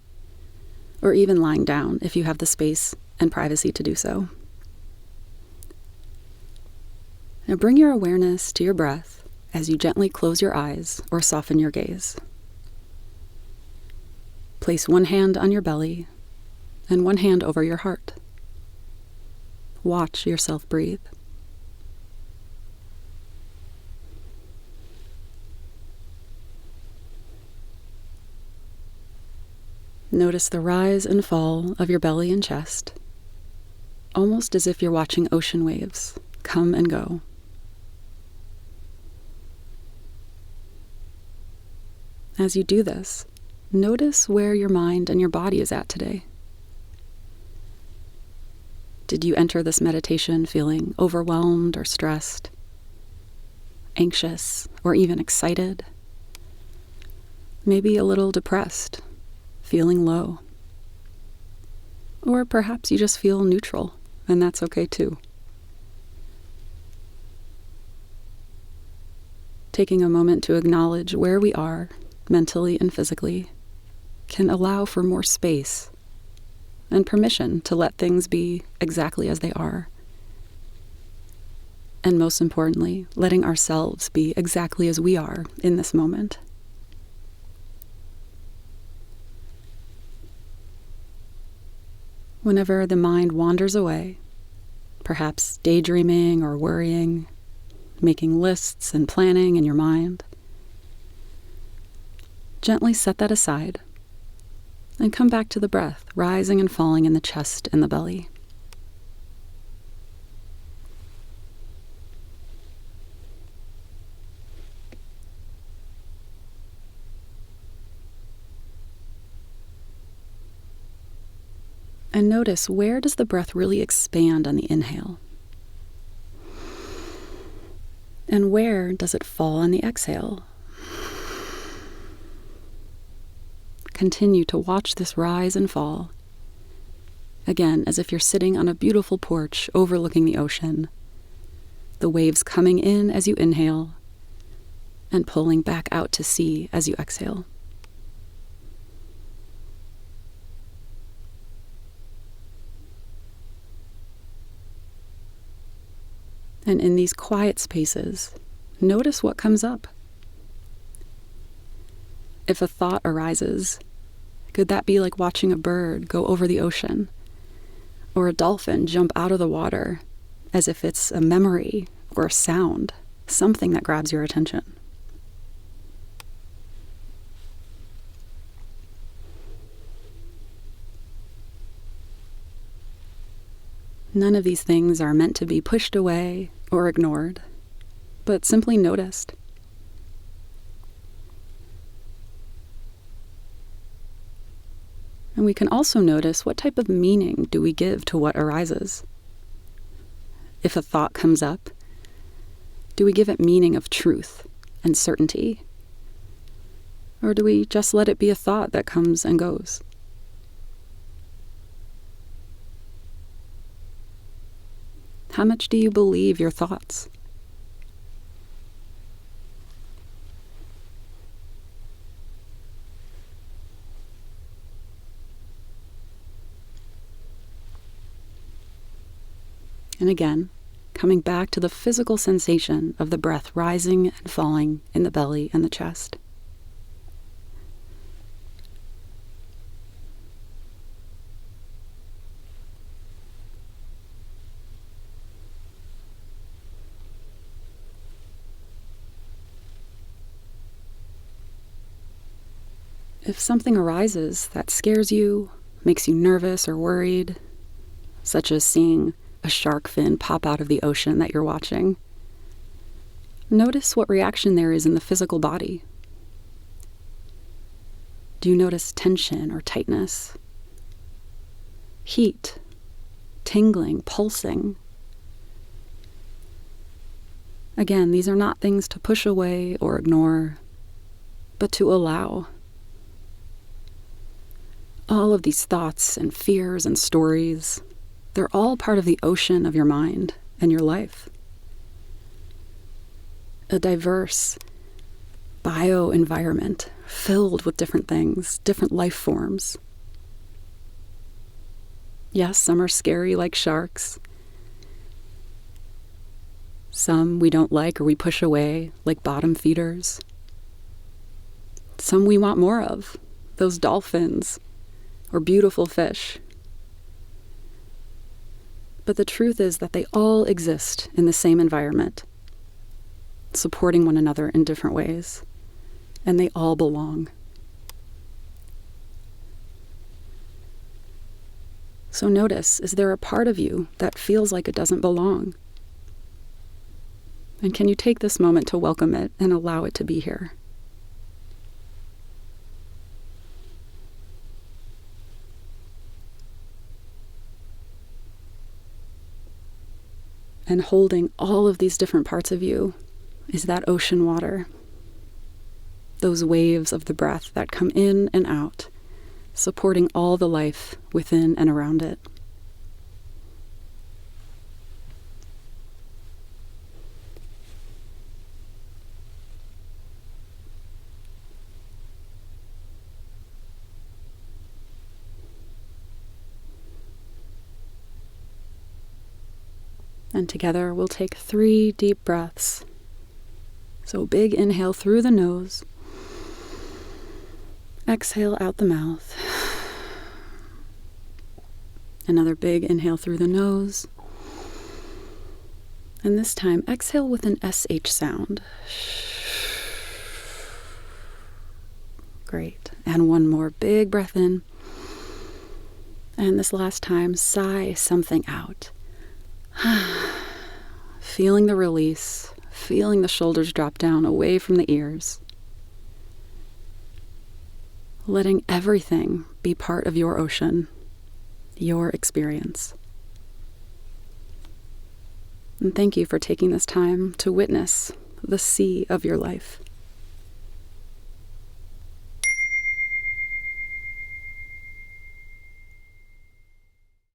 or even lying down if you have the space and privacy to do so. Now bring your awareness to your breath as you gently close your eyes or soften your gaze. Place one hand on your belly and one hand over your heart. Watch yourself breathe. Notice the rise and fall of your belly and chest, almost as if you're watching ocean waves come and go. As you do this, notice where your mind and your body is at today. Did you enter this meditation feeling overwhelmed or stressed, anxious, or even excited? Maybe a little depressed, feeling low. Or perhaps you just feel neutral, and that's okay too. Taking a moment to acknowledge where we are, mentally and physically, can allow for more space and permission to let things be exactly as they are. And most importantly, letting ourselves be exactly as we are in this moment. Whenever the mind wanders away, perhaps daydreaming or worrying, making lists and planning in your mind, gently set that aside and come back to the breath, rising and falling in the chest and the belly. And notice, where does the breath really expand on the inhale? And where does it fall on the exhale? Continue to watch this rise and fall. Again, as if you're sitting on a beautiful porch overlooking the ocean, the waves coming in as you inhale and pulling back out to sea as you exhale. And in these quiet spaces, notice what comes up. If a thought arises, could that be like watching a bird go over the ocean, or a dolphin jump out of the water, as if it's a memory or a sound, something that grabs your attention? None of these things are meant to be pushed away or ignored, but simply noticed. And we can also notice, what type of meaning do we give to what arises? If a thought comes up, do we give it meaning of truth and certainty? Or do we just let it be a thought that comes and goes? How much do you believe your thoughts? And again, coming back to the physical sensation of the breath rising and falling in the belly and the chest. If something arises that scares you, makes you nervous or worried, such as seeing a shark fin pop out of the ocean that you're watching, notice what reaction there is in the physical body. Do you notice tension or tightness? Heat, tingling, pulsing? Again, these are not things to push away or ignore, but to allow. All of these thoughts and fears and stories, they're all part of the ocean of your mind and your life. A diverse bio-environment filled with different things, different life forms. Yes, some are scary like sharks. Some we don't like or we push away like bottom feeders. Some we want more of, those dolphins or beautiful fish. But the truth is that they all exist in the same environment, supporting one another in different ways, and they all belong. So notice, is there a part of you that feels like it doesn't belong? And can you take this moment to welcome it and allow it to be here? And holding all of these different parts of you is that ocean water. Those waves of the breath that come in and out, supporting all the life within and around it. And together we'll take 3 deep breaths. So big inhale through the nose. Exhale out the mouth. Another big inhale through the nose. And this time, exhale with an SH sound. Great. And one more big breath in. And this last time, sigh something out. Feeling the release, feeling the shoulders drop down away from the ears. Letting everything be part of your ocean, your experience. And thank you for taking this time to witness the sea of your life.